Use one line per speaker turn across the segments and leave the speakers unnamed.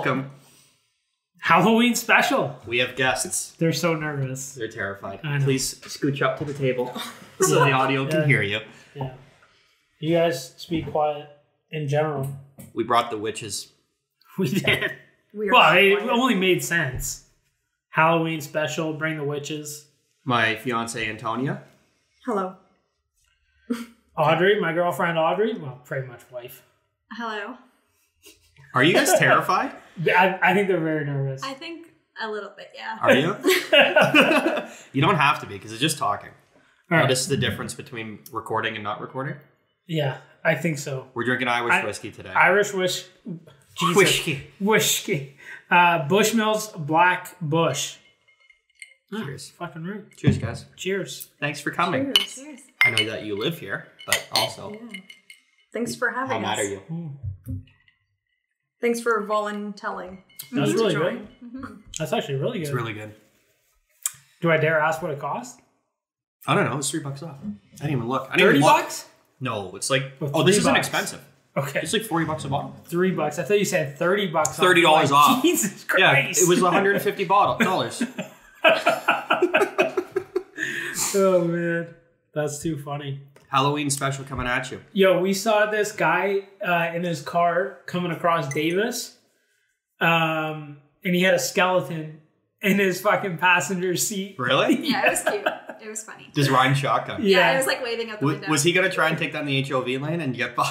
welcome.
Halloween special.
We have guests.
They're so nervous.
They're terrified.
I know.
Please scooch up to the table so the audio can hear you.
Yeah. You guys speak quiet in general.
We brought the witches.
We did.
Well,
it only made sense. Halloween special, bring the witches.
My fiance Antonia.
Hello.
Audrey, my girlfriend Audrey. Well, pretty much wife.
Hello.
Are you guys terrified?
I think they're very nervous.
I think a little bit, yeah.
Are you? You don't have to be because it's just talking.
All right.
Notice the difference between recording and not recording?
Yeah, I think so.
We're drinking Irish whiskey today.
Irish whiskey. Whiskey. Bushmills Black Bush.
Cheers.
Fucking rude.
Cheers, guys.
Cheers.
Thanks for coming.
Cheers.
I know that you live here, but also...
Yeah. Thanks for having
How
us.
mad are you?
Thanks for voluntelling.
That's really
join.
good. That's actually really good.
It's really good.
Do I dare ask what it costs?
I don't know. It's $3 off. I didn't even look. I didn't
30
even look.
bucks?
No, it's like...
Well,
Oh, this isn't
$3.
expensive.
Okay.
It's like $40 a bottle.
$3. I thought you said $30 off.
$30 off.
Jesus Christ.
Yeah, it was $150.
Oh, man. That's too funny.
Halloween special coming at you.
Yo, we saw this guy in his car coming across Davis. And he had a skeleton in his fucking passenger seat.
Really?
Yeah, it was cute. It was funny.
Just riding shotgun.
Yeah, it was like waving out the window.
Was he going to try and take down the HOV lane and get by?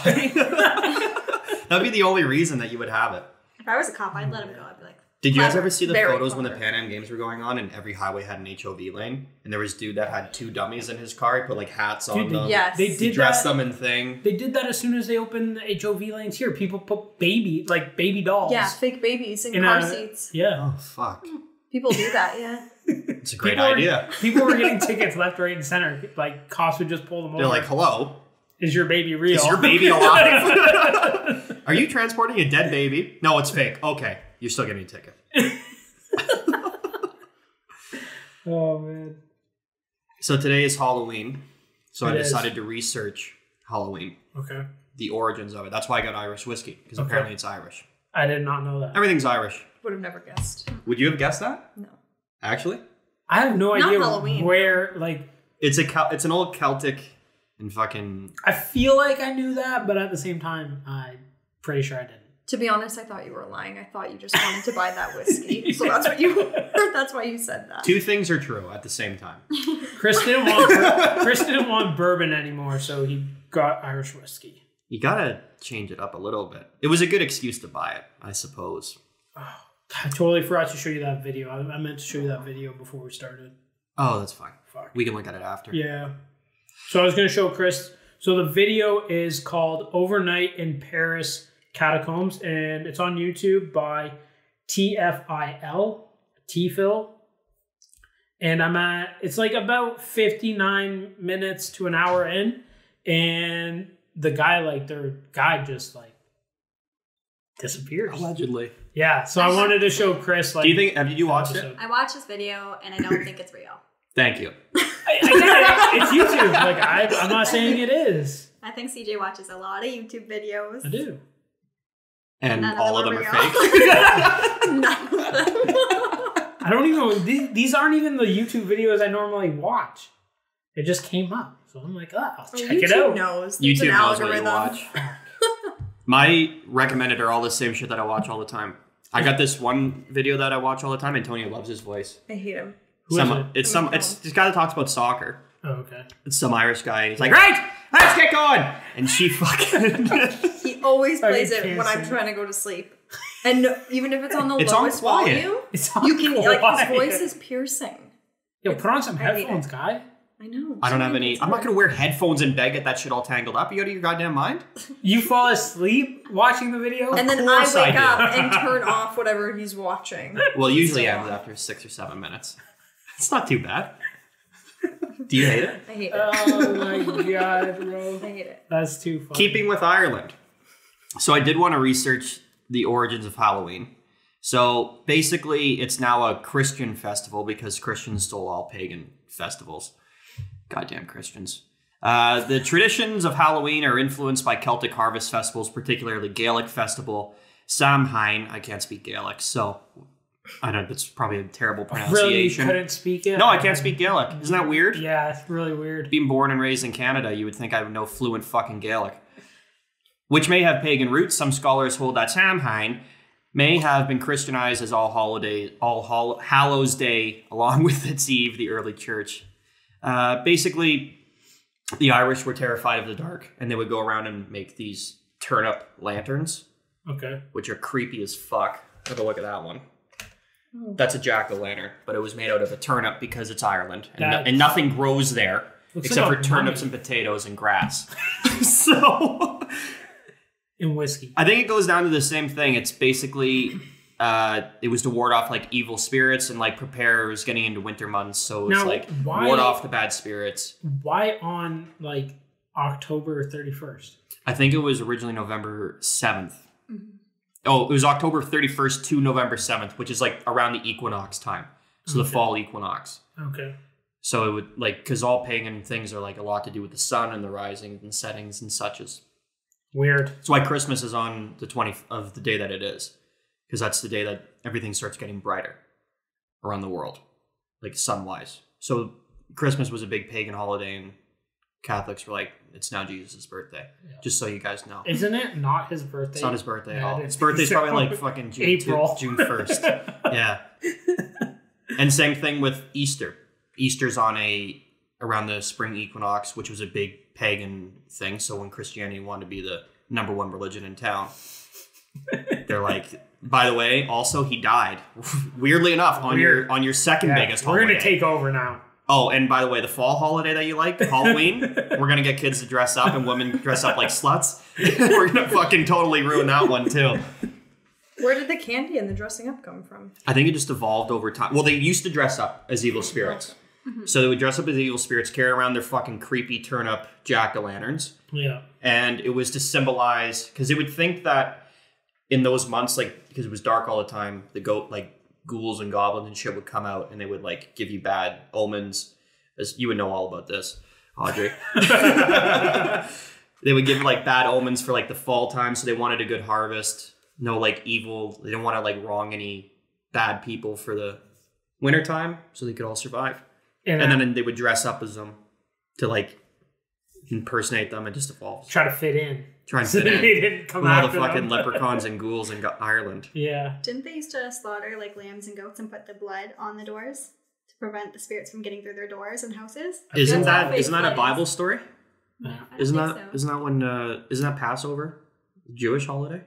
That'd be the only reason that you would have it.
If I was a cop, I'd let him go. I'd be like,
Did you guys
Clever.
ever see the
Very
photos when the
clever.
Pan Am Games were going on and every highway had an HOV lane? And there was a dude that had 2 dummies in his car. He put like hats on
Dude,
them.
Yes.
They
He
did
dressed
that.
them in thing.
They did that as soon as they opened the HOV lanes here. People put baby dolls.
Yeah, fake babies in
in
car
a-
seats.
Yeah.
Oh, fuck.
People do that, yeah.
It's a great
People were-
idea.
People were getting tickets left, right, and center. Like, cops would just pull them over.
They're like, hello?
Is your baby real?
Is your baby alive? Are you transporting a dead baby? No, it's fake. Okay. You're still getting a ticket.
Oh, man.
So today is Halloween. So I
It is.
decided to research Halloween.
Okay.
The origins of it. That's why I got Irish whiskey. Because
Okay.
apparently it's Irish.
I did not know that.
Everything's Irish.
Would have never guessed.
Would you have guessed that?
No.
Actually?
I have no
Not
idea
Halloween.
where, like,
It's an old Celtic and fucking...
I feel like I knew that, but at the same time, I'm pretty sure I didn't.
To be honest, I thought you were lying. I thought you just wanted to buy that whiskey. So that's why you said that.
2 things are true at the same time.
Chris didn't want bourbon anymore, so he got Irish whiskey.
You gotta change it up a little bit. It was a good excuse to buy it, I suppose.
Oh, I totally forgot to show you that video. I meant to show you that video before we started.
Oh, that's fine.
Fuck.
We can look at it after.
Yeah. So I was going to show Chris. So the video is called Overnight in Paris Catacombs, and it's on YouTube by TFIL. And it's like about 59 minutes to an hour in, and the guy, like, their guide just, like, disappears.
Allegedly.
Yeah, so I wanted to show Chris, like...
Have you watched it?
I watched this video and I don't think it's real.
Thank you.
I get it. It's YouTube. Like, I'm not saying it is.
I think CJ watches a lot of YouTube videos.
I do.
And
None of
all of
them
them
are
are
real.
fake?
None of them.
I don't even know. These aren't even the YouTube videos I normally watch. It just came up. So I'm like, I'll check it out.
Knows. There's
YouTube
an
knows what you
algorithm.
watch. My recommended are all the same shit that I watch all the time. I got this one video that I watch all the time. Antonia loves his voice.
I hate him.
Who is it?
It's this guy that talks about soccer.
Oh, okay.
It's some Irish guy. He's like, right, let's get going. And she fucking...
He always
I
plays it
can't
when I'm
sing.
trying to go to sleep. And even if it's on the
It's on
lowest
quiet.
volume,
It's on
you can, like,
quiet.
his voice is piercing.
Yo, put on some
I hate
headphones,
it.
guy.
I know.
I don't have any... I'm not going to wear headphones in bed, get that shit all tangled up. You out of your goddamn mind?
You fall asleep watching the video?
And then I
course I
wake
do.
up and turn off whatever he's watching.
Well, it usually
So-
ends after 6 or 7 minutes. It's not too bad. Do you hate it?
I hate it.
Oh my god, bro.
I hate it.
That's too funny.
Keeping with Ireland. So I did want to research the origins of Halloween. So basically, it's now a Christian festival because Christians stole all pagan festivals. Goddamn Christians. The traditions of Halloween are influenced by Celtic harvest festivals, particularly Gaelic festival, Samhain. I can't speak Gaelic, so I don't. That's probably a terrible
Really, you
pronunciation.
couldn't speak it?
No, I can't speak Gaelic. Isn't that weird?
Yeah, it's really weird.
Being born and raised in Canada, you would think I would know fluent fucking Gaelic. Which may have pagan roots. Some scholars hold that Samhain may have been Christianized as All Hallows Day, along with its eve, the early church. Basically, the Irish were terrified of the dark, and they would go around and make these turnip lanterns,
Okay.
which are creepy as fuck. Have a look at that one. That's a jack-o'-lantern, but it was made out of a turnip because it's Ireland, and nothing grows there except
like
for
a
turnips
mummy.
and potatoes and grass. So
In whiskey.
I think it goes down to the same thing. It's basically it was to ward off like evil spirits and like prepare. It was getting into winter months, so it's
Now,
like
why-
ward off the bad spirits.
Why on like October 31st?
I think it was originally November 7th. Oh, it was October 31st to November 7th, which is like around the equinox time. So the fall equinox.
Okay.
So it would like, because all pagan things are like a lot to do with the sun and the risings and settings and such as.
Weird.
That's why Christmas is on the 20th of the day that it is. Because that's the day that everything starts getting brighter around the world, like sun-wise. So Christmas was a big pagan holiday, and Catholics were like, it's now Jesus' birthday. Yeah. Just so you guys know.
Isn't it not his birthday?
It's not his birthday at all.
Yeah,
His birthday's probably like fucking June 1st. Yeah. And same thing with Easter. Easter's on around the spring equinox, which was a big pagan thing. So when Christianity wanted to be the number one religion in town, they're like, by the way, also he died. Weirdly enough, on your second biggest holiday.
We're gonna take over now.
Oh, and by the way, the fall holiday that you like, Halloween, we're gonna get kids to dress up and women dress up like sluts. We're gonna fucking totally ruin that one too.
Where did the candy and the dressing up come from?
I think it just evolved over time. Well, they used to dress up as evil spirits. So they would dress up as evil spirits, carry around their fucking creepy turnip jack-o'-lanterns.
Yeah.
And it was to symbolize, because they would think that in those months, like, because it was dark all the time, ghouls and goblins and shit would come out and they would like give you bad omens. As you would know all about this, Audrey. They would give like bad omens for like the fall time, so they wanted a good harvest. No like evil. They didn't want to like wrong any bad people for the winter time, so they could all survive. And then they would dress up as them to like impersonate them and just evolve.
Try to fit in.
Try and fit in.
They didn't come
with all the
after
fucking
them.
leprechauns and ghouls in Ireland.
Yeah.
Didn't they used to slaughter like lambs and goats and put the blood on the doors to prevent the spirits from getting through their doors and houses?
Isn't
That's
that
how
a Bible story?
I don't
Isn't
think so.
isn't that Passover? Jewish holiday?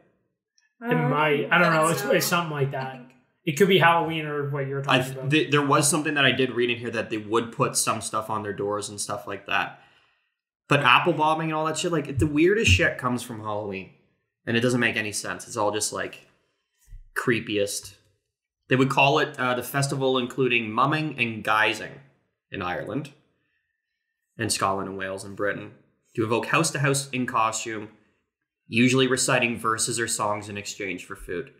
It might. I don't know. It's something like
I
that.
think.
It could be Halloween or what you were talking about.
There was something that I did read in here that they would put some stuff on their doors and stuff like that. But apple bombing and all that shit, like the weirdest shit comes from Halloween. And it doesn't make any sense. It's all just like creepiest. They would call it the festival including mumming and guising in Ireland and Scotland and Wales and Britain to evoke house to house in costume, usually reciting verses or songs in exchange for food.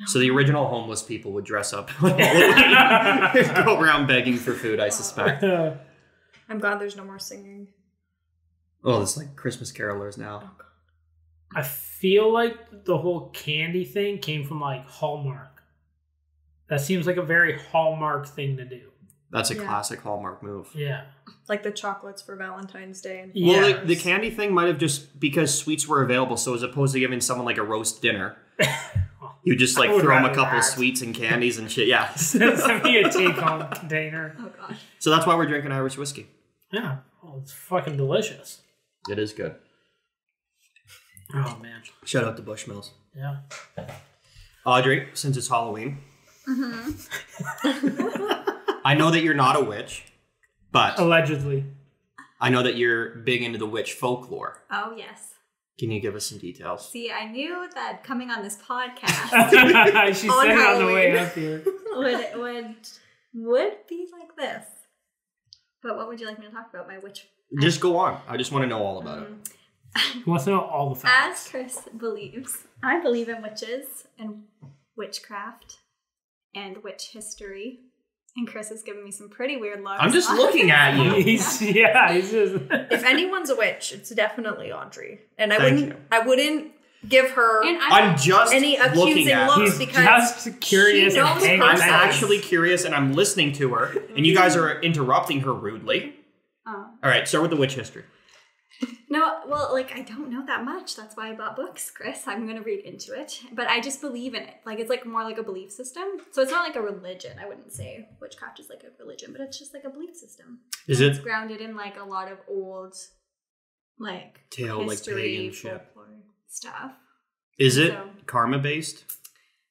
So the original homeless people would dress up on Halloween and go around begging for food, I suspect.
I'm glad there's no more singing.
Oh, it's like Christmas carolers now.
I feel like the whole candy thing came from like Hallmark. That seems like a very Hallmark thing to do.
That's a classic Hallmark move.
Yeah.
Like the chocolates for Valentine's Day. And
Well, the candy thing might have just because sweets were available. So as opposed to giving someone like a roast dinner, you just like throw them a couple of sweets and candies and shit. Yeah.
Send me a take-home container.
Oh gosh.
So that's why we're drinking Irish whiskey.
Yeah. Oh, it's fucking delicious.
It is good.
Oh, man.
Shout out to Bushmills.
Yeah.
Audrey, since it's Halloween. I know that you're not a witch, but
Allegedly.
I know that you're big into the witch folklore.
Oh yes.
Can you give us some details?
See, I knew that coming on this podcast
She
On
said it on the way
Halloween.
up here.
would be like this. But what would you like me to talk about? My witch.
Just go on. I just want to know all about it.
He wants to know all the
As
facts.
Chris believes, I believe in witches and witchcraft and witch history. And Chris has given me some pretty weird looks.
I'm just looking at you.
He's just...
if anyone's a witch, it's definitely Audrey. And
Thank you.
I wouldn't give her
And
I'm just
any
looking
accusing
at
looks
her.
because
just curious
she
and
knows
hanging
her
I'm
sex.
actually curious and I'm listening to her, and you guys are interrupting her rudely.
Oh.
All right, start with the witch history.
No, well, like, I don't know that much. That's why I bought books, Chris. I'm going to read into it. But I just believe in it. Like, it's like more like a belief system. So it's not like a religion. I wouldn't say witchcraft is like a religion, but it's just like a belief system.
Is
It's
it
grounded in like a lot of old, like,
Tale, like,
history,
pagan shit?
folklore stuff.
Is it
So-
karma based?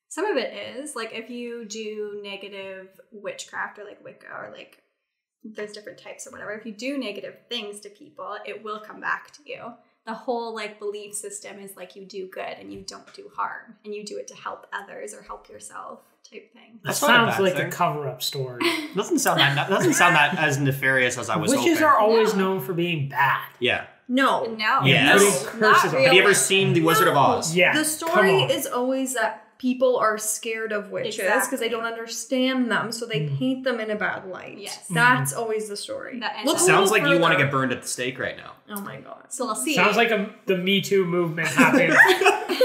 Some of it is. Like, if you do negative witchcraft or like Wicca or like, there's different types or whatever. If you do negative things to people, it will come back to you. The whole like belief system is like you do good and you don't do harm and you do it to help others or help yourself type thing.
That
That's not a
sounds
bad
like
thing.
a cover-up story.
Doesn't sound that as nefarious as I was
Witches
hoping.
are always
No.
known for being bad.
Yeah.
No.
No.
Yes.
Putting
Not
curses on
really.
Have you ever seen The Wizard of Oz?
Yeah,
The
come
story
on.
is always that people are scared of witches because they don't understand them, so they paint them in a bad light.
Yes.
That's always the story.
That ends
Look
up-
a
Sounds
little
like you want to
further.
get burned at the stake right now.
Oh my god.
So we'll see.
Sounds like the Me Too movement happened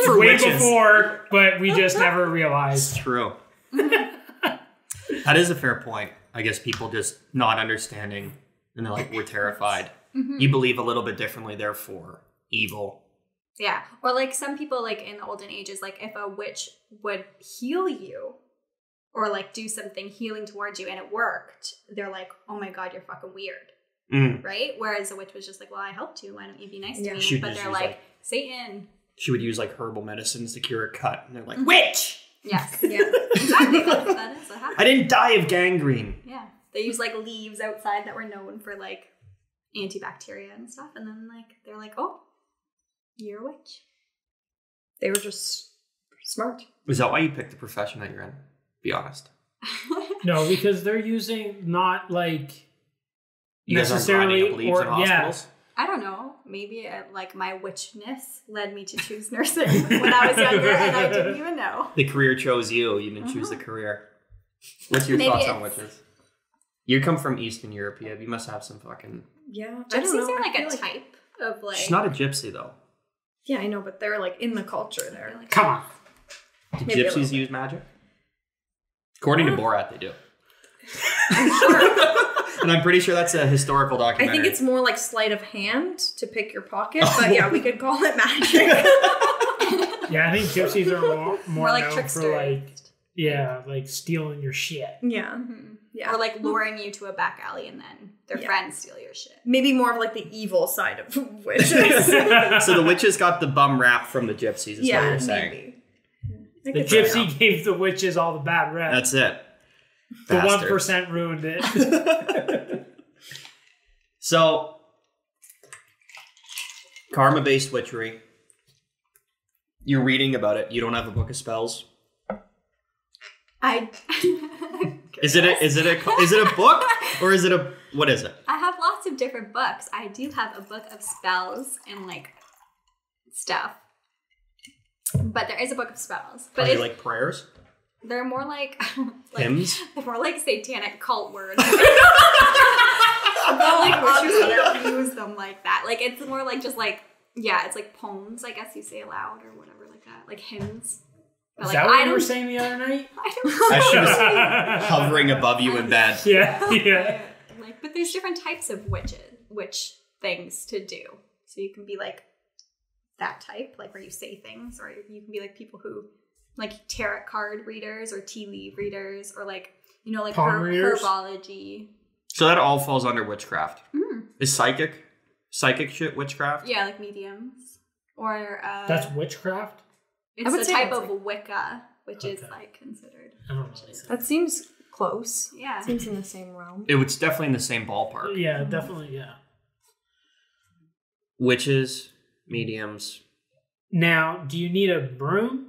For
way
witches.
before, but we just never
It's
realized.
true. That is a fair point. I guess people just not understanding and they're like, we're terrified. You believe a little bit differently, therefore evil.
Yeah. Or like some people like in the olden ages, like if a witch would heal you or like do something healing towards you and it worked, they're like, oh my God, you're fucking weird.
Mm.
Right? Whereas a witch was just like, well, I helped you. Why don't you be nice to
Yeah.
me?
She'd
But
just
they're
use,
like,
like-
Satan.
She would use like herbal medicines to cure a cut. And they're like, witch!
Yes. Yeah. Exactly. That is what happened.
I didn't die of gangrene.
Yeah. They use like leaves outside that were known for like antibacteria and stuff. And then like, they're like, oh, you're a witch.
They were just smart.
Is that why you picked the profession that you're in? Be honest.
No, because they're using not like
You guys aren't
necessarily
grinding up leaves in hospitals?
I don't know. Maybe like my witchness led me to choose nursing when I was younger, and I didn't even know.
The career chose you. You didn't choose the career. What's your
Maybe
thoughts on
it's-
witches? You come from Eastern Europe. You must have some fucking...
Yeah. I don't
Gypsies
know.
are
I
like
feel
a type of like.
She's not a gypsy, though.
Yeah, I know, but they're like in the culture there.
like,
come on.
Do
Maybe a
gypsies
little
use magic? According to Borat, they do. And I'm pretty sure that's a historical
I
documentary.
think it's more like sleight of hand to pick your pocket, but yeah, we could call it magic.
Yeah, I think gypsies are more
like
known
trickster.
for like like stealing your shit.
yeah.
Mhm.
Yeah.
Or like luring you to a back alley and then their
Yeah.
friends steal your shit.
Maybe more of like the evil side of witches.
So the witches got the bum rap from the gypsies, is what
yeah,
you're saying.
maybe. I
The
could say
gypsy
that.
gave the witches all the bad rep.
That's it.
The
Bastards.
1% ruined it.
So, karma-based witchery. You're reading about it. You don't have a book of spells.
I
Is it a book or is it a what is it?
I have lots of different books. I do have a book of spells and like stuff. But there is a book of spells. But
Are they
it's,
like prayers,
they're more like,
hymns?
they're more like satanic cult words. I don't like witches that use them like that. Like it's more like just like it's like poems, I guess you say aloud or whatever like that. Like hymns. But
Is
like
that what
I
you were
don't
saying the other night?
I don't
As she was hovering above you in bed.
Yeah.
Like, but there's different types of witch things to do. So you can be like that type, like where you say things, or you can be like people who like tarot card readers or tea leaf readers, or like like
Palm readers?
herbology.
So that all falls under witchcraft.
Mm.
Is psychic shit witchcraft?
Yeah, like mediums, or
That's witchcraft?
I
it's
would
a
say
type
that's
of Wicca, which is
Okay.
like considered.
I don't know.
That seems close.
Yeah.
Seems in the same realm.
It's definitely in the same ballpark.
Yeah, definitely, yeah.
Witches, mediums.
Now, do you need a broom?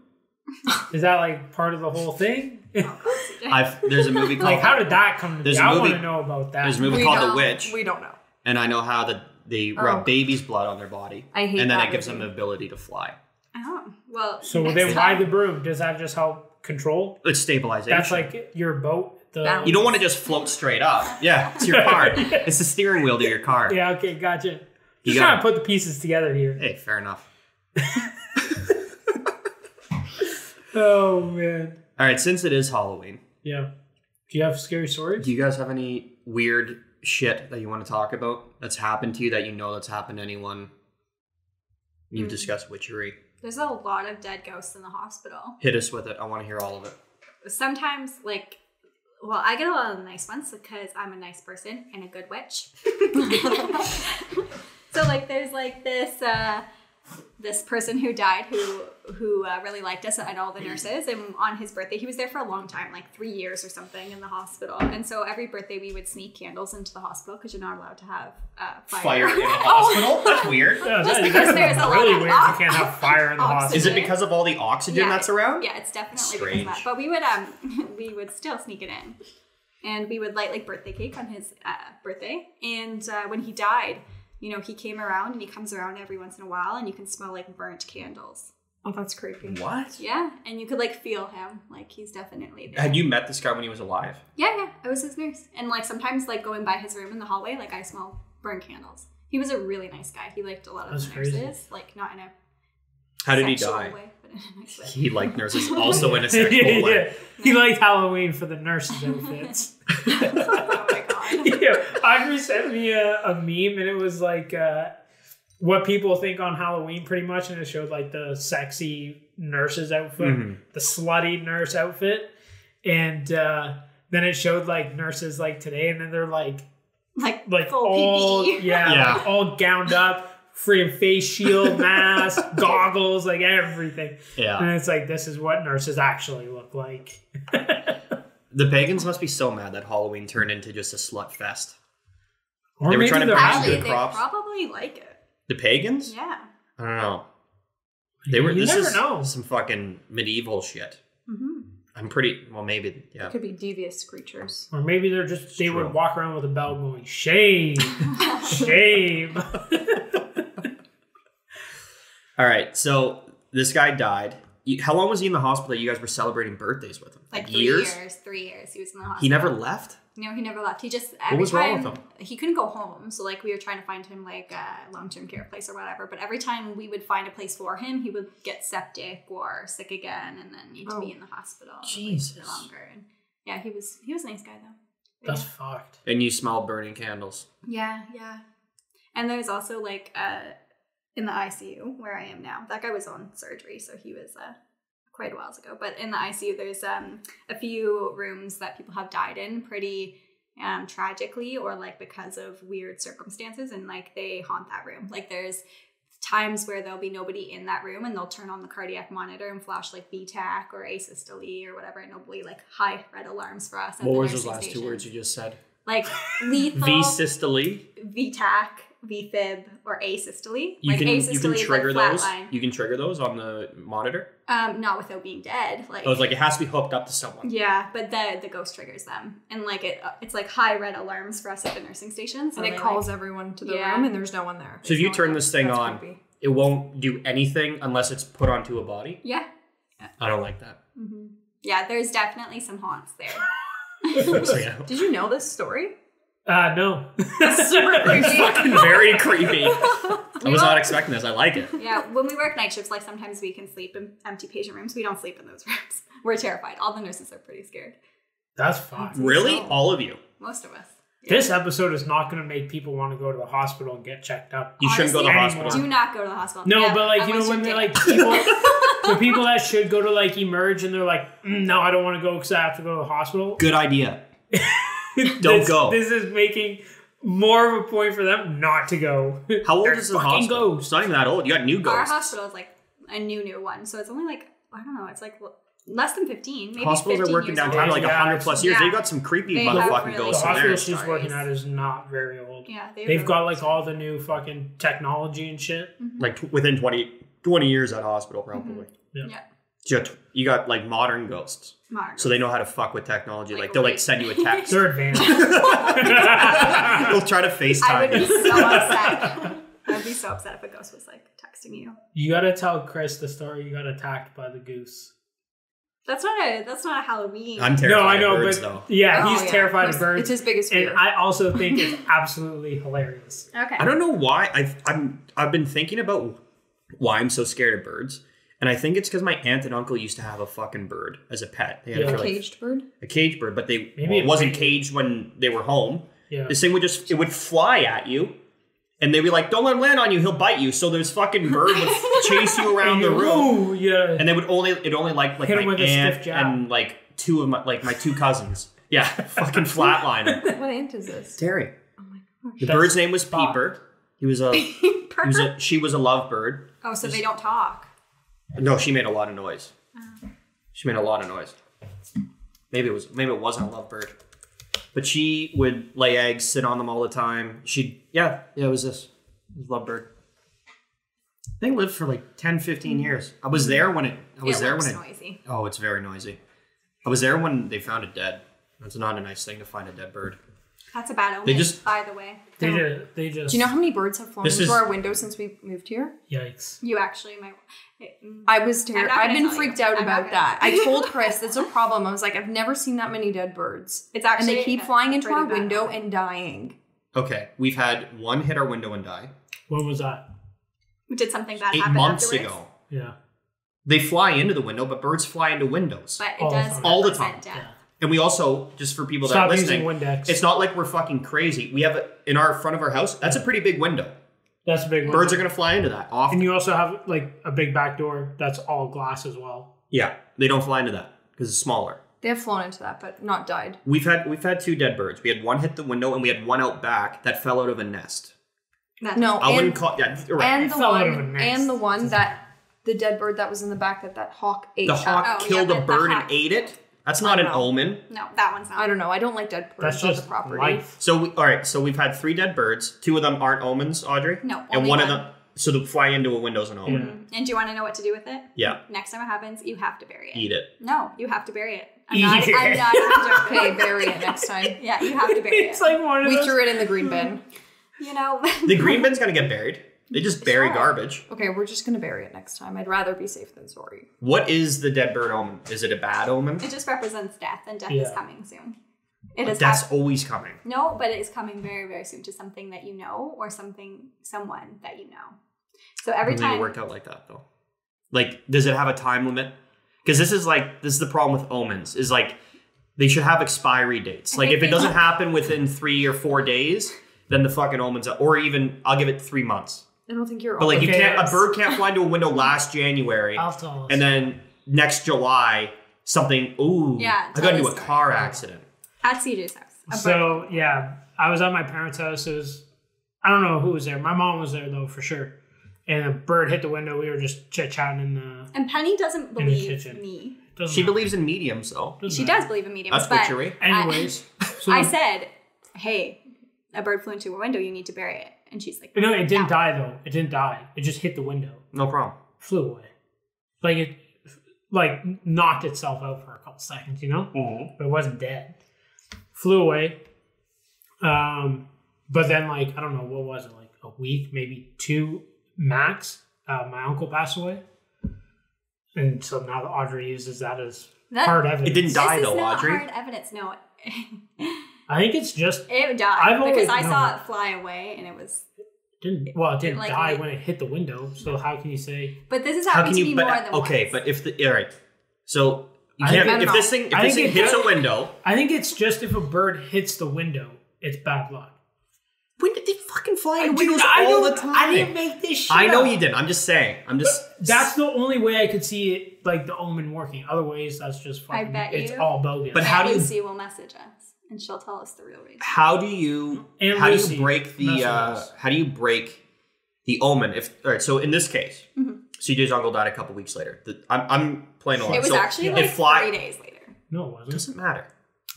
Is that like part of the whole thing?
There's a movie called
Like, how did that come to be?
There's a
I
movie-
want to know about that.
There's a movie called The Witch,
We don't know.
and I know how they rub baby's blood on their body,
I hate
and then
that
it gives them
movie.
the ability to fly.
Oh well.
So
next
then why
time-
the broom? Does that just help control?
It's stabilization.
That's like your boat?
Balance.
You don't want to just float straight up. Yeah, it's your car. It's the steering wheel to your car.
Yeah, okay, gotcha.
You
Just
got
trying
it.
to put the pieces together here.
Hey, fair enough.
Oh, man.
All right, since it is Halloween.
Yeah. Do you have scary stories?
Do you guys have any weird shit that you want to talk about that's happened to you that you know that's happened to anyone? You've discussed witchery.
There's a lot of dead ghosts in the hospital.
Hit us with it. I want to hear all of it.
Sometimes, like, well, I get a lot of the nice ones because I'm a nice person and a good witch. So, like, there's, like, this person who died who really liked us and all the nurses, and on his birthday he was there for a long time, like 3 years or something in the hospital, and so every birthday we would sneak candles into the hospital because you're not allowed to have fire
in a hospital? That's weird.
Yeah,
Just because there's a
really
lot of
weird. You can't have fire in the hospital.
Is it because of all the oxygen that's around?
Yeah, it's definitely
Strange.
because of that. But we would still sneak it in, and we would light like birthday cake on his birthday, and when he died, you know, he came around, and he comes around every once in a while, and you can smell like burnt candles.
Oh, that's creepy.
What?
Yeah, and you could like feel him, like he's definitely there.
Had you met this guy when he was alive?
Yeah, I was his nurse, and like sometimes like going by his room in the hallway, like I smell burnt candles. He was a really nice guy. He liked a lot of the nurses,
crazy.
Like not in a
How did he
sexual
die?
way, but in a nice way.
He liked nurses also in a sexual way.
Yeah. He liked Halloween for the nurses' outfits.
Oh my god.
Yeah, Audrey sent me a meme, and it was like what people think on Halloween pretty much, and it showed like the sexy nurse's outfit, the slutty nurse outfit, and then it showed like nurses like today, and then they're like
full
all
PPE.
like, all gowned up, free face shield, mask, goggles, like everything.
Yeah.
And it's like, this is what nurses actually look like.
The pagans must be so mad that Halloween turned into just a slut fest.
Or
They were
maybe
trying to
they're
pass
happy.
Actually,
good
they
crops.
probably like it.
The pagans?
Yeah.
I don't know. They were.
You
This
never
is
know.
some fucking medieval shit. I'm pretty. Well, maybe. Yeah.
Could be devious creatures.
Or maybe they're just, they
True.
would walk around with a bell going, shame, shame.
All right. So this guy died. How long was he in the hospital that you guys were celebrating birthdays with him?
Like 3
years?
years. 3 years. He was in the hospital.
He never left?
No, he never left. He just
What was wrong with him?
He couldn't go home, so like we were trying to find him like a long-term care place or whatever. But every time we would find a place for him, he would get septic or sick again, and then need to be in the hospital
Jesus.
like, longer. And yeah, he was a nice guy though.
That's fucked.
And you smelled burning candles.
Yeah. And there's also like in the ICU where I am now. That guy was on surgery, so he was quite a while ago. But in the ICU, there's a few rooms that people have died in pretty tragically, or like because of weird circumstances, and like they haunt that room. Like there's times where there'll be nobody in that room, and they'll turn on the cardiac monitor and flash like VTAC or asystole or whatever, and it'll be like high red alarms for us. At
What
the
was those
nursing
last
station.
2 words you just said?
Like lethal,
V-systole.
VTAC, VFib, or asystole.
You
Like
can
asystole is
trigger
like
those.
flatline.
You can trigger those on the monitor.
Not without being dead. Like
Oh, it's like it has to be hooked up to someone.
yeah, but the ghost triggers them, and like it's like high red alarms for us at the nursing station. So
And it
they,
calls
like,
everyone to the
Yeah.
room, and there's no one there.
So if you turn this thing
That's
on,
creepy.
it won't do anything unless it's put onto a body.
yeah,
I don't like that.
yeah. There's definitely some haunts there.
So, yeah.
Did you know this story?
No.
Super creepy.
Fucking very creepy. I was not expecting this. I like it.
Yeah, when we work night shifts, like sometimes we can sleep in empty patient rooms. We don't sleep in those rooms. We're terrified. All the nurses are pretty scared.
That's fucked.
Really? All of you?
Most of us.
This episode is not going to make people want to go to the hospital and get checked up.
You shouldn't go to the
Honestly,
hospital.
Do not go to the hospital.
No,
Yeah,
but like, you know,
unless
when
you're
they're
dead.
like people, the people that should go to like Emerge and they're like, no, I don't want to go because I have to go to the hospital.
Good idea. Don't go.
This is making more of a point for them not to go.
How old
They're
is the
fucking
hospital?
ghosts.
It's not even that old. You got new
Our
ghosts.
hospital is like a new one, so it's only like, I don't know, it's like less than 15, maybe
Hospitals
15
are working
years
downtown
old.
like
Yeah,
100 plus years.
yeah.
They got some creepy
They have
motherfucking
really
ghosts
The
in there.
hospital she's
stories.
working at is not very old.
Yeah,
They've got like all the new fucking technology and shit.
Like within 20 years at hospital, probably.
Yeah.
You got like modern ghosts.
Modern.
So they know how to fuck with technology.
Like
Like they'll like
rape.
send you a text.
They're advanced.
They'll try to FaceTime
I would be
you.
so upset. I would be so upset if a ghost was like texting you.
You got to tell Chris the story you got attacked by the goose.
That's not a Halloween.
I'm terrified
No, I know,
of birds,
but
though.
yeah,
Oh,
he's
yeah.
terrified
It's
of birds.
his biggest fear.
And I also think it's absolutely hilarious.
Okay.
I don't know why. I've been thinking about why I'm so scared of birds, And I think it's because my aunt and uncle used to have a fucking bird as a pet. They had it
A
for, like,
caged bird?
a caged bird, but
Maybe
it wasn't caged when they were home.
Yeah.
This thing it would fly at you, and they'd be like, "Don't let him land on you; he'll bite you." So this fucking bird would chase you around the room, and they would only like
hit him
my
with a
aunt
stiff jab.
and like two of my two cousins. Yeah, fucking flatline him.
What aunt is this?
Terry.
Oh my gosh.
The bird's name was Peeper. He was she was a lovebird.
Oh, so they don't talk.
No, she made a lot of noise. She made a lot of noise. Maybe it wasn't a lovebird. But she would lay eggs, sit on them all the time. It was this. It was lovebird. They lived for like 10, 15 years. I was there when it
noisy.
Oh, it's very noisy. I was there when they found it dead. That's not a nice thing to find a dead bird.
That's a bad omen, by the way.
They just.
Do you know how many birds have flown into our window since we moved here?
Yikes.
You actually might.
I was terrified. I've been freaked out
I'm
about that. I told Chris, that's a problem. I was like, I've never seen that many dead birds.
It's actually.
And they keep flying into our
pretty bad
window
omen.
and dying.
Okay, we've had one hit our window and die.
When was that?
Did something bad
8
happen
months
afterwards?
ago.
Yeah.
They fly into the window, but birds fly into windows.
But
All
it
the
does
time.
All the
represent
time.
death.
And we also, just for people that
Stop
are listening,
using Windex.
it's not like we're fucking crazy. We have in our front of our house, that's a pretty big window.
That's a big one.
Birds are going to fly into that often.
And you also have like a big back door that's all glass as well.
Yeah, they don't fly into that because it's smaller.
They have flown into that, but not died.
We've had 2 dead birds. We had one hit the window, and we had one out back that fell out of a nest.
No,
I wouldn't call. Yeah, you're right.
And the one that the dead bird that was in the back that hawk ate.
The hawk killed a bird and ate it. That's not an omen.
No, that one's not.
I don't know. I don't like dead birds.
That's just
the property.
life.
So so we've had 3 dead birds. 2 of them aren't omens, Audrey.
No,
and
only
one of them. So the fly into a window's an omen.
Yeah.
And do you want to know what to do with it?
Yeah.
Next time it happens, you have to bury it.
Eat it.
No, you have to bury it. I'm
Eat
not
it.
even joking.
Okay, bury it next time.
Yeah, you have to bury it.
It's like one of
We
those.
threw it in the green bin.
You know.
The green bin's gonna get buried. They just bury garbage.
Okay, we're just gonna bury it next time. I'd rather be safe than sorry.
What is the dead bird omen? Is it a bad omen?
It just represents death, and death
Yeah.
is coming soon. It is
Death's always coming.
No, but it is coming very, very soon to something that you know or someone that you know. So every
I don't think
time
it worked out like that though. Like, does it have a time limit? Because this is the problem with omens. Is like they should have expiry dates. Like if it doesn't happen within 3 or 4 days, then the fucking omen's up. Or even I'll give it 3 months.
I don't think you're.
But like
Okay,
a bird can't fly into a window last January,
I'll tell us.
and then next July something. Ooh,
Yeah,
I got into
tell
a
us.
car accident.
at CJ's house.
So yeah, I was at my parents' house. It was, I don't know who was there. My mom was there though for sure. And a bird hit the window. We were just chit chatting in the.
And Penny doesn't
in the
believe
kitchen.
me.
Doesn't
She
matter.
believes in mediums though.
Doesn't
She
matter.
does believe in
That's
mediums, but
witchery.
Anyways, so
I said, "Hey, a bird flew into a window. You need to bury it." And she's like,
no, it didn't
"No."
die though. It didn't die. It just hit the window,
No problem.
flew away, like it, like knocked itself out for a couple seconds, you know. But it wasn't dead. Flew away. But then like I don't know what was it, like a week, maybe 2 max. My uncle passed away, and so now Audrey uses that as hard evidence.
It didn't die
This is
though,
not
Audrey.
hard evidence. No,
I think it's just
it died
I've
because
always
I saw
known.
it fly away, and it was.
it didn't
Like,
die
like-
when it hit the window. So how can you say?
But this is
How
happening
can
to
you?
me more
But
than
okay,
once.
but if the all right, so you
I
can't.
don't
If
know.
this thing
I think it
hits
does-
a window,
I think it's just if a bird hits the window, it's bad luck.
when did they fucking fly into
Dude,
windows
I
all
don't-
the time?
I didn't make this shit
I know
up.
you didn't. I'm just saying.
That's the only way I could see it, like the omen working. Other ways, that's just fucking.
bet
It's
you-
all bogus.
But how do you-
Lucy will message us, and she'll tell us the real reason.
How do you?
And
how do
Lucy
you break the?
messages.
How do you break the omen? If all right, so in this case,
Mm-hmm.
CJ's uncle died a couple weeks later. I'm playing along.
It was
so
actually
if
like
fly,
3 days later.
no, it wasn't.
doesn't matter.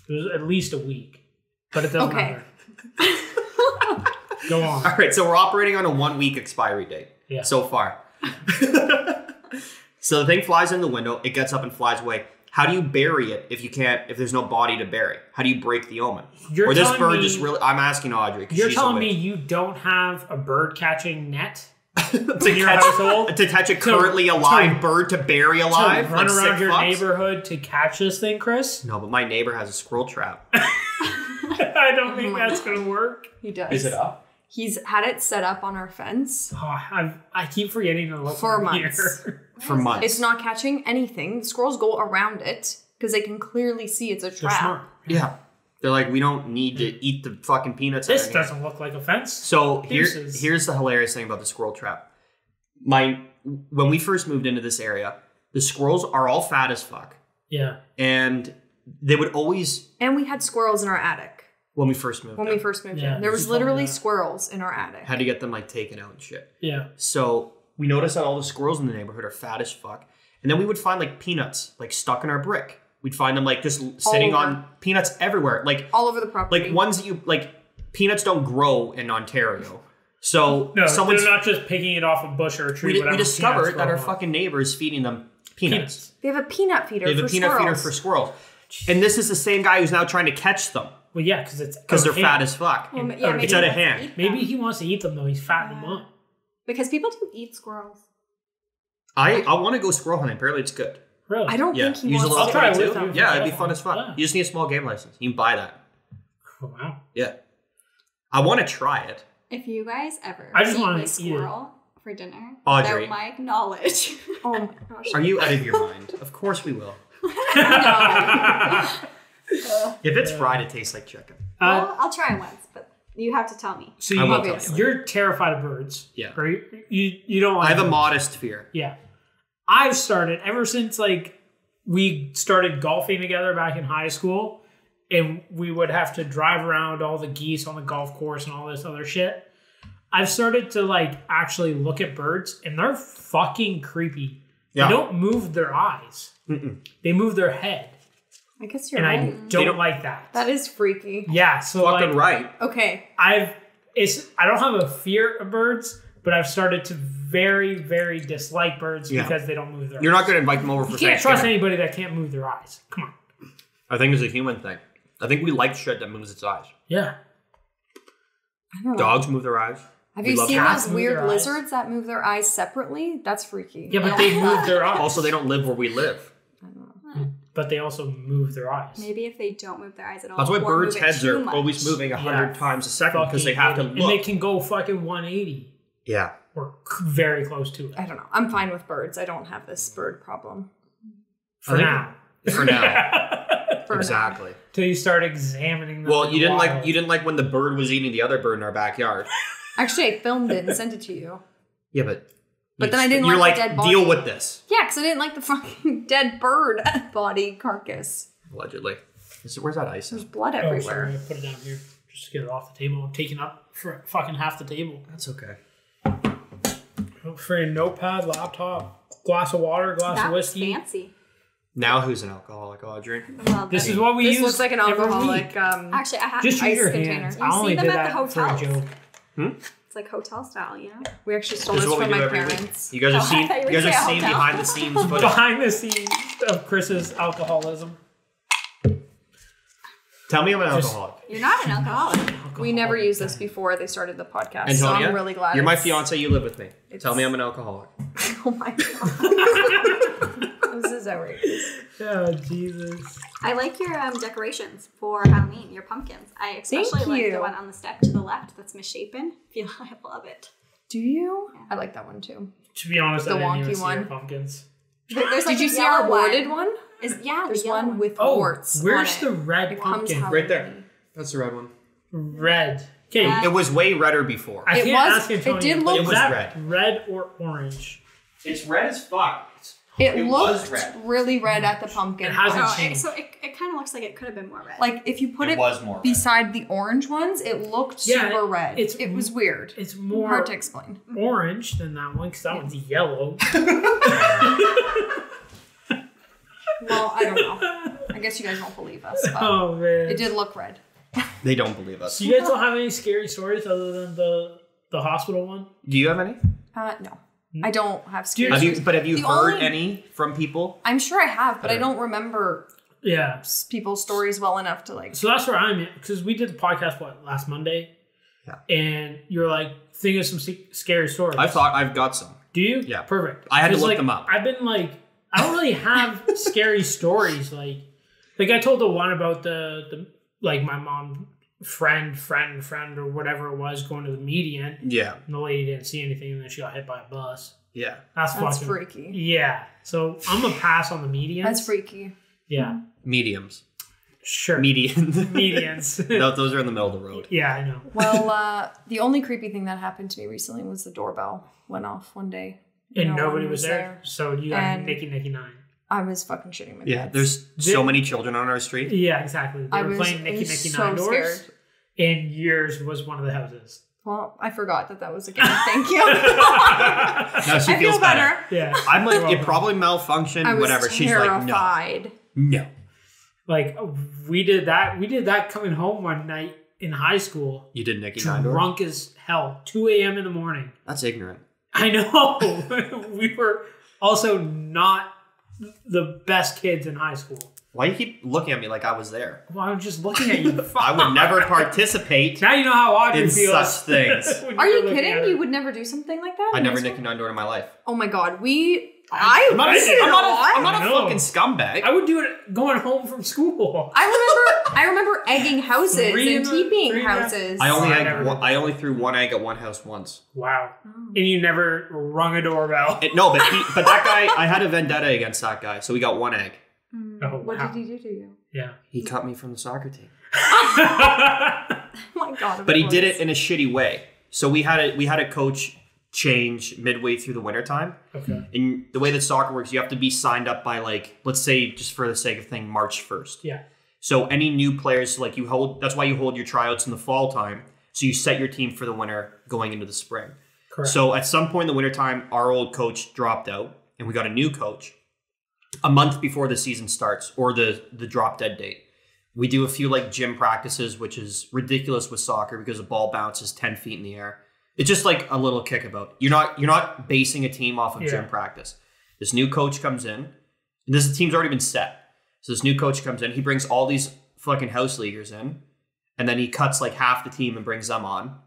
It was at least a week, but it doesn't
Okay.
matter. Go on.
All right, so we're operating on a 1 week expiry date.
Yeah.
So far. So the thing flies in the window. It gets up and flies away. How do you bury it if you can't? If there's no body to bury? How do you break the omen?
You're
or this
telling
bird
me-
just really? I'm asking Audrey. 'Cause
You're
she's a
telling me
witch.
you don't have a bird catching net
to
in your household
to catch a currently alive bird to bury alive,
to run
like
around
sick
your
fucks?
neighborhood to catch this thing, Chris?
No, but my neighbor has a squirrel trap.
I don't think that's gonna work.
He does.
Is it up?
He's had it set up on our fence
I keep forgetting to look
for
over
months.
here.
For months.
It's not catching anything. The squirrels go around it because they can clearly see it's a
They're
trap.
smart.
Yeah. They're like, we don't need to eat the fucking peanuts.
This
out of here.
doesn't look like a fence.
So
Deuces.
here's the hilarious thing about the squirrel trap. When we first moved into this area, the squirrels are all fat as fuck.
Yeah.
And they would always,
And we had squirrels in our attic
when we first moved
when
in,
we first moved
Yeah,
in. There was
you told me
literally
that.
squirrels in our attic.
had to get them like taken out and shit.
Yeah.
So we noticed that all the squirrels in the neighborhood are fat as fuck. And then we would find like peanuts like stuck in our brick. We'd find them like just sitting
over.
on peanuts everywhere. Like
All over the property.
like ones that you like peanuts don't grow in Ontario. So
No,
someone's
they're not just picking it off a bush or a tree.
we
whatever
discovered
peanuts
that our
grow on.
fucking neighbor is feeding them peanuts.
They have a peanut feeder
They have
for
a peanut
squirrels.
feeder for squirrels. And this is the same guy who's now trying to catch them
Well, yeah, because it's
because they're
okay.
fat as fuck.
Well,
It's
yeah, maybe
out
he
of
wants to
hand.
eat them.
Maybe he wants to eat them though. He's fattening them up.
Because people do eat squirrels.
I want to go squirrel hunting. Apparently it's good.
Really?
I don't
Yeah,
think he
use a
wants
little
to
try
eat
with
them.
you.
Yeah, it'd be fun as fuck.
Yeah.
You just need a small game license. You can buy that.
Oh, wow.
Yeah. I want to try it.
If you guys ever
I just
eat
wanna
a
eat it.
squirrel for dinner
Audrey.
without my knowledge,
Oh my gosh.
Are you out of your mind? Of course we will. If it's fried, it tastes like chicken.
well, I'll try once, but you have to tell me.
So
I
you,
will tell you.
you're terrified of birds.
Yeah.
Right? You don't like
I have a
birds.
modest fear.
Yeah. I've started ever since like we started golfing together back in high school and we would have to drive around all the geese on the golf course and all this other shit. I've started to like actually look at birds and they're fucking creepy.
Yeah.
They don't move their eyes. They move their head.
I guess you're
And
right.
I
They
don't
don't-
like that.
That is freaky.
Yeah, so
Fucking
like
right.
Okay.
I don't have a fear of birds, but I've started to very, very dislike birds
Yeah.
because they don't move their
You're
eyes.
not going to invite them over for
You can't
Thanksgiving.
trust anybody that can't move their eyes. Come on.
I think it's a human thing. I think we like shit that moves its eyes.
Yeah.
I don't know.
Dogs move their eyes.
Have
We
you
love
seen
cats
those
move their
weird
eyes.
lizards that move their eyes separately? That's freaky.
Yeah, but they move their eyes.
Also, they don't live where we live.
But they also move their eyes.
Maybe if they don't move their eyes at all.
That's why
or
birds'
move it
heads
too
are
much.
always moving 100 times a second because they have to
Fucking
look.
And they can go fucking 180
Yeah.
or very close to it.
I don't know. I'm fine with birds. I don't have this bird problem.
For
I think-
now.
For now.
For now.
Exactly.
Till you start examining them.
Well,
in
you
the
didn't
wild.
like when the bird was eating the other bird in our backyard.
Actually, I filmed it and sent it to you.
Yeah, but
then I didn't
you're
like
like
the dead body.
deal with this.
Yeah, because I didn't like the fucking dead bird body carcass.
Allegedly. Where's that ice?
There's blood
Oh,
everywhere.
sorry. I put it down here. Just to get it off the table. I'm taking up for fucking half the table.
That's okay.
For a notepad, laptop, glass of water, glass
That
of
was
whiskey.
fancy.
Now who's an alcoholic, Audrey?
Well,
This
that-
is what we
This
use.
looks like an
every
alcoholic.
week.
Actually, I have
Just use
ice
your
container.
hands.
You
I
see
only
them
did
at the
that for a
hotels.
joke.
It's like hotel style, you know?
We actually stole
This
this
is what
from
we do
my
every week.
parents.
You guys are
Oh,
seeing
I thought you
you guys
would
are
say
seeing
hotel.
behind the scenes footage.
Behind the scenes of Chris's alcoholism.
Tell me I'm an
Just-
alcoholic.
You're not an alcoholic.
We never used this before they started the podcast, so
Antonia,
I'm really glad.
you're my
it's-
fiance. You live with me.
it's-
Tell me I'm an alcoholic.
Oh my god. This is outrageous.
Oh, Jesus.
I like your decorations for Halloween, your pumpkins. I especially like
you.
the one on the step to the left that's misshapen. I love it.
Do you? I like that one too.
To be honest,
The
I didn't even
wonky
see
one.
your pumpkins.
There's like
Did you
a
see our
yellow
warded one?
Yeah,
There's
the yellow
one with
Oh,
warts.
where's
on
the
it.
red
It comes
pumpkin?
out-
Right there. That's the red one.
Red. Okay,
It was way redder before.
I
It
can't
was-
ask
it
Antonia,
did
but
look-
It was
that
red.
red or orange?
It's red as fuck.
It
It was
looked
red.
really red at the pumpkin.
It hasn't
Oh,
changed.
so it kind of looks like it could have been more red.
Like if you put
It
it,
was more red.
beside the orange ones, it looked
Yeah,
super red.
it's-
It was weird.
It's more
Hard to explain.
orange than that one because that one's yellow.
Well, I don't know. I guess you guys won't believe us, but
Oh man.
it did look red.
They don't believe us.
So you guys don't have any scary stories other than the hospital one?
Do you have any?
No, I don't have scary.
Have
stories.
you
The
heard
only-
any from people?
I'm sure I have, but I don't remember
Yeah.
people's stories well enough to like.
So that's where I'm at because we did the podcast last Monday.
Yeah.
And you're like, think of some scary stories.
I've got some.
Do you?
Yeah.
Perfect.
I had to
'Cause,
look
like,
them up.
I've been like, I don't really have scary stories. Like I told the one about the like my mom friend or whatever it was going to the median.
Yeah.
And the lady didn't see anything, and then she got hit by a bus.
Yeah.
That's fucking
freaky.
Yeah. So I'm gonna pass on the medians.
That's freaky.
Yeah.
Mediums.
Sure.
Medians.
Medians.
No, those are in the middle of the road.
Yeah, I know.
Well, the only creepy thing that happened to me recently was the doorbell went off one day.
And
No
nobody
one
was there. So you got
And-
Nicky 9.
I was fucking shitting my
Yeah,
pants.
there's so many children on our street.
Yeah, exactly. They were playing Nicky
so
9 doors.
scared.
And yours was one of the houses.
Well, I forgot that was a game. Thank you.
Now she
I
feels
feel better.
Yeah.
I'm like,
You're
it
welcome.
probably malfunctioned,
I was
whatever. She's like,
terrified.
no.
Like, we did that. We did that coming home one night in high school.
You did Nicky 9 doors?
Drunk as hell. 2 a.m. in the morning.
That's ignorant.
I know. We were also not the best kids in high school.
Why you keep looking at me like I was there?
Well, I'm just looking at you.
I would never participate
Now you know how Audrey
in
feels.
such things.
when
Are
you're
you
looking at
kidding?
her.
You would never do something like that?
I
in
never
high school?
Nicky 9 door in my life.
Oh my god,
I'm not,
did
I'm
a
not
I
a
know.
fucking scumbag.
I would do it going home from school.
I remember egging houses
Three
and
in the-
TPing
three in the-
houses.
I only threw one egg at one house once.
Wow.
Oh.
And you never rung a doorbell.
No, but that guy, I had a vendetta against that guy, so we got one egg.
Oh,
What
wow.
did he do to you?
Yeah.
He cut me from the soccer team.
Oh my god.
But he did it in a shitty way. So we had a coach change midway through the wintertime.
Okay.
And the way that soccer works, you have to be signed up by, like, let's say, just for the sake of thing, March 1st.
Yeah.
So any new players, like, that's why you hold your tryouts in the fall time. So you set your team for the winter going into the spring.
Correct.
So at some point in the wintertime, our old coach dropped out and we got a new coach a month before the season starts, or the drop dead date. We do a few like gym practices, which is ridiculous with soccer because the ball bounces 10 feet in the air. It's just like a little kickabout. You're not basing a team off of gym practice. This new coach comes in, and this team's already been set. So this new coach comes in, he brings all these fucking house leaguers in, and then he cuts like half the team and brings them on,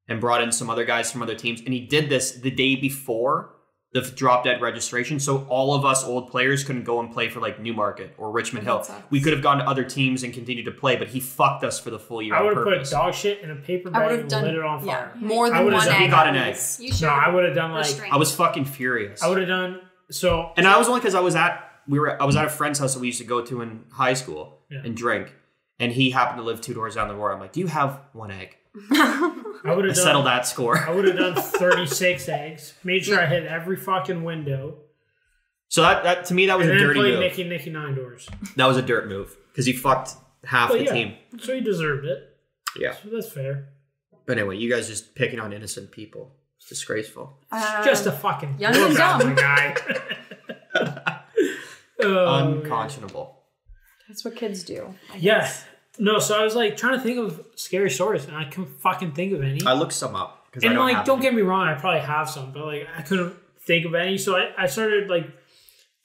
and brought in some other guys from other teams. And he did this the day before the drop dead registration, so all of us old players couldn't go and play for like Newmarket or Richmond Hill. We could have gone to other teams and continued to play, but he fucked us for the full year.
I would
on
have
purpose.
put dog shit in a paper
I
bag
would
and
have done
lit it on fire.
more
I
than
would've
one
done-
egg.
He got
at
an egg.
least.
You should.
No, I would have done like
Restraint.
I was fucking furious.
I would have done so.
And I was only because I was at a friend's house that we used to go to in high school and drink, and he happened to live 2 doors down the road. I'm like, do you have one egg?
I would
I
have
settled
done.
that score.
I would have done 36 eggs. Made sure I hit every fucking window.
So that to me that was
And
a
then
dirty
played
move.
Nicky 9 doors.
That was a dirt move because he fucked half
Well,
the
yeah.
team.
So he deserved it.
Yeah.
So that's fair.
But anyway, you guys just picking on innocent people. It's disgraceful.
Just a fucking
young and
doorbell,
dumb.
my guy. Oh,
Unconscionable.
That's what kids do. I
yeah.
guess.
No, so I was like trying to think of scary stories, and I couldn't fucking think of any.
I looked some up because I
And
don't
like,
have
don't
any.
get me wrong, I probably have some, but like, I couldn't think of any. So I started like,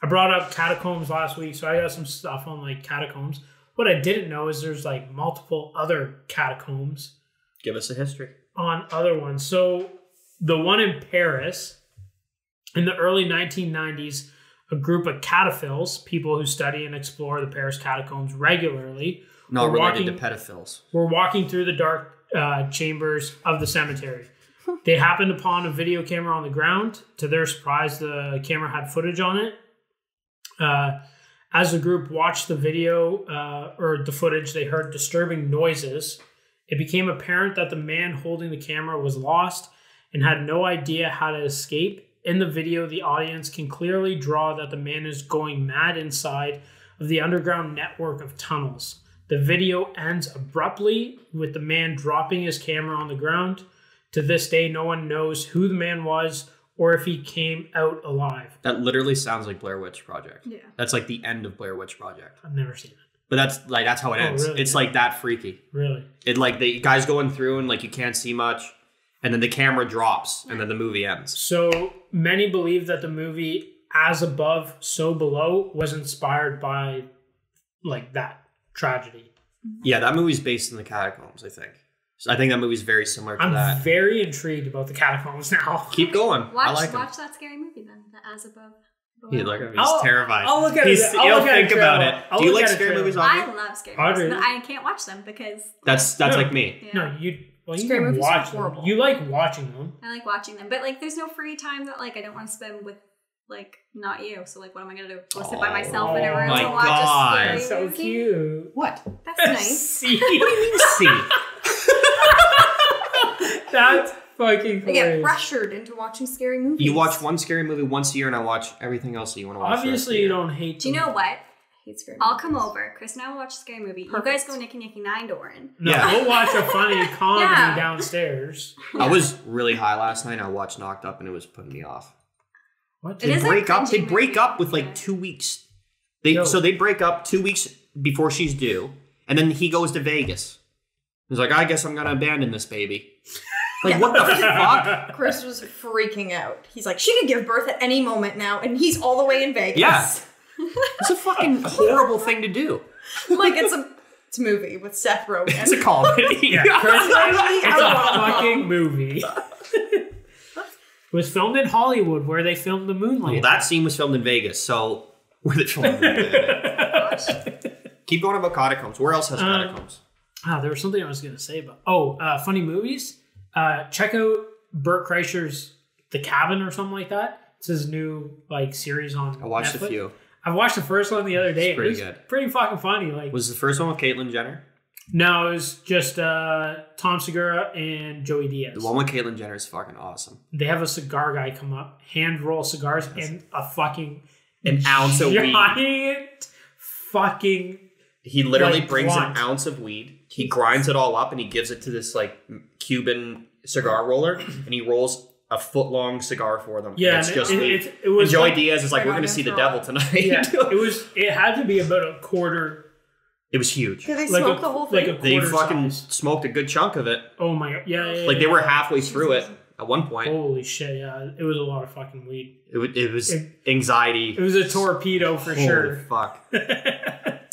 I brought up Catacombs last week, so I got some stuff on like Catacombs. What I didn't know is there's like multiple other catacombs
Give us a history.
on other ones. So the one in Paris in the early 1990s, a group of cataphiles, people who study and explore the Paris catacombs regularly,
Not
were
related
walking-
to pedophiles.
were walking through the dark chambers of the cemetery. They happened upon a video camera on the ground. To their surprise, the camera had footage on it. As the group watched the video or the footage, they heard disturbing noises. It became apparent that the man holding the camera was lost and had no idea how to escape. In the video, the audience can clearly draw that the man is going mad inside of the underground network of tunnels. The video ends abruptly with the man dropping his camera on the ground. To this day, no one knows who the man was or if he came out alive.
That literally sounds like Blair Witch Project.
Yeah.
That's like the end of Blair Witch Project.
I've never seen it.
But that's how it ends.
really?
It's like that freaky.
Really?
It like the guy's going through and like you can't see much, and then the camera drops and then the movie ends.
So many believe that the movie As Above, So Below was inspired by like that tragedy.
Yeah, that movie's based in the Catacombs, I think. So I think that movie's very similar to
I'm
that.
very intrigued about the catacombs now.
Keep going. I
Watch
like them.
watch that scary movie then, the As Above,
He's
I'll-
terrified.
I'll look at
He'll
it. I'll look at
think
a
about
trailer.
it.
I'll
Do you
look
like
at a
scary
trailer.
movies,
I
Audrey?
love scary
Audrey.
movies, but I can't watch them because
That's
No.
like me.
yeah.
No, you
Scary
can
movies
watch
are
them.
horrible.
You like watching them.
I like watching them, but like there's no free time that like I don't want to spend with like not you. So like what am I gonna do? Go sit by myself in a room
my
and watch
God.
a scary
That's so
movie?
cute.
What?
That's nice.
See?
What do you mean see?
That's fucking
I
hilarious.
get pressured into watching scary movies.
You watch one scary movie once a year, and I watch everything else that you want to watch.
Obviously, you don't hate
Do you
them.
know what?
I hate scary
I'll
movies.
come over. Chris and I will watch a scary movie.
Perfect.
You guys go Nicky Nicky Nine Doran.
No,
Yeah.
we'll watch a funny comedy
Yeah.
downstairs.
I was really high last night. I watched Knocked Up, and it was putting me off.
What?
It is a
They
cringy
break
movie.
up with like
Yeah.
2 weeks.
Yo.
So they break up 2 weeks before she's due, and then he goes to Vegas. He's like, I guess I'm gonna abandon this baby. Like, what the fuck?
Chris was freaking out. He's like, she could give birth at any moment now, and he's all the way in Vegas.
Yeah. It's a fucking horrible thing to do.
Like it's a movie with Seth Rogen.
It's a comedy.
Yeah, Chris, it's a
Out.
fucking movie. It was filmed in Hollywood, where they filmed the Moonlight.
Well, that scene was filmed in Vegas, so where they filmed it. Keep going about Catacombs. Where else has Catacombs?
There was something I was going to say about. Funny movies. Check out Burt Kreischer's The Cabin or something like that. It's his new like series on.
I watched
Netflix.
a few.
I watched the first one the other day.
It's pretty
it was
good.
pretty fucking funny. Like,
Was the first one with Caitlyn Jenner?
no, it was just Tom Segura and Joey Diaz.
The one with Caitlyn Jenner is fucking awesome.
They have a cigar guy come up, hand roll cigars, and a fucking
An ounce of weed.
giant fucking.
He literally
Like
brings
blunt.
an ounce of weed. He grinds it all up and he gives it to this like Cuban cigar roller, and he rolls a foot-long cigar for them.
Yeah,
And it's
and
just weed.
it was
And Joey
like-
Diaz is like,
Right
we're
on
going to
your
see the
throat.
devil tonight.
Yeah, it had to be about a quarter.
It was huge.
Did they
Like
smoke
a,
the whole
like
thing?
a
They
quarter
fucking
size.
smoked a good chunk of it.
Oh my god! Yeah.
Like they were
yeah.
halfway through it at one point.
Holy shit! Yeah, it was a lot of fucking weed.
It was
It
anxiety.
was a torpedo for
Holy
sure.
fuck.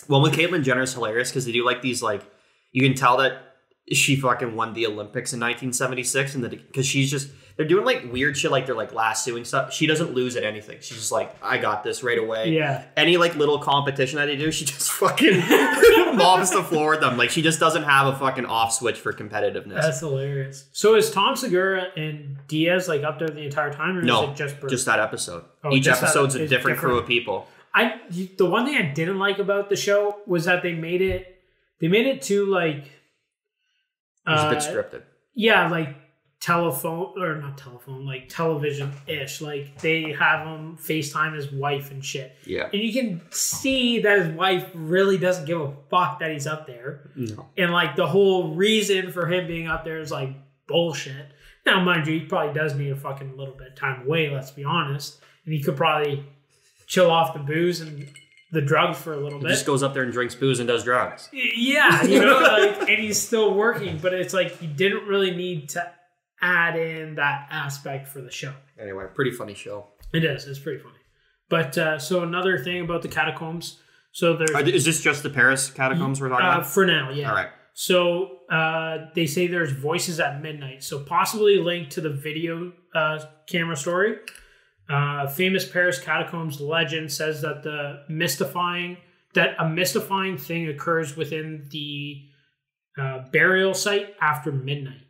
Well, with Caitlyn Jenner is hilarious because they do like these like you can tell that she fucking won the Olympics in 1976 and that because she's just they're doing like weird shit like they're like lassoing stuff. She doesn't lose at anything. She's just like I got this right away.
Yeah.
Any like little competition that they do, she just fucking mobs the floor with them. Like she just doesn't have a fucking off switch for competitiveness.
That's hilarious. So is Tom Segura and Diaz like up there the entire time, or
No,
is it just Burt?
just that episode.
Oh,
Each
just that-
episode's a
it's
different crew
different.
of people.
The one thing I didn't like about the show was that they made it too like
It was a bit scripted.
yeah, like like television-ish. Like they have him FaceTime his wife and shit.
Yeah.
And you can see that his wife really doesn't give a fuck that he's up there.
No.
And like the whole reason for him being up there is like bullshit. Now, mind you, he probably does need a fucking little bit of time away, let's be honest. And he could probably chill off the booze and the drugs for a little
He
bit.
just goes up there and drinks booze and does drugs.
Yeah, like, and he's still working, but it's like he didn't really need to add in that aspect for the show.
Anyway, pretty funny show.
It is. It's pretty funny. But so another thing about the catacombs. So there's
Is this just the Paris catacombs we're talking about?
for now, yeah.
All right.
So they say there's voices at midnight. So possibly linked to the video camera story. Famous Paris catacombs legend says that a mystifying thing occurs within the burial site after midnight.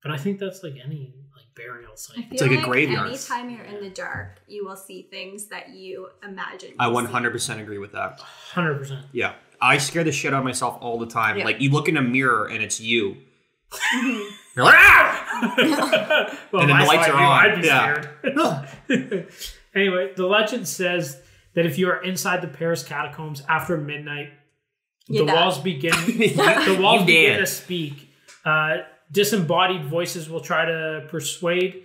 But I think that's like any like burial
I
site.
feel
like a graveyard.
Anytime you're in the dark, you will see things that you imagine.
I
you see.
100% agree with that.
100%.
Yeah. I scare the shit out of myself all the time.
Yeah.
Like, you look in a mirror and it's you. You're like, ah!
Well,
And then the
if I
lights
saw
are
you,
on.
I'd be
Yeah.
scared. Anyway, the legend says that if you are inside the Paris catacombs after midnight,
You're
the
dead.
walls begin.
You
the walls begin
dead.
to speak. Disembodied voices will try to persuade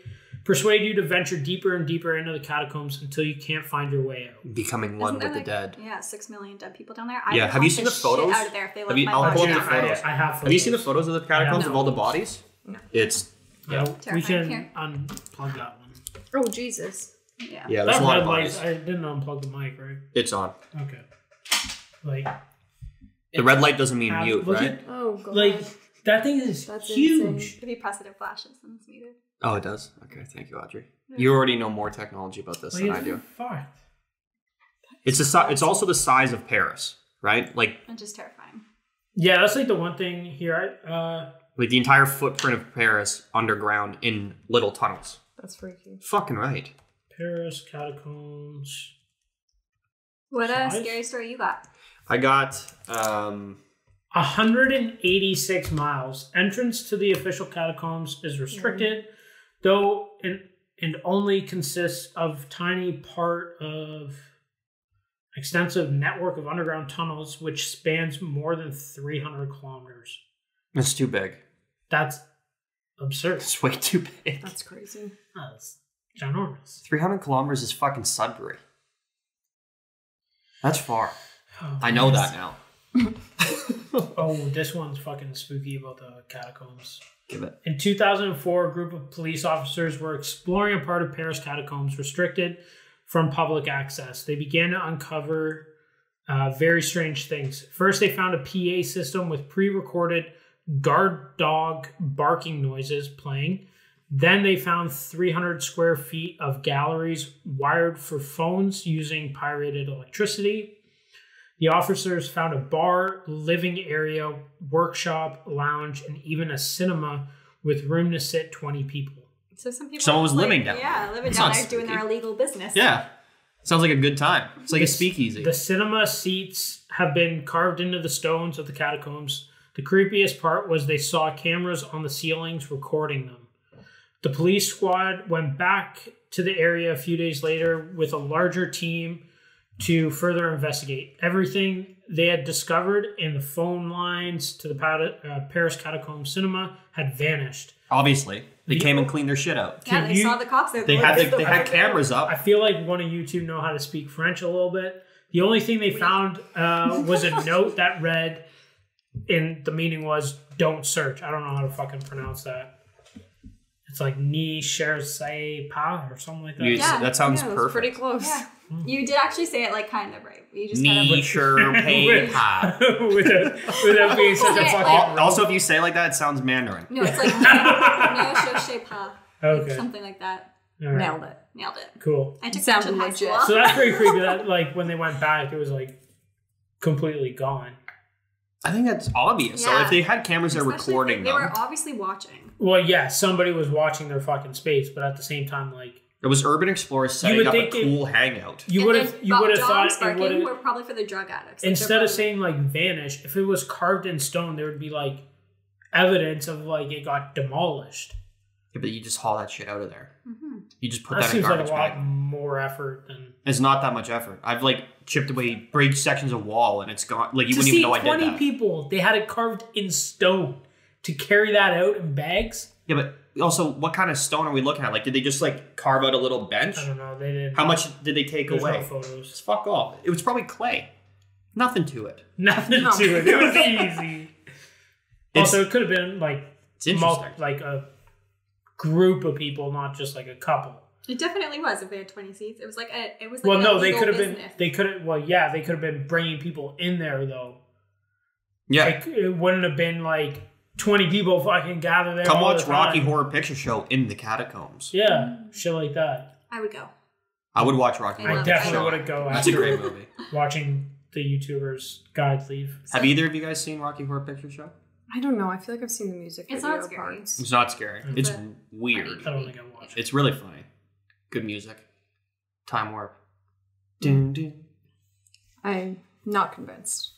you to venture deeper and deeper into the catacombs until you can't find your way out.
Becoming one
Isn't there
with the
like,
dead.
Yeah, 6 million dead people down there.
Yeah,
would
have you
hunt
seen the
shit
photos?
Out of there if they
Have
left
you-
my
I'll
body
pull up
there.
the photos.
I have.
Have you seen the photos of the catacombs
No.
of all the bodies?
No.
It's,
Yeah, we
Terrifying.
can
Here.
unplug that one.
Oh, Jesus.
Yeah.
yeah, there's
That
a lot
red
of
light,
bodies.
I didn't unplug the mic, right?
It's on.
Okay. Like
The red light doesn't mean mute,
look
right?
at
Oh, God.
like That thing is
That's
huge.
insane.
If you press it, it flashes and it's muted.
Oh, it does? Okay, thank you, Audrey. You already know more technology about this than I do.
Fuck.
It's also the size of Paris, right? Like
And just terrifying.
Yeah, that's like the one thing here.
like the entire footprint of Paris underground in little tunnels.
That's freaky.
Fucking right.
Paris catacombs.
What
Size?
scary story you got?
I got
186 miles. Entrance to the official catacombs is restricted, though and only consists of tiny part of extensive network of underground tunnels, which spans more than 300 kilometers.
it's too big.
That's absurd.
It's way too big.
That's crazy.
That's ginormous.
300 kilometers is fucking Sudbury. That's far.
Oh,
I know that now.
Oh, this one's fucking spooky about the catacombs.
Give it.
In 2004, a group of police officers were exploring a part of Paris catacombs restricted from public access. They began to uncover very strange things. First, they found a PA system with pre-recorded guard dog barking noises playing. Then they found 300 square feet of galleries wired for phones using pirated electricity. The officers found a bar, living area, workshop, lounge, and even a cinema with room to sit 20 people.
So some people
Someone was
like,
living down there.
Yeah, living
It's
down
not
there doing their
spooky.
illegal business.
Yeah. Sounds like a good time. It's like a speakeasy.
The cinema seats have been carved into the stones of the catacombs. The creepiest part was they saw cameras on the ceilings recording them. The police squad went back to the area a few days later with a larger team to further investigate. Everything they had discovered in the phone lines to the Paris Catacomb Cinema had vanished.
Obviously. They came and cleaned their shit out.
Yeah,
Can
they
you-
saw the cops.
They had cameras up.
I feel like one of you two know how to speak French a little bit. The only thing they found was a note that read, and the meaning was, don't search. I don't know how to fucking pronounce that. It's like ni cherchez pas or something like that.
Yeah.
That sounds
That's
perfect.
pretty close.
Yeah. You did actually say it like kind of right. You just
Ni
kind of
sure pay pa.
without being such a
Okay,
fucking...
Also, if you say it like that, it sounds Mandarin.
No, it's like no cherchez pas.
Okay.
Something like that.
All right.
Nailed it.
Nailed it.
Cool.
I took
Sounded
French in high
legit.
school.
So that's pretty creepy that, like, when they went back, it was, like, completely gone.
I think that's obvious. So
Yeah.
if they had cameras that are
Especially
recording
they
them,
were obviously watching.
Well, yeah, somebody was watching their fucking space, but at the same time, like,
it was urban explorers setting
would
up a
think it-
cool hangout.
you would have
dogs
thought it
barking
would have...
were probably for the drug addicts. Like,
Instead
they're
of saying, like, vanish, if it was carved in stone, there would be, like, evidence of, like, it got demolished.
Yeah, but you just haul that shit out of there.
Mhm.
You just put
That
that in a
seems like
garbage
a lot
bag.
more effort than...
It's not that much effort. I've like chipped away, break sections of wall, and it's gone. Like you
To
wouldn't
see
even know I did
20
that.
people, they had it carved in stone. To carry that out in bags?
Yeah, but also, what kind of stone are we looking at? Like, did they just like carve out a little bench?
I don't know. They didn't...
How much did they take
There's
away?
no
Just
photos.
fuck off. It was probably clay. Nothing to it.
Nothing
No.
to it. It was easy. Also, it could have been, like,
It's interesting.
like a group of people, not just, like, a couple.
It definitely was. If they had 20 seats, it was like
Well,
a
no, they
legal
could have been...
business.
They could have... Well, yeah, they could have been bringing people in there, though.
Yeah.
It wouldn't have been, like... 20 people fucking gather there.
Come
all
watch
the
Rocky
time.
Horror Picture Show in the Catacombs.
Yeah, shit like that.
I would go.
I would watch Rocky
I
Horror
I
love
Picture
definitely
Show.
wouldn't go
That's a
after
great movie.
watching the YouTubers guide leave.
Have either of you guys seen Rocky Horror Picture Show?
I don't know. I feel like I've seen the music
It's
video
not scary.
parts.
It's not scary. It's
But
weird.
I don't think I watched it.
It's really funny. Good music. Time warp. Dun, dun.
I'm not convinced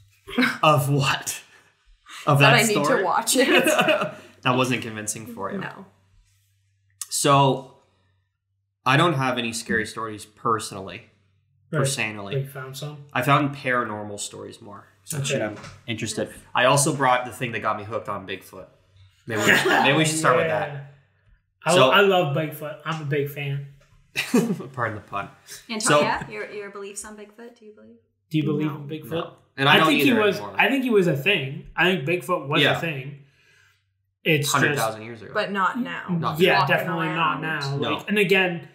Of what? Of
that
that
I need
story?
to watch it.
That wasn't convincing for you.
No.
So, I don't have any scary stories personally.
Right.
Personally.
They found some.
I found paranormal stories more. So
Okay.
shit, I'm interested. I also brought the thing that got me hooked on Bigfoot. Maybe we should start with that. So-
I love Bigfoot. I'm a big fan.
Pardon the pun.
Antonia, your beliefs on Bigfoot? Do you believe?
Do you believe
No.
in Bigfoot?
No. And I don't
think he
either
was.
anymore.
I think he was a thing. I think Bigfoot was
Yeah.
a thing. It's
100,000 years ago.
But not now.
Not
yeah,
walking
definitely not
around.
now.
No.
Like, and again,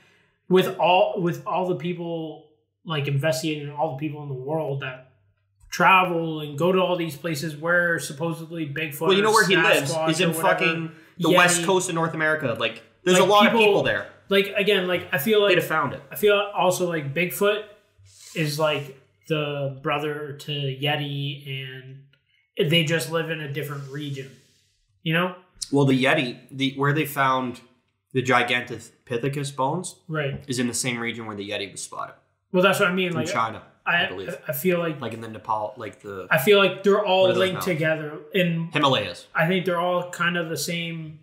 with all the people like investigating all the people in the world that travel and go to all these places where supposedly Bigfoot.
Well, you know where he lives?
Sasquatch
He's in
or whatever,
fucking the
Yeti.
west coast of North America. Like, there's
Like,
a lot of people there.
Like, again, like, I feel like
They'd have found it.
I feel also like Bigfoot is like the brother to Yeti, and they just live in a different region. You know?
Well, the Yeti, where they found the Gigantopithecus bones,
Right.
is in the same region where the Yeti was spotted.
Well, that's what I mean.
In
Like,
China, I believe.
I feel like
Like in the Nepal, like the
I feel like they're all
What are those
linked
mountains?
together, and
Himalayas.
I think they're all kind of the same.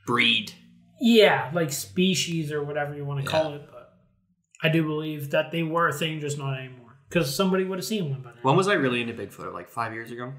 Breed.
Yeah, like species or whatever you want to
Yeah.
call it. But I do believe that they were a thing, just not anymore. Because somebody would have seen one by now.
When was I really into Bigfoot? Like 5 years ago?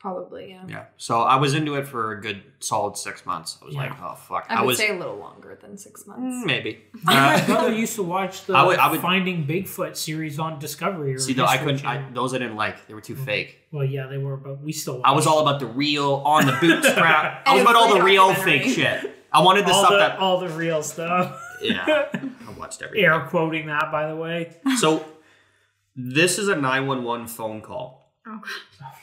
Probably, yeah.
Yeah. So I was into it for a good solid 6 months. I was like, oh, fuck.
I would say a little longer than 6 months.
Maybe.
My brother used to watch the
I would-
Finding Bigfoot series on Discovery. Or
See, though, I
History
couldn't.
Channel.
Those I didn't like. They were too fake.
Well, yeah, they were, but we still.
I was all about the real, on the bootstrap. I was about all the real fake shit. I wanted the stuff that.
all the real stuff.
Yeah. I watched everything.
Air quoting that, by the way.
So, this is a 911 phone call.
Oh,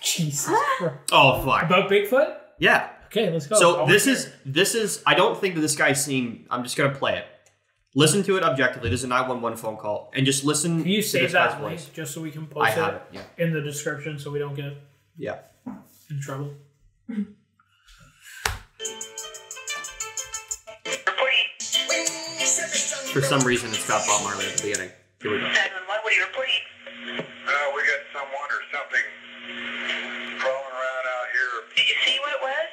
Jesus Christ.
Oh, fuck.
About Bigfoot?
Yeah.
Okay, let's go.
So this is I don't think that this guy's seen. I'm just gonna play it. Listen to it objectively. This is a 911 phone call, and just listen.
Can you
to
save
this
that
guy's
link
voice.
just so we can
I
post
have
it
it. Yeah.
in the description so we don't get
Yeah.
in trouble?
For some reason, it's got Bob Marley at the beginning. Here we go.
911, what are you reporting?
We got someone or something crawling around out here.
Did you see what it was?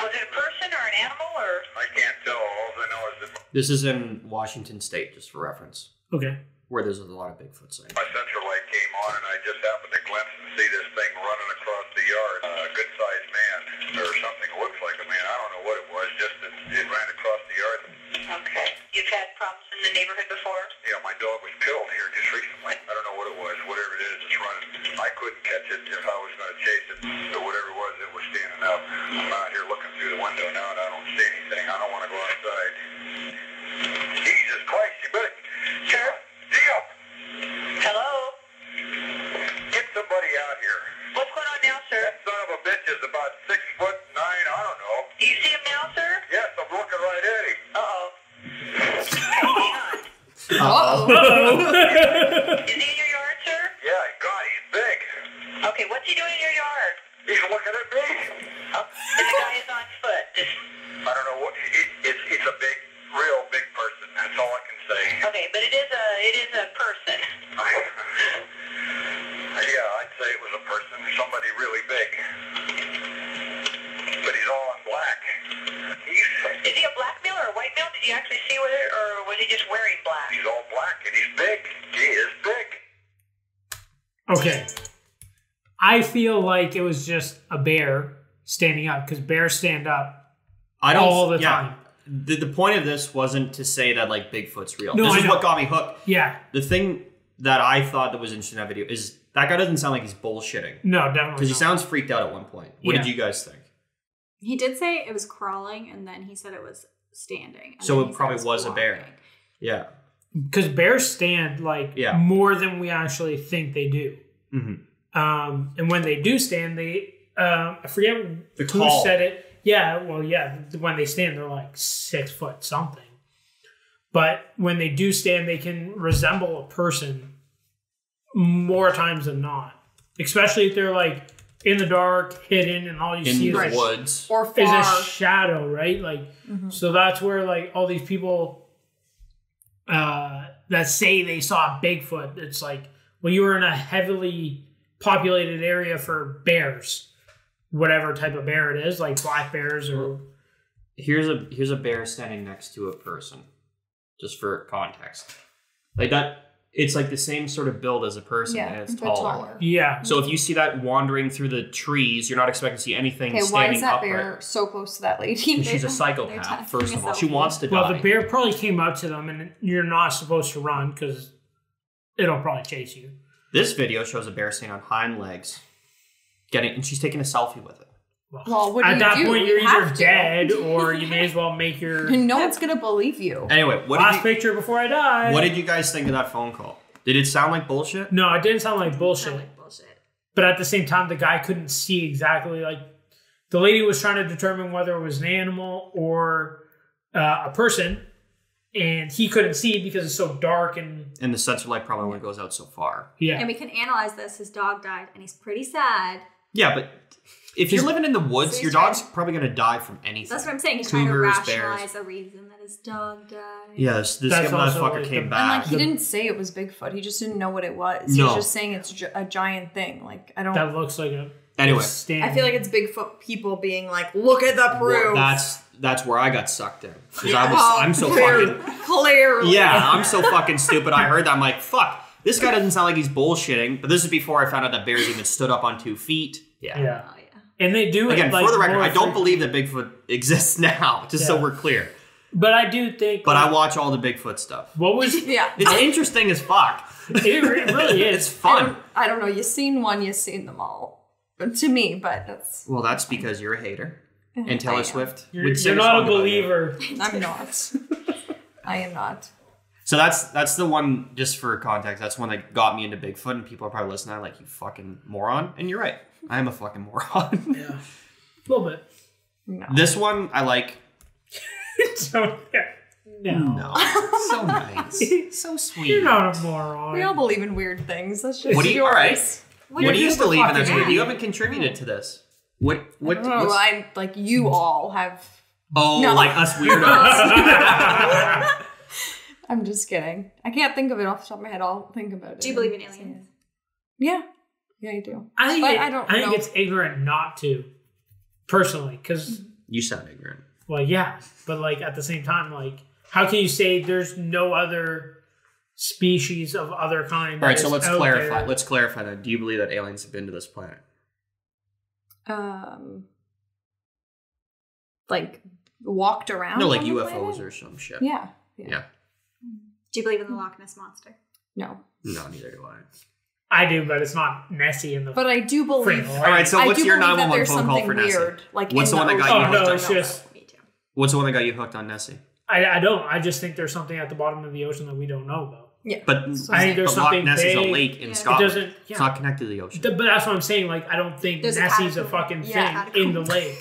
Was it a person or an animal or?
I can't tell. All I know is that
This is in Washington State, just for reference,
Okay.
where there's a lot of Bigfoot sightings.
my central light came on and I just happened to glimpse and see this thing running across the yard. A good-sized man or something. Looks like a man. I don't know what it was. Just that it ran across the yard.
Okay. You've had problems in the neighborhood before?
Yeah, my dog was killed here just recently. I don't know what it was. Whatever it is, it's running. I couldn't catch it if I was going to chase it. So whatever it was, it was standing up. I'm out here looking through the window now and I don't see anything. I don't want to go outside. Jesus Christ, you better...
Sir?
Deal!
Hello?
Get somebody out here.
What's going on now, sir?
That son of a bitch is about 6'9", I don't know.
Do you see him now, sir?
Yes, I'm looking right at him.
Uh-oh. Hang on.
Uh-oh.
Is he in your yard, sir?
Yeah, God, he's big.
Okay, what's he doing in your yard?
He's looking at me.
Oh, and the guy is on foot.
I don't know what, it's a big, real big person. That's all I can say.
Okay, but it is a person.
Yeah, I'd say it was a person, somebody really big. But he's all in black.
Is he a black male or a white male? Did you actually see with it, or was he just wearing black?
He's all black and he's big. He is big.
Okay. I feel like it was just a bear standing up because bears stand up
I don't
all the time.
The point of this wasn't to say that like Bigfoot's real.
No,
This
I
is
know.
what got me hooked.
Yeah.
The thing that I thought that was interesting in that video is that guy doesn't sound like he's bullshitting.
No, definitely.
Because he
not.
sounds freaked out at one point. What
Yeah.
did you guys think?
He did say it was crawling, and then he said it was standing. and
So
then
it
he said
probably was a bear.
walking.
Yeah.
Because bears stand like
Yeah.
more than we actually think they do.
Mm-hmm.
And when they do stand, they I forget
The
who
call.
said it. Yeah, well, yeah. When they stand, they're like 6 foot something. But when they do stand, they can resemble a person more times than not. Especially if they're like in the dark, hidden, and all you
In
see
the
is
woods.
Or
is
far.
a shadow, right? Like, so that's where like all these people that say they saw Bigfoot. It's like, well, you were in a heavily populated area for bears, whatever type of bear it is, like black bears or.
Here's a bear standing next to a person, just for context. Like that, it's like the same sort of build as a person,
Yeah,
and it's
but
taller.
taller.
Yeah.
So if you see that wandering through the trees, you're not expecting to see anything
Okay, why
standing
is that
upright.
bear so close to that lady?
And she's a
They're
psychopath,
taking
first of
a
all. She
selfie.
wants to
Well,
die.
the bear probably came up to them, and you're not supposed to run because it'll probably chase you.
This video shows a bear standing on hind legs, and she's taking a selfie with it.
Well, what do
At
you
that
do?
point,
You
you're either
have to.
dead or you may as well make your
No one's gonna believe you.
Anyway,
last picture before I die.
what did you guys think of that phone call? Did it sound like bullshit?
No, it didn't sound like bullshit.
Sound like bullshit.
But at the same time, the guy couldn't see exactly. Like, the lady was trying to determine whether it was an animal or a person, and he couldn't see because it's so dark and
the sensor light probably only goes out so far.
yeah.
And we can analyze this. His dog died, and he's pretty sad.
Yeah, but if you're living in the woods,
So
your
he's
dog's probably going to die from anything.
That's what I'm saying. He's trying to
Cougars,
rationalize
bears.
a reason that his dog died.
Yeah, this
That's also,
motherfucker
like,
came
the-
back.
And like he didn't say it was Bigfoot. He just didn't know what it was.
No.
He's just saying it's a giant thing. Like I don't.
That looks like a
Anyway.
I feel like it's Bigfoot people being like, "Look at the proof."
That's where I got sucked in. Because I'm so fucking...
Clearly.
Yeah, I'm so fucking stupid. I heard that. I'm like, fuck. This guy doesn't sound like he's bullshitting. But this is before I found out that bears even stood up on 2 feet. Yeah.
Yeah.
Oh, yeah.
And they do
Again,
it, like,
for the record,
more
I don't believe that Bigfoot exists now. Just so
Yeah.
we're clear.
But I do think.
But
like,
I watch all the Bigfoot stuff.
what was
Yeah.
It's interesting as fuck.
it really is.
It's fun.
I don't know. You've seen one, you've seen them all. But to me, but that's.
Well, that's because you're a hater. And
I
Taylor
am.
Swift.
You're,
would sing
you're not a
song about you.
believer.
I'm not. I am not.
So that's the one, just for context, that's one that got me into Bigfoot, and people are probably listening to that like, you fucking moron. And you're right. I am a fucking moron.
Yeah. A little bit.
No.
This one, I like.
So, yeah. No.
So nice. So sweet.
You're not a moron.
We all believe in weird things. That's just
What do you,
yours.
all right. What do you
is the
believe in
fucking
that's weird?
name?
You haven't contributed to this. What
I don't know.
what's-
I'm like you all have.
Oh,
No.
like us weirdos.
I'm just kidding. I can't think of it off the top of my head. I'll think about it.
Do you believe in aliens?
Yeah. Yeah, I do.
I think,
But
it-
I don't
I think
know.
it's ignorant not to, personally, because,
You sound ignorant.
well, yeah, but like at the same time, like, how can you say there's no other species of other kind?
All right,
that
so
is
let's
out
clarify.
there?
Let's clarify that. Do you believe that aliens have been to this planet?
Like walked around.
No, like
on the
UFOs
planet?
or some shit.
Yeah.
Yeah.
Do you believe in the Loch Ness Monster?
No.
No, neither do I.
I do, but it's not Nessie in the.
But I do believe.
Frick.
All right, so
I
what's
do
your
believe that
911
there's
phone call for
something
Nessie?
weird. Like
What's
in
the one that got
Oh,
you
no,
hooked
it's
on?
just.
Me too.
What's the one that got you hooked on Nessie?
I don't. I just think there's something at the bottom of the ocean that we don't know about.
Yeah.
But,
I think there's
but Loch
something
Ness is a
big.
lake in
Yeah. It
Scotland.
doesn't- yeah.
It's not connected to the ocean.
But that's what I'm saying. Like, I don't think
There's a
Nessie's a
catacomb.
fucking
Yeah,
thing in the lake.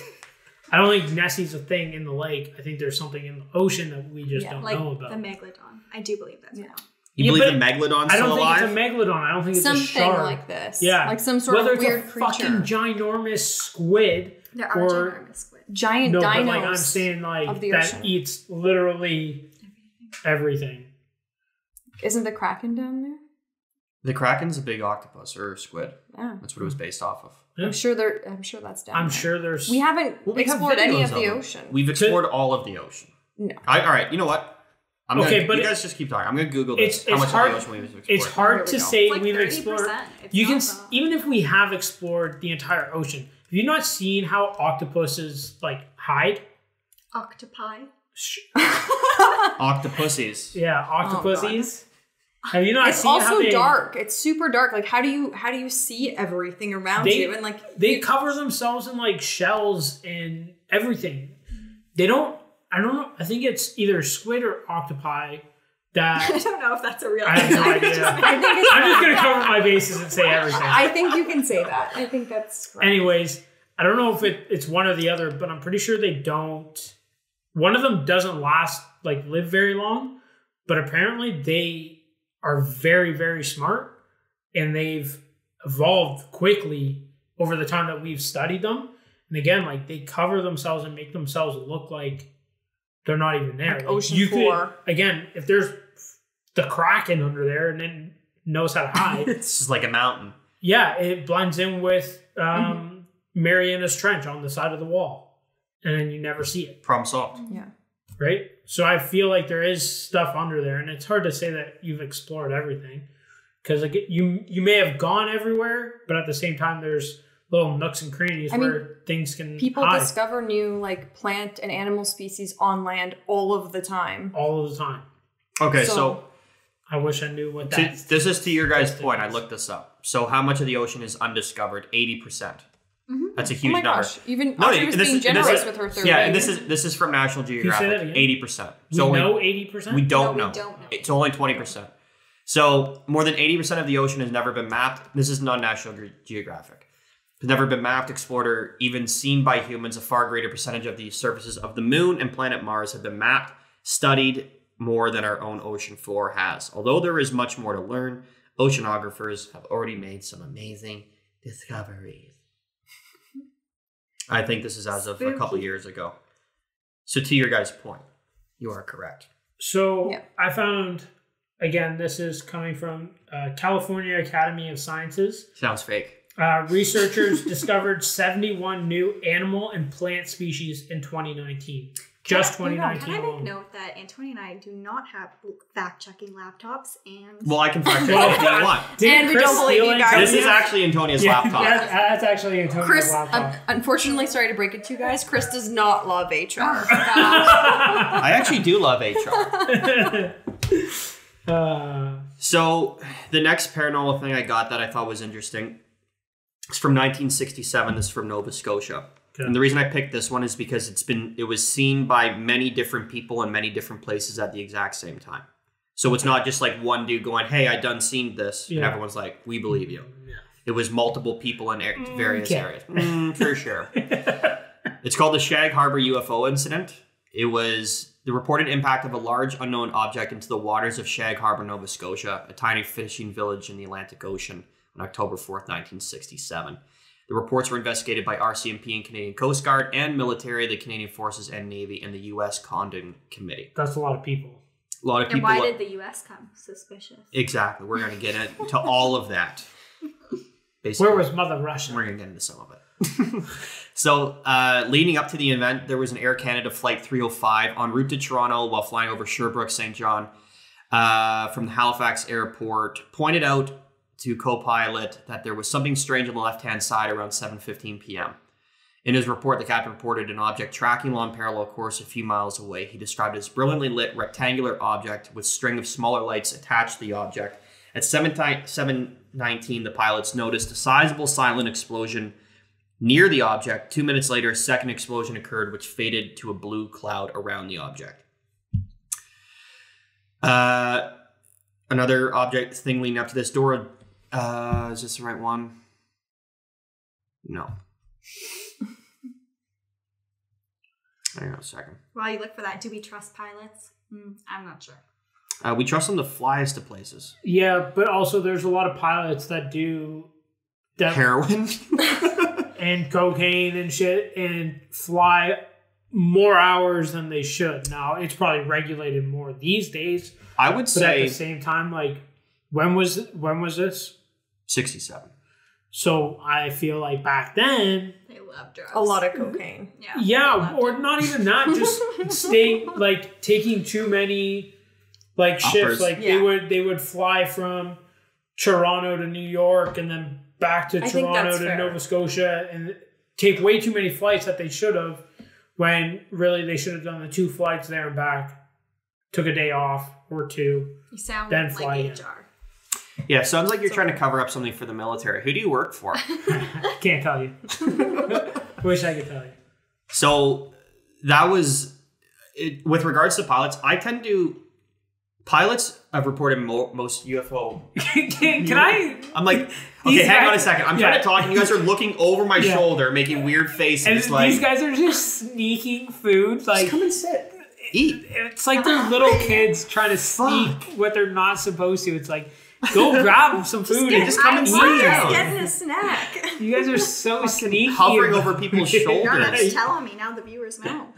I don't think Nessie's a thing in the lake. I think there's something in the ocean that we just don't
Like
know
the
about.
megalodon. I do believe that's real.
You
Yeah,
believe
but
the Megalodon's
I
still
don't think
alive?
it's a megalodon. I don't think it's
Something
a shark.
like this.
Yeah,
Like some sort
whether
of weird
it's a
creature.
fucking ginormous squid.
There are
Or-
ginormous squid.
Giant
No,
dinos.
but like I'm saying, like
of the
that
ocean.
eats literally everything.
Isn't the Kraken down there?
The Kraken's a big octopus or squid.
Yeah.
That's what it was based off of.
I'm sure that's down
I'm
there.
sure there's.
We haven't
Well, we have
explored any
videos
of the
them.
ocean.
We've explored all of the ocean.
No.
All right, you know what? I'm
Okay,
gonna,
but
you
it-
guys just keep talking. I'm going to Google this.
It's
How much
hard.
of the ocean we've explored.
It's hard
Here we
to
go.
say
Like
we've
30%.
explored.
It's
You
not
can
that.
even if we have explored the entire ocean. Have you not seen how octopuses like hide?
Octopi.
Octopuses.
Yeah,
Oh,
octopuses. Have you not
It's
seen how
also
they
dark. It's super dark. Like how do you see everything around
They-
you? And like
they cover themselves in like shells and everything. They don't. I don't know. I think it's either squid or octopi
I
that.
don't know if that's a real
I have no idea. I'm just gonna cover my bases and say everything.
I think you can say that. I think that's correct.
Anyways, I don't know if it's one or the other, but I'm pretty sure they don't. One of them doesn't live very long, but apparently they are very, very smart and they've evolved quickly over the time that we've studied them. And again, like they cover themselves and make themselves look like they're not even there.
Like ocean
you
floor.
could, again, if there's the Kraken under there and then knows how to hide,
It's just like a mountain.
yeah, it blends in with Mariana's Trench on the side of the wall. And then you never see it.
Problem solved.
Yeah.
Right? So I feel like there is stuff under there, and it's hard to say that you've explored everything. Because like you may have gone everywhere, but at the same time there's little nooks and crannies where things can
People
hide
discover new like plant and animal species on land all of the time.
all of the time.
Okay,
So-
so
I wish I knew what that
this is to your guys'
That's
point. I
the-
looked this up. So how much of the ocean is undiscovered? 80%. That's a
Oh
huge
my
number.
gosh. Even
No,
Audrey was
and this
being
is- and this
generous
is-
with her third
Yeah,
eye.
and this is from National
say that
Geographic.
again?
80%.
we
So
know 80%?
we don't
No,
know.
we don't know.
It's only 20%. So more than 80% of the ocean has never been mapped. This is not National Geographic. Has never been mapped, explored, or even seen by humans. A far greater percentage of the surfaces of the moon and planet Mars have been mapped, studied more than our own ocean floor has. Although there is much more to learn, oceanographers have already made some amazing discoveries. I think this is as of a couple years ago. So to your guys' point, you are correct.
So I found, again, this is coming from California Academy of Sciences.
Sounds fake.
Researchers discovered 71 new animal and plant species in 2019. Just 2019
Can I make
alone.
note that Antonia and I do not have fact-checking laptops and...
Well, I can fact check anything you want.
And we don't believe you guys.
This is actually Antonia's laptop.
That's actually Antonia's
Chris,
laptop.
unfortunately, sorry to break it to you guys, Chris does not love HR.
I actually do love HR. So the next paranormal thing I got that I thought was interesting is from 1967. This is from Nova Scotia. Okay. And the reason I picked this one is because it was seen by many different people in many different places at the exact same time. So it's not just like one dude going, "Hey, I done seen this," and everyone's like, "We believe you." Yeah. It was multiple people in various areas. For sure. It's called the Shag Harbor UFO incident. It was the reported impact of a large unknown object into the waters of Shag Harbor, Nova Scotia, a tiny fishing village in the Atlantic Ocean, on October 4th, 1967. The reports were investigated by RCMP and Canadian Coast Guard and military, the Canadian Forces and Navy, and the U.S. Condon Committee.
That's a lot of people.
A lot of people.
And why did the U.S. come? Suspicious.
Exactly. We're going to get into all of that. Basically,
where was Mother Russia?
We're going to get into some of it. So, leading up to the event, there was an Air Canada Flight 305 en route to Toronto while flying over Sherbrooke, St. John from the Halifax airport, pointed out to co-pilot that there was something strange on the left-hand side around 7:15 p.m. In his report, the captain reported an object tracking along parallel course a few miles away. He described it as a brilliantly lit rectangular object with a string of smaller lights attached to the object. At 7:19, the pilots noticed a sizable silent explosion near the object. 2 minutes later, a second explosion occurred, which faded to a blue cloud around the object. Another object thing leading up to this door. Is this the right one? No. Hang on a second.
While you look for that, do we trust pilots? I'm not sure.
We trust them to fly us to places.
Yeah, but also there's a lot of pilots that do
heroin
and cocaine and shit and fly more hours than they should. Now, it's probably regulated more these days.
I would say
at the same time, like, when was this?
67.
So I feel like back then
they love drugs.
A lot of cocaine.
Yeah, or not even that. Just staying, like, taking too many, like, shifts. Like they would fly from Toronto to New York and then back to Toronto to Nova Scotia and take way too many flights that they should have. When really they should have done the 2 flights there and back, took a day off or 2,
you sound
then
like
fly in.
HR.
Yeah, sounds like you're trying to cover up something for the military. Who do you work for?
Can't tell you. Wish I could tell you.
So that was it. With regards to pilots, pilots have reported most UFO.
Can I?
I'm like, okay, hang on a second. I'm trying to talk, and you guys are looking over my shoulder, making weird faces.
And
like,
these guys are just sneaking food. Like,
just come and sit, eat.
It's like they're little kids trying to sneak what they're not supposed to. It's like, go grab some food and just come and sit down.
Getting a snack.
You guys are so sneaky.
Hovering over people's shoulders.
You're not just telling me now. The viewers know.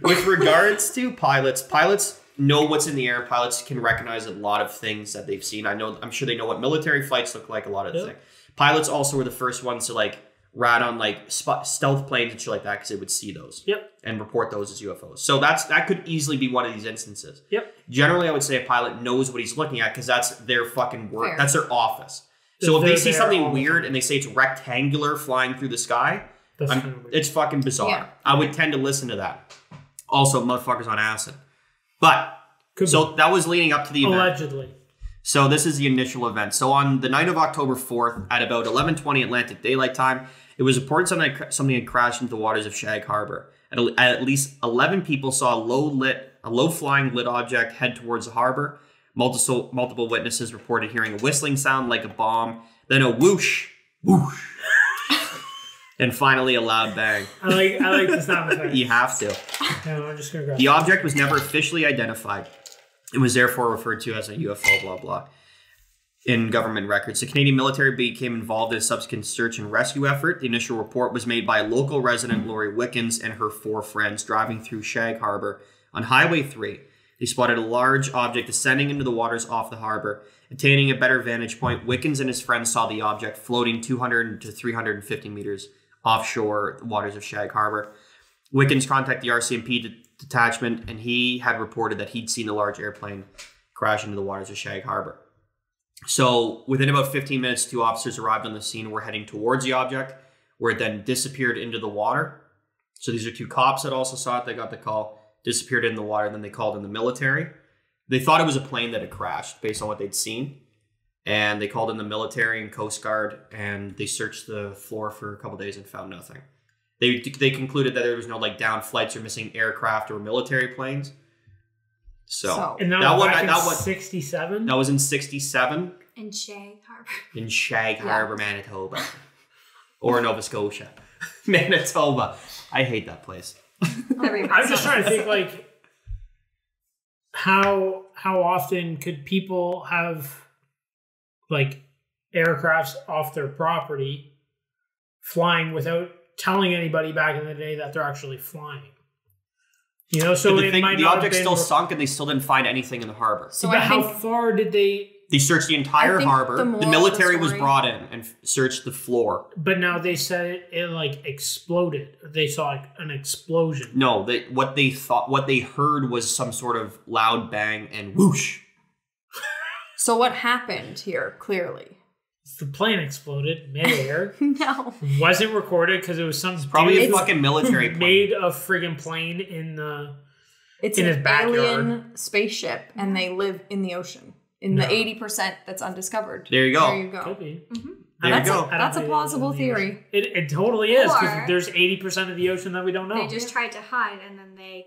With regards to pilots know what's in the air. Pilots can recognize a lot of things that they've seen. I'm sure they know what military flights look like, a lot of things. Pilots also were the first ones to like rat on like stealth planes and shit like that because they would see those and report those as UFOs. So that could easily be one of these instances. Generally, I would say a pilot knows what he's looking at because that's their fucking work. Fair. That's their office. So if they see something weird and they say it's rectangular flying through the sky, it's fucking bizarre. Yeah. I would tend to listen to that. Also, motherfuckers on acid. But, that was leading up to the event.
Allegedly.
So this is the initial event. So on the night of October 4th, at about 11:20 Atlantic Daylight Time, it was reported something had crashed into the waters of Shag Harbor. At least 11 people saw a low-lit a low-flying lit object head towards the harbor. Multiple witnesses reported hearing a whistling sound like a bomb, then a whoosh, whoosh, and finally a loud bang.
I like the sound effect.
You have to.
No, I'm just gonna grab
The object was never officially identified and was therefore referred to as a UFO, blah, blah, in government records. The Canadian military became involved in a subsequent search and rescue effort. The initial report was made by a local resident, Lori Wickens, and her 4 friends driving through Shag Harbor on Highway 3. They spotted a large object descending into the waters off the harbor. Attaining a better vantage point, Wickens and his friends saw the object floating 200 to 350 meters offshore the waters of Shag Harbor. Wickens contacted the RCMP detachment, and he had reported that he'd seen a large airplane crash into the waters of Shag Harbor. So within about 15 minutes, 2 officers arrived on the scene and were heading towards the object, where it then disappeared into the water. So these are 2 cops that also saw it. They got the call, disappeared in the water, then they called in the military. They thought it was a plane that had crashed based on what they'd seen. And they called in the military and Coast Guard, and they searched the floor for a couple days and found nothing. They concluded that there was no downed flights or missing aircraft or military planes. So
And that was 67?
That was in 67
In Shag Harbor.
in Shag Harbor, Manitoba. Or Nova Scotia. Manitoba. I hate that place.
I'm just trying to think, how often could people have, aircrafts off their property flying without telling anybody back in the day that they're actually flying? So
the object still sunk and they still didn't find anything in the harbor.
So how far did they...
They searched the entire harbor. The military was brought in and searched the floor.
But now they said it exploded. They saw an explosion.
No, what they heard was some sort of loud bang and whoosh.
So what happened here, clearly?
The plane exploded midair.
No.
Wasn't recorded because it was some
probably a fucking military plane.
Made a friggin' plane in
his
backyard.
Alien spaceship, and they live in the ocean. In the 80% that's undiscovered.
There you go.
There you go.
Could be.
Mm-hmm.
There you go.
That's a plausible theory.
It totally is,
Or-
because there's 80% of the ocean that we don't know.
They just tried to hide, and then the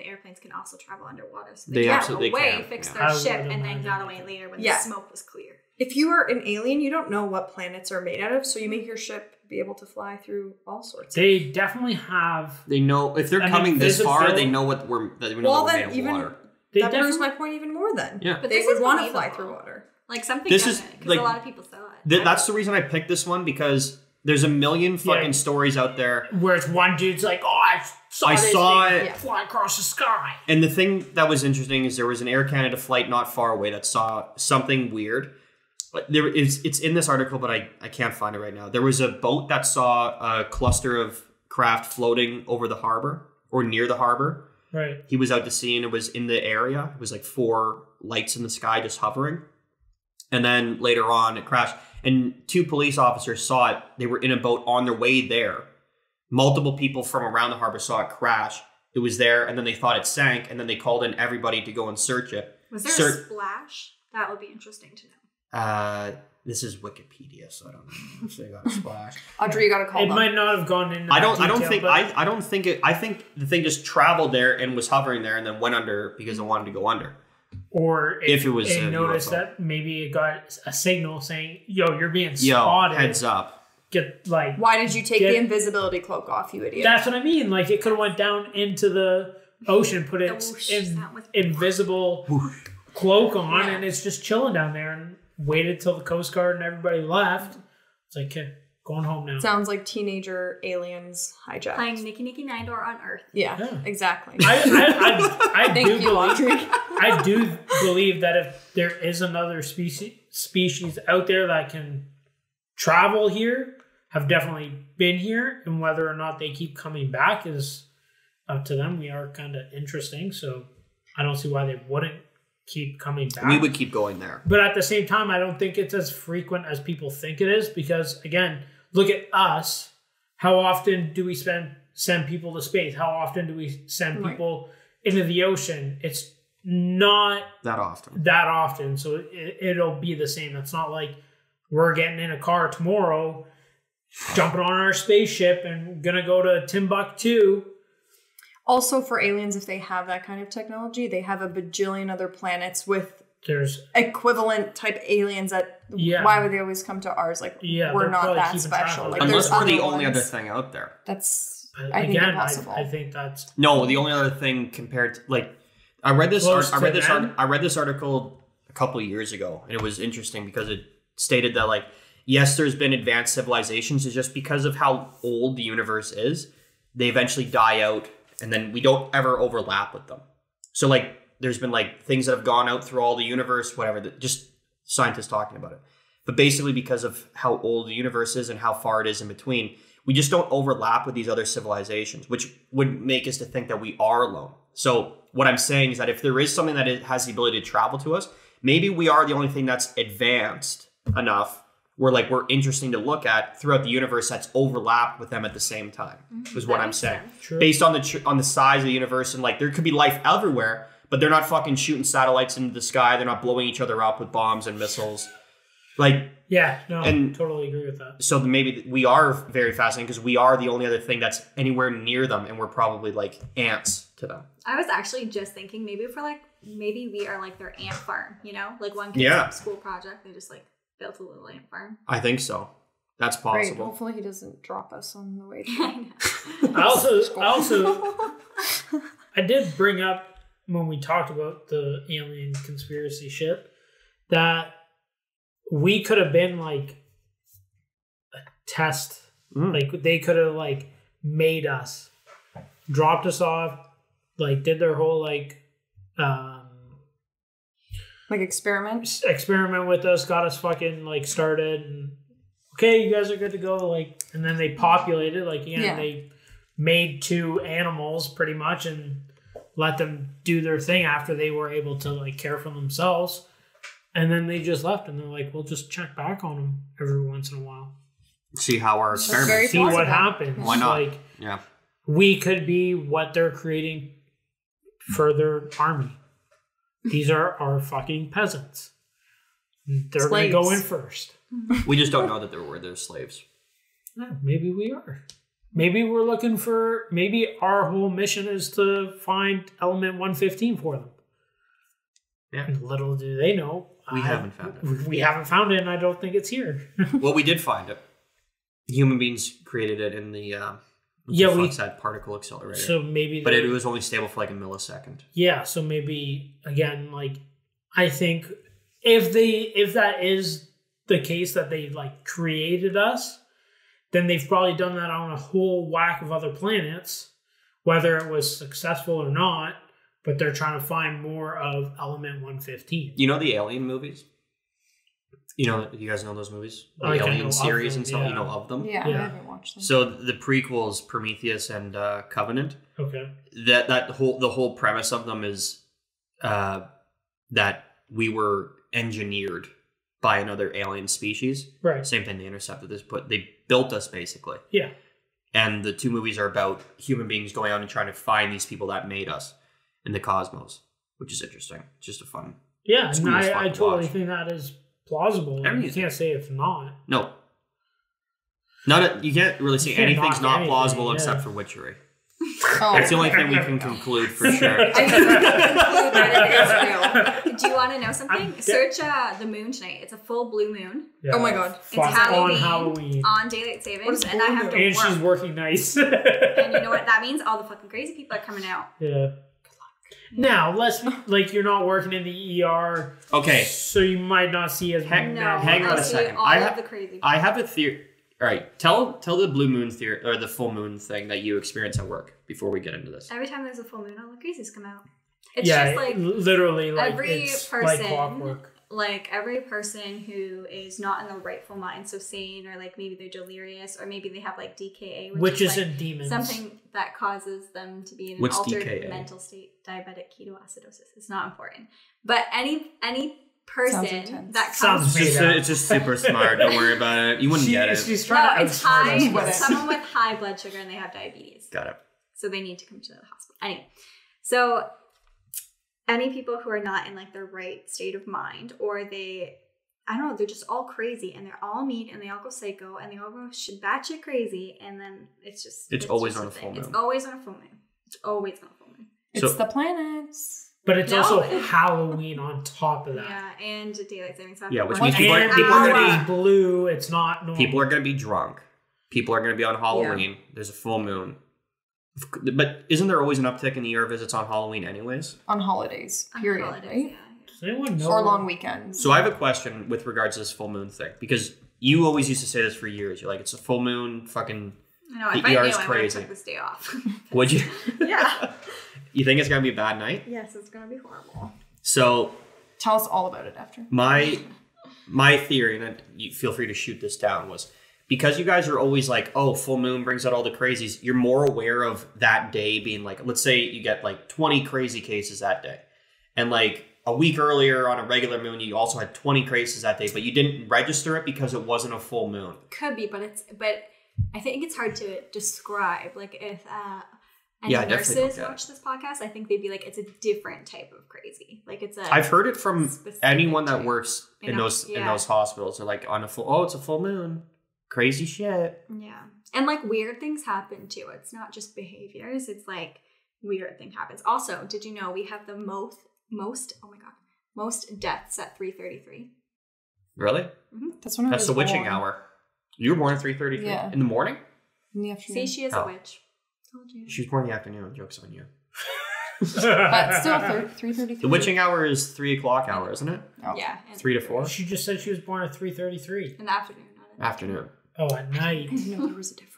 airplanes can also travel underwater. So
They
they got
absolutely
away,
can,
fixed
yeah.
their ship,
I would
and then
imagine
got
they
away later when
Yeah.
the smoke was clear.
If you are an alien, you don't know what planets are made out of, so you make your ship be able to fly through all sorts.
They definitely have.
They know if they're coming this far, they know that we're made of water.
That proves my point even more. Then
Yeah.
But
they
this
would
is
want to
believable.
fly through water.
Something
This
done
is,
it, because a lot of people saw it.
That's the reason I picked this one, because there's a million fucking stories out there.
Where it's one dude's like, "Oh, I saw this thing
it
fly across the sky."
And the thing that was interesting is there was an Air Canada flight not far away that saw something weird. But it's in this article, but I can't find it right now. There was a boat that saw a cluster of craft floating over the harbor or near the harbor.
Right.
He was out to sea and it was in the area. It was 4 lights in the sky just hovering. And then later on it crashed. And 2 police officers saw it. They were in a boat on their way there. Multiple people from around the harbor saw it crash. It was there, and then they thought it sank, and then they called in everybody to go and search it.
Was there a splash? That would be interesting to know.
This is Wikipedia, so I don't know if they got a splash.
Audrey, you got to call
It
them.
might not have gone into
I don't think the thing just traveled there and was hovering there and then went under because it wanted to go under.
Or
if it was
it
a
noticed
UFO.
that maybe it got a signal saying, "Yo, you're being
Yo,
spotted.
heads up."
Why did you take the invisibility cloak off, you idiot?
That's what I mean. It could have went down into the ocean, put its invisible cloak on, and it's just chilling down there, and waited till the Coast Guard and everybody left. It's like, okay, going home now.
Sounds like teenager aliens hijacked.
Playing Nicky Nicky Nine-Door on Earth.
Yeah, exactly.
I
Thank you, Audrey.
I do believe that if there is another species out there that can travel here, have definitely been here, and whether or not they keep coming back is up to them. We are kind of interesting, so I don't see why they wouldn't keep coming back.
We would keep going there.
But at the same time, I don't think it's as frequent as people think it is, because again, look at us. How often do we send people to space? How often do we send people into the ocean? It's not
that often.
So it'll be the same. It's not like we're getting in a car tomorrow, jumping on our spaceship and gonna go to Timbuktu.
Also, for aliens, if they have that kind of technology, they have a bajillion other planets with
There's
equivalent type aliens that.
Yeah.
Why would they always come to ours? Like,
Yeah,
we're
they're
not
probably
that
keeping track
special.
of
Like,
it.
Unless
there's
we're the
other
only
ones.
other thing out there.
That's I think
again,
impossible.
I think that's
No, the only other thing compared to like I read this
Close
I read
to
this
them?
I read this article a couple of years ago, and it was interesting because it stated that like yes, there's been advanced civilizations, it's just because of how old the universe is, they eventually die out, and then we don't ever overlap with them. So like there's been like things that have gone out through all the universe, whatever, that just scientists talking about it. But basically because of how old the universe is and how far it is in between, we just don't overlap with these other civilizations, which would make us to think that we are alone. So what I'm saying is that if there is something that has the ability to travel to us, maybe we are the only thing that's advanced enough where like we're interesting to look at throughout the universe that's overlapped with them at the same time, is what I'm saying.
True.
Based on the size of the universe, and like there could be life everywhere, but they're not fucking shooting satellites into the sky. They're not blowing each other up with bombs and missiles. Like,
yeah, no,
and-
totally agree with that.
so maybe we are very fascinating because we are the only other thing that's anywhere near them, and we're probably like ants to them.
I was actually just thinking maybe we are like their ant farm, you know? Like one kid's
Yeah.
school project, they just like built a little ant farm.
I think so. That's
Great.
possible.
Hopefully he doesn't drop us on the way.
I know.
I also I did bring up when we talked about the alien conspiracy shit that we could have been like a test. Like they could have like made us, dropped us off, like did their whole like experiment with us, got us fucking like started, and okay, you guys are good to go, like, and then they populated, like, they made 2 animals pretty much and let them do their thing after they were able to like care for themselves, and then they just left, and they're like, we'll just check back on them every once in a while,
See how our
very
experiments.
see
plausible.
what happens.
Why not?
Like,
Yeah.
we could be what they're creating for their army. These are our fucking peasants. They're going to go in first.
We just don't know that we're their slaves.
Yeah, maybe we are. Maybe we're looking for... Maybe our whole mission is to find element 115 for them.
Yeah.
And little do they know.
We haven't found it.
We haven't found it, and I don't think it's here.
Well, we did find it. Human beings created it in the... that particle accelerator.
So maybe...
But it was only stable for like a millisecond.
Yeah, so maybe, again, like, I think if that is the case that they, like, created us, then they've probably done that on a whole whack of other planets, whether it was successful or not, but they're trying to find more of element 115.
You know the Alien movies? You guys know those movies? The
Like, I know
Alien
of
series
them,
and stuff,
yeah.
you know of them?
Yeah,
Yeah.
I haven't watched them.
So the prequels, Prometheus and Covenant,
Okay.
the whole premise of them is that we were engineered by another alien species.
Right.
Same thing, they intercepted this, but they built us basically.
Yeah.
And the 2 movies are about human beings going out and trying to find these people that made us in the cosmos, which is interesting. It's just a fun.
Yeah,
It's
and
cool as fuck
I
to
totally
watch.
think that is plausible. You
Everything.
can't say it's not.
No. You can't really say
You can't
anything's
knock
not
anything,
plausible
yeah.
except for witchery.
Oh.
That's the only thing we can conclude for sure.
I can conclude that it is real. Do you want to know something?
I'm
Search the moon tonight. It's a full blue moon
Yeah.
Oh my god.
Fuck,
Halloween.
on Halloween.
on daylight savings,
What is
and I
blue
have
moon?
to
And she's
work.
working nice.
And you know what that means? All the fucking crazy people are coming out.
Yeah. Now, let's you're not working in the ER,
Okay,
so you might not see as many.
No,
hang on
I'll
a
see
second.
all
I
of
have-
the crazy people.
I have a theory. All right, tell the blue moon theory or the full moon thing that you experience at work before we get into this.
Every time there's a full moon, all the crazies come out. It's
Yeah,
just like
literally, like
every
it's
person,
like clockwork.
like every person who is not in the rightful mind, so sane, or like maybe they're delirious, or maybe they have like DKA,
Which
is
isn't demons.
something that causes them to be in an
What's
altered
DKA?
mental state, diabetic ketoacidosis. It's not important, but any
Sounds
person
intense.
that
Sounds
comes.
made up.
It's just super smart. Don't worry about it. You wouldn't get it.
She's
No,
trying to
it's
outsmart
high.
us
with
with
it.
it.
Someone with high blood sugar and they have diabetes.
Got it.
So they need to come to the hospital. Anyway, so any people who are not in like their right state of mind, or they're just all crazy and they're all mean and they all go psycho and they all go batshit crazy, and then it's
It's always
just
on a
thing.
full moon.
It's always on a full moon. It's always on a full moon.
It's the planets.
But it's
No.
also Halloween on top of that.
Yeah, and daylight savings time.
Yeah, which
Once
means
And
people are gonna
it's blue. It's not normal.
People are going to be drunk. People are going to be on Halloween. There's a full moon. But isn't there always an uptick in ER visits on Halloween anyways?
On holidays,
on
period,
holidays,
right?
yeah.
Does anyone know?
Or long weekends.
So I have a question with regards to this full moon thing. Because you always used to say this for years. You're like, it's a full moon, fucking...
I know, if
The
I knew,
ER is
I would have
crazy.
took this day off.
Would you?
Yeah.
You think it's going to be a bad night?
Yes, it's going to be horrible.
So
Tell us all about it after.
my theory, and you feel free to shoot this down, was because you guys are always like, oh, full moon brings out all the crazies, you're more aware of that day being like, let's say you get like 20 crazy cases that day. And like a week earlier on a regular moon, you also had 20 cases that day, but you didn't register it because it wasn't a full moon.
Could be, but I think it's hard to describe. Like if any
Yeah, I definitely
nurses
get it.
watch this podcast, I think they'd be like, it's a different type of crazy. Like it's a.
I've heard it from
specific
anyone that
type.
works in those
Yeah.
hospitals. They're like, on a full, it's a full moon. Crazy shit.
Yeah, and like weird things happen too. It's not just behaviors. It's like weird thing happens. Also, did you know we have the most? Oh my god, most deaths at 3:33.
Really?
That's when I
That's
was
the witching
born.
hour. You were born at 3:33
Yeah.
in the morning?
In the afternoon.
See, she is
Oh.
a witch. Told you.
She was born in the afternoon. Joke's on you.
But still, 3:33.
The witching hour is 3 o'clock hour, isn't it?
Oh.
Yeah, and
3 to 4?
She just said she was born at 3:33.
in the afternoon. Not in the
Afternoon.
Oh, at night.
I didn't know there was a difference.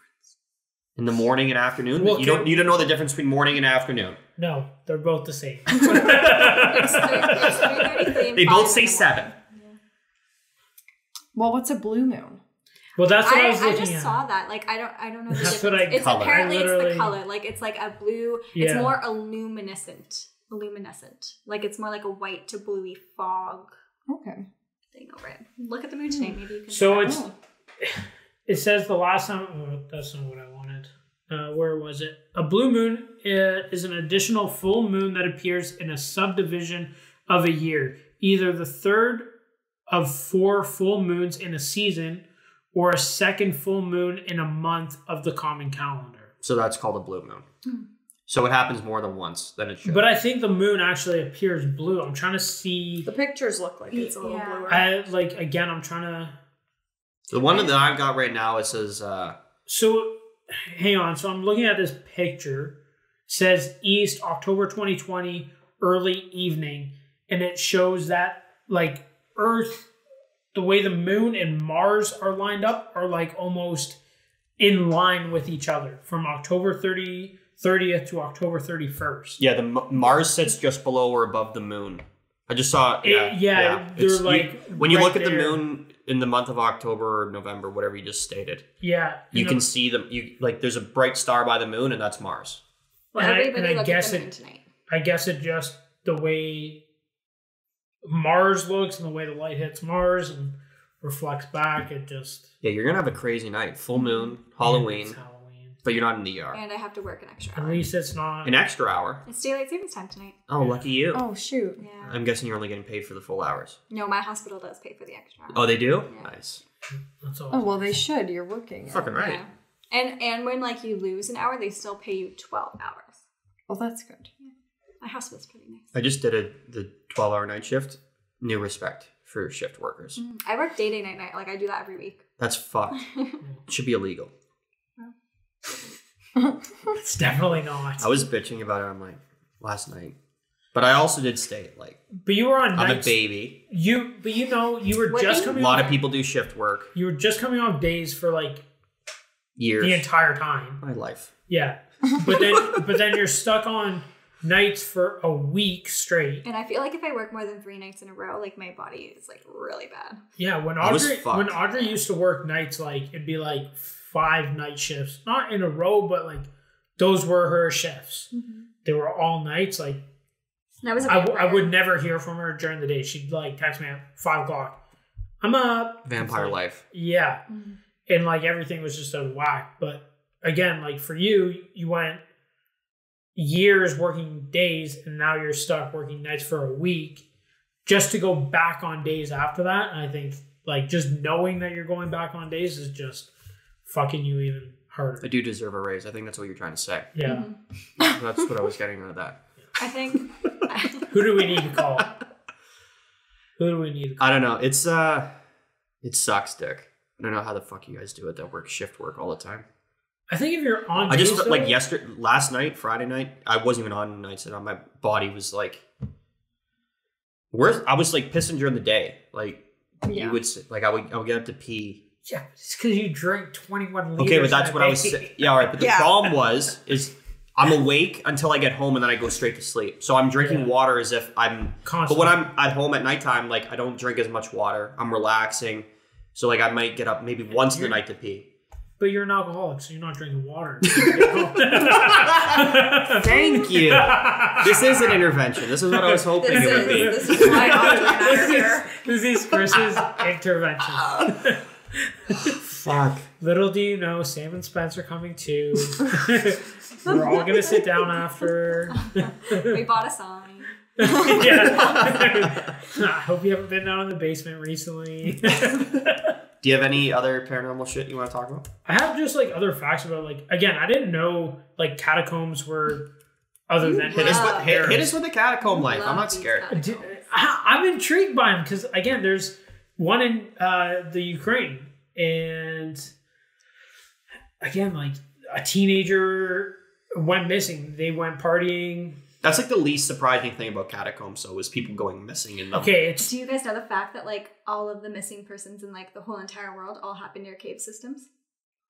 In the morning and afternoon?
Well,
you don't know the difference between morning and afternoon.
No, they're both the same.
It's 3:33 and
They
5
both
in
say
the
7.
morning.
Well, what's a blue moon?
Well, that's what I was
I
looking
just
at.
saw that. Like I don't know the
That's
difference.
what I-
It's
Color.
apparently
I
it's
literally-
the color. Like it's like a blue.
Yeah.
It's more luminescent. Like it's more like a white to bluey fog
Okay.
thing over it. Look at the moon today. Maybe you can.
So
tell.
it's. It says the last time. Oh, that's not what I wanted. Where was it? A blue moon is an additional full moon that appears in a subdivision of a year, either the third of 4 full moons in a season, or a second full moon in a month of the common calendar.
So that's called a blue moon. So it happens more than once than it should.
But I think the moon actually appears blue. I'm trying to see.
The pictures look like it's a little
Yeah.
bluer.
I'm trying to.
The one that I've got right now, it says...
So, hang on. So I'm looking at this picture. It says East, October 2020, early evening. And it shows that, like, Earth, the way the moon and Mars are lined up are, like, almost in line with each other from October 30th to October 31st.
Yeah, the Mars sits just below or above the moon. I just saw...
They're
It's-
like
when you
right
look at the
there.
moon in the month of October or November, whatever you just stated,
Yeah.
you can see them. There's a bright star by the moon, and that's Mars.
Well,
and I
everybody look
guess
at the moon
it-
tonight.
I guess it just the way Mars looks and the way the light hits Mars and reflects back, it just
Yeah, you're gonna have a crazy night. Full moon, Halloween,
It's Halloween.
but you're not in the ER.
And I have to work an extra
At
hour.
least it's not.
An extra hour.
It's daylight savings time tonight.
Oh, lucky you.
Oh, shoot.
Yeah.
I'm guessing you're only getting paid for the full hours.
No, my hospital does pay for the extra hour.
Oh, they do?
Yeah.
Nice.
That's all.
Oh, well, they should. You're working.
Fucking right.
Yeah. And when like you lose an hour, they still pay you 12 hours.
Well, that's good.
My hospital's pretty nice.
I just did the 12-hour night shift. New respect for shift workers.
I work day, night. Like I do that every week.
That's fucked. It should be illegal.
It's definitely not.
I was bitching about it on like last night. But I also did stay late.
But you were on
I'm a
nights.
baby.
You were
What
just
do you-
A
coming.
lot
off,
of people do shift work.
You were just coming off days for like
Years.
the entire time.
My life.
Yeah, but then you're stuck on nights for a week straight.
And I feel like if I work more than 3 nights in a row, like my body is like really bad.
Yeah, when
I was
Audrey
fucked.
used to work nights, like it'd be like 5 night shifts, not in a row, but like those were her shifts. They were all nights. Like
That was a
I would never hear from her during the day. She'd like text me at 5 o'clock. I'm up.
Vampire
It's like,
life.
Yeah, and like everything was just out of whack. But again, like for you went years working days, and now you're stuck working nights for a week just to go back on days after that. And I think like just knowing that you're going back on days is just fucking you even harder.
I do deserve a raise. I think that's what you're trying to say.
Yeah.
That's what I was getting out of that.
I think.
Who do we need to call? Who do we need to call?
I don't know. It's it sucks, Dick. I don't know how the fuck you guys do it that work shift work all the time.
I think if you're on
I just
days,
like
though-
last night, Friday night, I wasn't even on nights and my body was like I was like pissing during the day. Like you would like I would get up to pee.
Yeah, it's because you drink 21 liters.
Okay, but that's
in a
what I was
day.
saying. Yeah, all right. But the problem is I'm awake until I get home and then I go straight to sleep. So I'm drinking water as if I'm
Constantly.
But when I'm at home at nighttime, like I don't drink as much water. I'm relaxing. So like I might get up maybe once in the night to pee.
But you're an alcoholic, so you're not drinking water.
Thank you. This is an intervention. This is what I was hoping it would be.
This is why Audrey and I are here.
This is Chris's intervention.
Fuck.
Little do you know, Sam and Spence are coming too. We're all going to sit down after.
We bought a sign.
Yeah. I hope you haven't been down in the basement recently.
Do you have any other paranormal shit you want to talk about?
I have just like other facts about like, again, I didn't know like catacombs were other than
Hit us with the catacomb life. I'm not scared.
I'm intrigued by them because again, there's one in the Ukraine, and again, like a teenager went missing. They went partying.
That's like the least surprising thing about catacombs, so is people going missing in them.
Okay, it's
Do you guys know the fact that like all of the missing persons in like the whole entire world all happen near cave systems?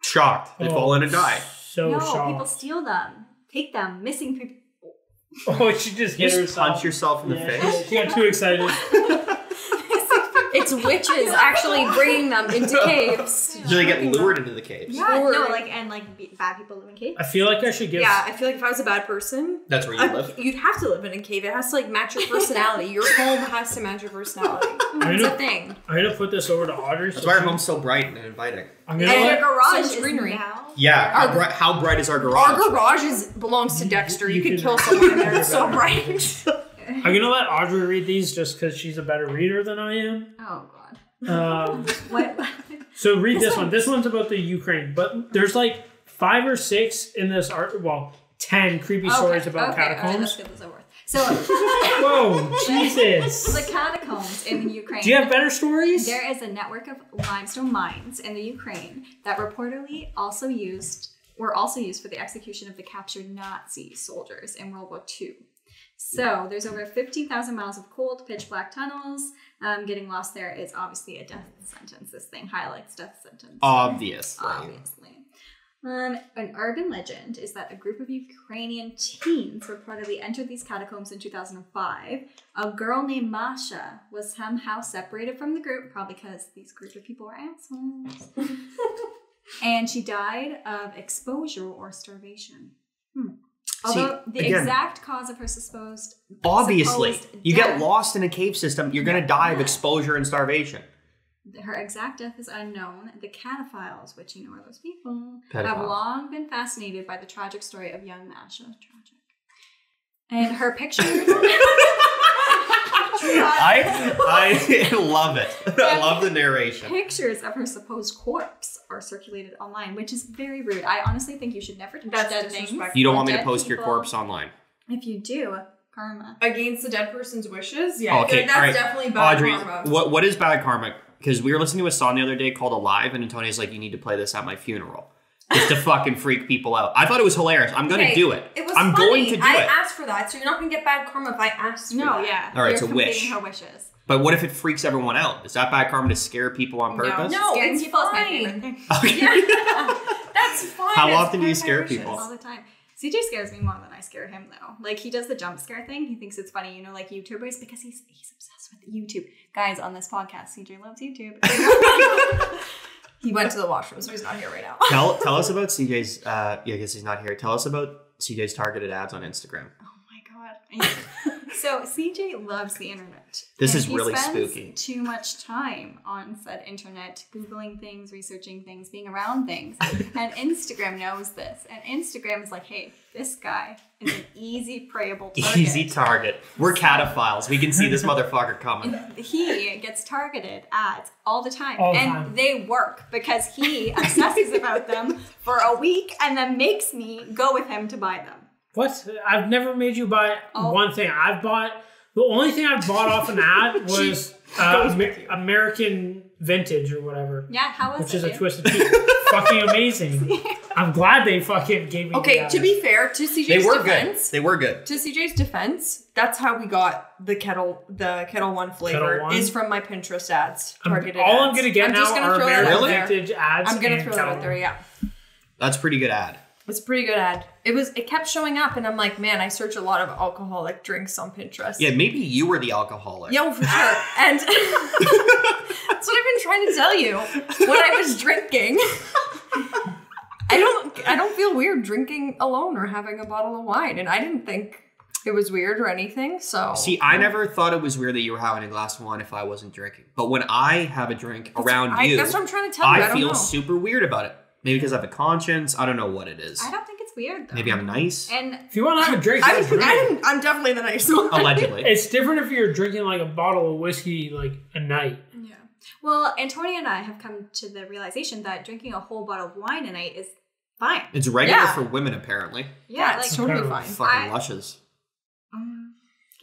Shocked. They fall in and die.
So
no,
shocked.
people steal them, take them. Missing people.
Oh, she just hit
Just
herself.
punch yourself in the face.
She got too excited.
It's witches actually bringing them into caves.
Do they get lured into the caves?
Yeah,
Or-
no, like and like bad people live in caves.
I feel like I should give.
Yeah, I feel like if I was a bad person,
That's where you live.
you'd have to live in a cave. It has to like match your personality. Your home has to match your personality. It's a thing.
I'm gonna put this over to Audrey.
That's why our home's so bright and inviting.
I'm gonna
And
let,
your
garage
so
is
much greenery.
now.
Yeah. How bright is our garage?
Our garage belongs to Dexter. You
you
could
can-
kill someone in there. It's so bright.
I'm gonna let Audrey read these just because she's a better reader than I am.
Oh god. What?
So read this one. This one's about the Ukraine, but there's like 5 or 6 in this art. Well, 10 creepy stories about
Alright, let's
catacombs.
get this over with. So
Whoa, Jesus!
the catacombs in the Ukraine.
Do you have better stories?
There is a network of limestone mines in the Ukraine that reportedly were also used for the execution of the captured Nazi soldiers in World War II. So there's over 50,000 miles of cold, pitch black tunnels. Getting lost there is obviously a death sentence. This thing highlights death sentence.
Obviously.
An urban legend is that a group of Ukrainian teens reportedly entered these catacombs in 2005. A girl named Masha was somehow separated from the group, probably because these group of people were assholes. And she died of exposure or starvation. Although the exact cause of her
Obviously. You get
death-
lost in a cave system, you're going to die of exposure and starvation.
Her exact death is unknown. The cataphiles, which you know are those people,
Pedophiles.
have long been fascinated by the tragic story of young Masha. Tragic. And her pictures.
I love it. I love the narration.
Pictures of her supposed corpse are circulated online, which is very rude. I honestly think you should never touch dead things.
You don't want me to
Dead
post your
people.
corpse online.
If you do, karma.
Against the dead person's wishes? Yeah,
Okay,
that's
all right.
definitely bad
Audrey,
karma.
what is bad karma? Because we were listening to a song the other day called Alive, and Antonia's like, you need to play this at my funeral. Just to fucking freak people out. I thought it was hilarious. I'm going to do it.
It was
I'm
funny.
going to do
I
it.
asked for that, so you're not going to get bad karma if I asked for
No,
that.
yeah.
All right,
You're
it's a
completing
wish.
her wishes.
But what if it freaks everyone out? Is that bad karma to scare people on purpose?
No,
Scaring
it's
people is my
fine.
favorite thing.
Okay.
That's fine.
How
It's
often do you
part of
scare
my wishes.
people?
All the time. CJ scares me more than I scare him, though. Like, he does the jump scare thing. He thinks it's funny, you know, like YouTubers, because he's obsessed with YouTube. Guys, on this podcast, CJ loves YouTube.
He went to the washroom, so he's not here right now.
Tell us about CJ's, I guess he's not here. Tell us about CJ's targeted ads on Instagram.
Oh my God. So CJ loves the internet.
This
And
is really
he spends
spooky.
too much time on said internet, Googling things, researching things, being around things. And Instagram knows this. And Instagram is like, hey, this guy is an easy preyable target.
Easy target. We're cataphiles. We can see this motherfucker coming.
He gets targeted ads all the time.
All the
and
time.
they work because he obsesses about them for a week and then makes me go with him to buy them.
What? I've never made you buy one thing. The only thing I've bought off an ad was American Vintage or whatever.
Yeah, how was
Which
it?
is a
dude?
Twisted Tea. Fucking amazing. I'm glad they fucking gave me
Okay,
the
to be fair, to CJ's
They were
defense,
good. They were good.
to CJ's defense, that's how we got the Kettle One flavor
Kettle One?
is from my Pinterest ads, targeted
all I'm
ads.
going to get
I'm
now
just gonna
are
throw that
American
out there.
Vintage ads.
I'm gonna
and
throw that out there, yeah.
That's a pretty good ad.
It's a pretty good ad. It kept showing up, and I'm like, man, I search a lot of alcoholic drinks on Pinterest.
Yeah, maybe you were the alcoholic.
Yeah, for sure. And that's what I've been trying to tell you. When I was drinking, I don't feel weird drinking alone or having a bottle of wine, and I didn't think it was weird or anything. So
See, I never thought it was weird that you were having a glass of wine if I wasn't drinking. But when I have a drink around you,
that's what I'm trying to tell you. I don't
feel
know.
super weird about it. Maybe because I have a conscience. I don't know what it is.
I don't think it's weird though.
Maybe I'm nice.
And
If you want to have a drink, have a drink.
I'm definitely the nice one.
Allegedly.
It's different if you're drinking like a bottle of whiskey like a night.
yeah. Well, Antonia and I have come to the realization that drinking a whole bottle of wine a night is fine.
It's regular
Yeah.
for women, apparently.
Yeah, it's
like
totally fine.
Fucking lushes.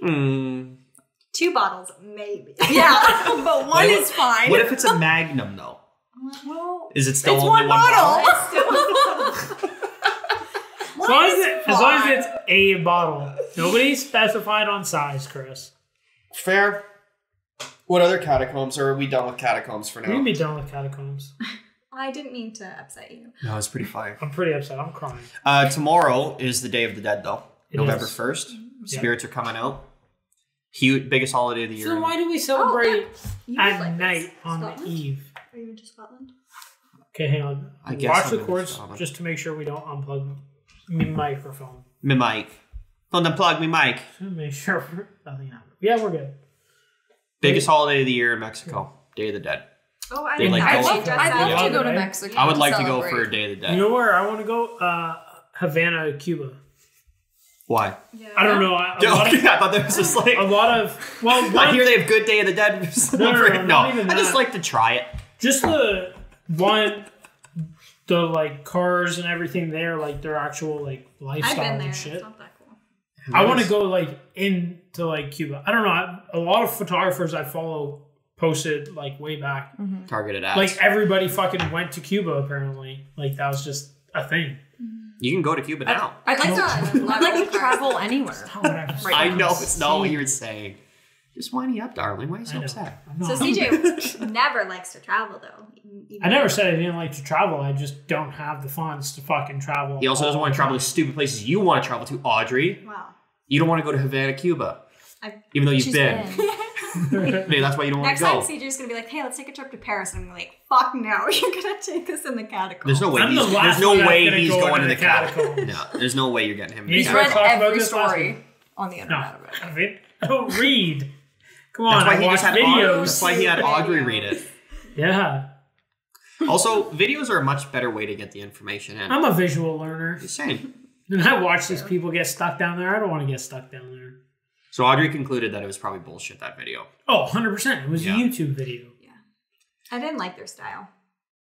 Mm.
2 bottles, maybe.
Yeah, but one is fine.
What if it's a magnum, though?
Well,
Is it still
it's
only
one
one
bottle.
As long as it's a bottle. Nobody specified on size, Chris.
Fair. What other catacombs? Or are we done with catacombs for
We can
now?
be done with Catacombs.
I didn't mean to upset you.
No, it's pretty fine.
I'm pretty upset. I'm crying.
Tomorrow is the Day of the Dead, though.
It
November
is.
1st.
Yeah.
Spirits are coming out. Huge, biggest holiday of the year.
So why do we celebrate
You
at
like
night
this.
on
Scotland?
the eve?
Are you into Scotland?
Okay, hang on.
I guess
Watch
I'm
the
in
cords
Scotland.
just to make sure we don't unplug my microphone.
Me mic. Don't unplug me mic.
Just to make sure nothing happens. Yeah, we're good.
Biggest holiday of the year in Mexico. Day of the Dead.
Oh, I
They
think
like
I
go-
should dress
I'd love
up.
to go to
Yeah.
Mexico.
I would like to go
celebrate.
for a Day of the Dead.
You know where I want to go? Havana, Cuba.
Why?
Yeah.
I don't know.
I thought there was just like...
A lot of
I hear they have good Day of the Dead.
No, not even
I just
that.
like to try it.
just the like cars and everything there, like their actual like
I've
lifestyle
been there.
and
It's
shit.
not that cool.
I want to go like into like Cuba. I don't know. A lot of photographers I follow posted like way back.
Targeted ads.
Like everybody fucking went to Cuba apparently. Like that was just a thing.
You can go to Cuba now.
I'd like
I'd
to travel anywhere.
I know it's not what you're saying. Just wind me up, darling. Why are you so upset?
So CJ never likes to travel though.
I never said I didn't like to travel. I just don't have the funds to fucking travel.
He also doesn't
all
want
the
to travel
time.
to stupid places you want to travel to, Audrey.
Wow.
You don't want to go to Havana, Cuba. Even though you've been. Maybe that's why you don't want
Next
to
time
go.
CJ's gonna be like, hey, let's take a trip to Paris. And I'm gonna be like, fuck no, you're gonna take us in the catacombs.
There's no way
I'm the
he's,
last
there's no
one that's
way
gonna
he's
go
going
into
to the
the
catacombs.
catacombs.
No, there's no way you're getting him. in
He's
the
read
catacombs.
talked about
Every
this last
story
week.
on the
No,
internet of it.
of it. I don't read. Come on,
That's why
I
he
watch
just had
videos.
That's why he had Audrey read it.
Yeah,
Also, videos are a much better way to get the information in.
I'm a visual learner.
Just saying.
And I watch these people get stuck down there. I don't want to get stuck down there.
So Audrey concluded that it was probably bullshit, that video.
Oh, 100%. It was
Yeah.
a YouTube video.
I didn't like their style.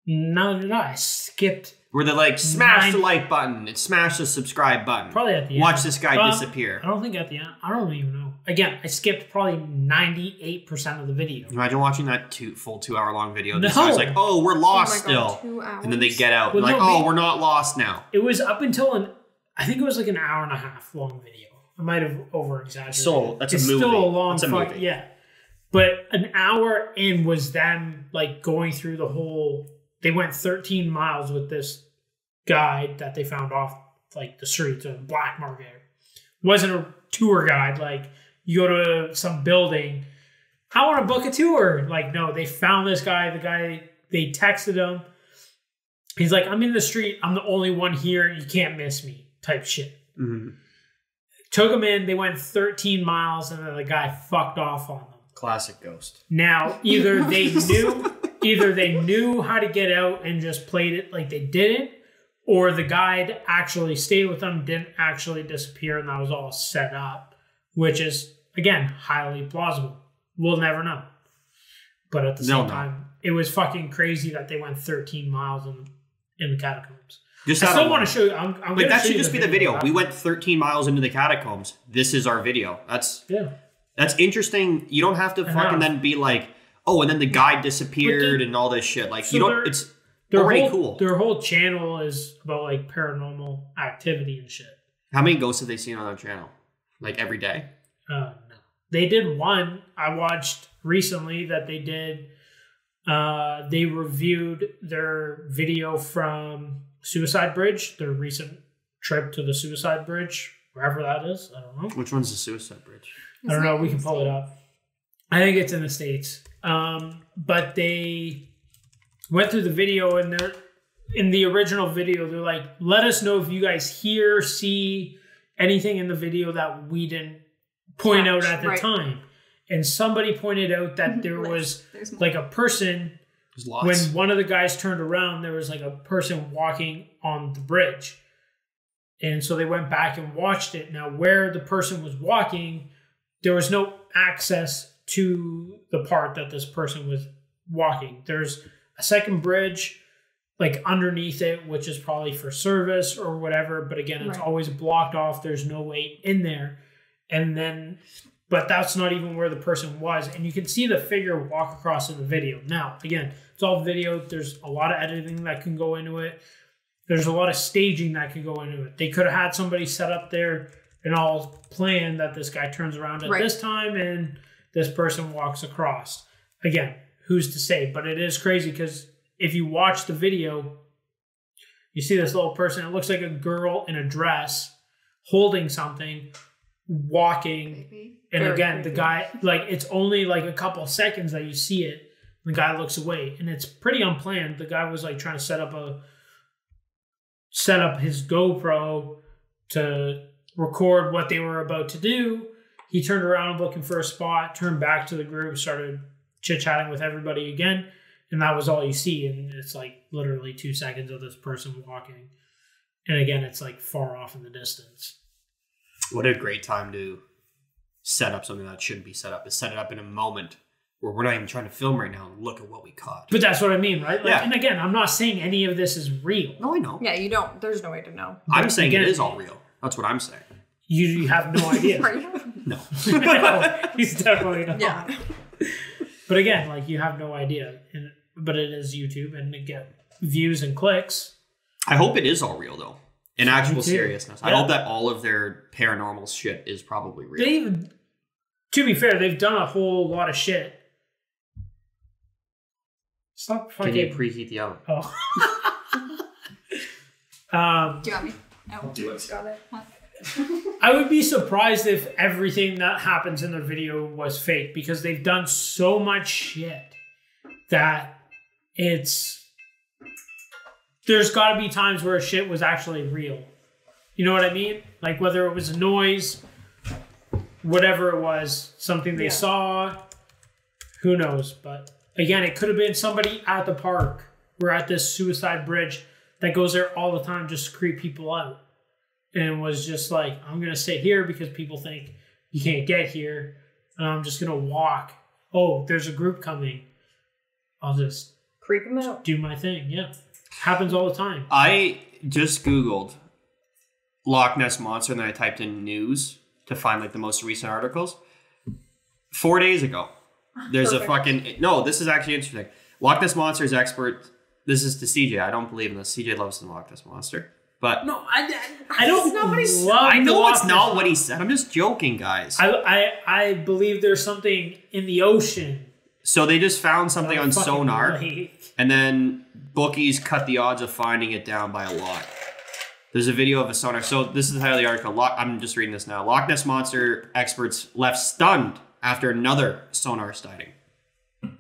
Neither did I. Skipped
Where they're like, smash the like button and smash the subscribe button.
probably at the end.
Watch this guy
Well,
disappear.
I don't think at the end. I don't even know. Again, I skipped probably 98% of the video.
Imagine watching that full 2 hour long video. This
No.
guy's like, oh, we're lost
Oh my God,
still.
2 hours?
And then they get out.
Well,
like,
no,
oh,
they-
we're not lost now.
It was up until I think it was like an hour and a half long video. I might have over exaggerated.
So, that's a
it's
movie.
still a long
That's a
fuck,
movie.
yeah. But an hour in was them like going through the whole. They went 13 miles with this guide that they found off like the streets of black market. Wasn't a tour guide. Like you go to some building. I want to book a tour. Like no, they found this guy. The guy they texted him. He's like, I'm in the street. I'm the only one here. You can't miss me. Type shit.
Mm-hmm.
Took them in. They went 13 miles, and then the guy fucked off on them.
Classic ghost.
Now, either they knew how to get out and just played it like they didn't, or the guide actually stayed with them, didn't actually disappear, and that was all set up, which is, again, highly plausible. We'll never know. But at the same time, it was fucking crazy that they went 13 miles in the catacombs. I still want to show you.
Like, that should just be the video. We went 13 miles into the catacombs. This is our video. That's interesting. You don't have to fucking then be like, oh, and then the guide disappeared and all this shit. Like, so you don't. It's already cool.
Their whole channel is about like paranormal activity and shit.
How many ghosts have they seen on their channel? Like every day?
No. They did one. I watched recently that they did. They reviewed their video from Suicide Bridge, their recent trip to the Suicide Bridge, wherever that is. I don't know.
Which one's the Suicide Bridge?
I don't know. We can pull it up. I think it's in the States. But they went through the video, and they're in the original video. They're like, let us know if you guys hear, see anything in the video that we didn't point out at the time. And somebody pointed out that there was like a person, when one of the guys turned around, there was like a person walking on the bridge. And so they went back and watched it. Now, where the person was walking, there was no access to the part that this person was walking. There's a second bridge like underneath it, which is probably for service or whatever. But again, it's always blocked off. There's no way in there. And then, but that's not even where the person was. And you can see the figure walk across in the video. Now, again, it's all video. There's a lot of editing that can go into it. There's a lot of staging that can go into it. They could have had somebody set up there and all plan that this guy turns around at this time and this person walks across. Again, who's to say? But it is crazy because if you watch the video, you see this little person. It looks like a girl in a dress holding something, walking. And again, the guy, like, it's only like a couple seconds that you see it. The guy looks away, and it's pretty unplanned. The guy was like trying to set up his GoPro to record what they were about to do. He turned around looking for a spot, turned back to the group, started chit-chatting with everybody again, and that was all you see. And it's like literally 2 seconds of this person walking. And again, it's like far off in the distance.
What a great time to set up something that shouldn't be set up, is set it up in a moment where we're not even trying to film right now and look at what we caught.
But that's what I mean, right? Like, and again, I'm not saying any of this is real.
No, I know.
Yeah, you don't. There's no way to know.
I'm saying it is all real. That's what I'm saying.
You have no idea.
No.
No, he's definitely not.
Yeah.
But again, like, you have no idea. But it is YouTube, and to get views and clicks.
I hope it is all real, though. In actual seriousness. I hope that all of their paranormal shit is probably real. To be fair, they've done a whole lot of shit. Stop fucking... Can you preheat the oven?
Oh.
Do you want me? No.
Do it.
Got it.
I would be surprised if everything that happens in the video was fake, because they've done so much shit that there's got to be times where shit was actually real. You know what I mean? Like, whether it was a noise, whatever it was, something they saw, who knows? But again, it could have been somebody at the park. We're at this Suicide Bridge that goes there all the time just to creep people out. And was just like, I'm going to sit here because people think you can't get here. And I'm just going to walk. Oh, there's a group coming. I'll just
creep them out.
Do my thing. Yeah. Happens all the time.
I just Googled Loch Ness Monster and then I typed in news to find like the most recent articles. 4 days ago, there's a fucking... No, this is actually interesting. Loch Ness Monster's expert... This is to CJ. I don't believe in this. CJ loves the Loch Ness Monster. But
no, I don't know what he said.
I know it's not what he said. I'm just joking, guys.
I believe there's something in the ocean.
So they just found something on sonar, and then bookies cut the odds of finding it down by a lot. There's a video of a sonar. So this is the title of the article. I'm just reading this now. Loch Ness Monster experts left stunned after another sonar sighting.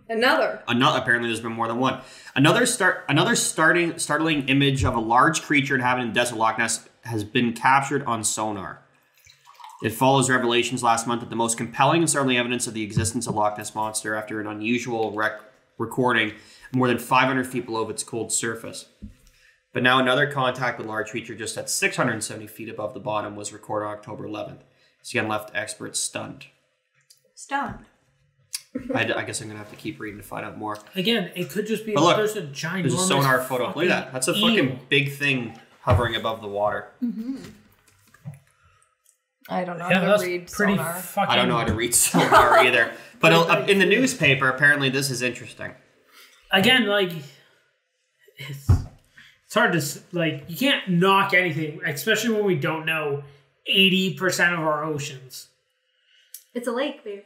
Another.
Apparently, there's been more than one. Another startling image of a large creature inhabiting the desert Loch Ness has been captured on sonar. It follows revelations last month that the most compelling and certainly evidence of the existence of Loch Ness Monster after an unusual recording more than 500 feet below its cold surface. But now another contact with large creature just at 670 feet above the bottom was recorded on October 11th. This again left experts stunned.
Stunned.
I guess I'm going to have to keep reading to find out more.
Again, it could just be
But look,
there's a ginormous
There's a sonar photo. Look at that. That's a fucking
eel.
big thing hovering above the water.
I don't know
Yeah,
how
that's
to read
pretty
sonar.
fucking...
I don't know how to read sonar either. But in the newspaper, apparently this is interesting.
Again, like, it's hard to, like, you can't knock anything, especially when we don't know 80% of our oceans.
It's a lake, babe.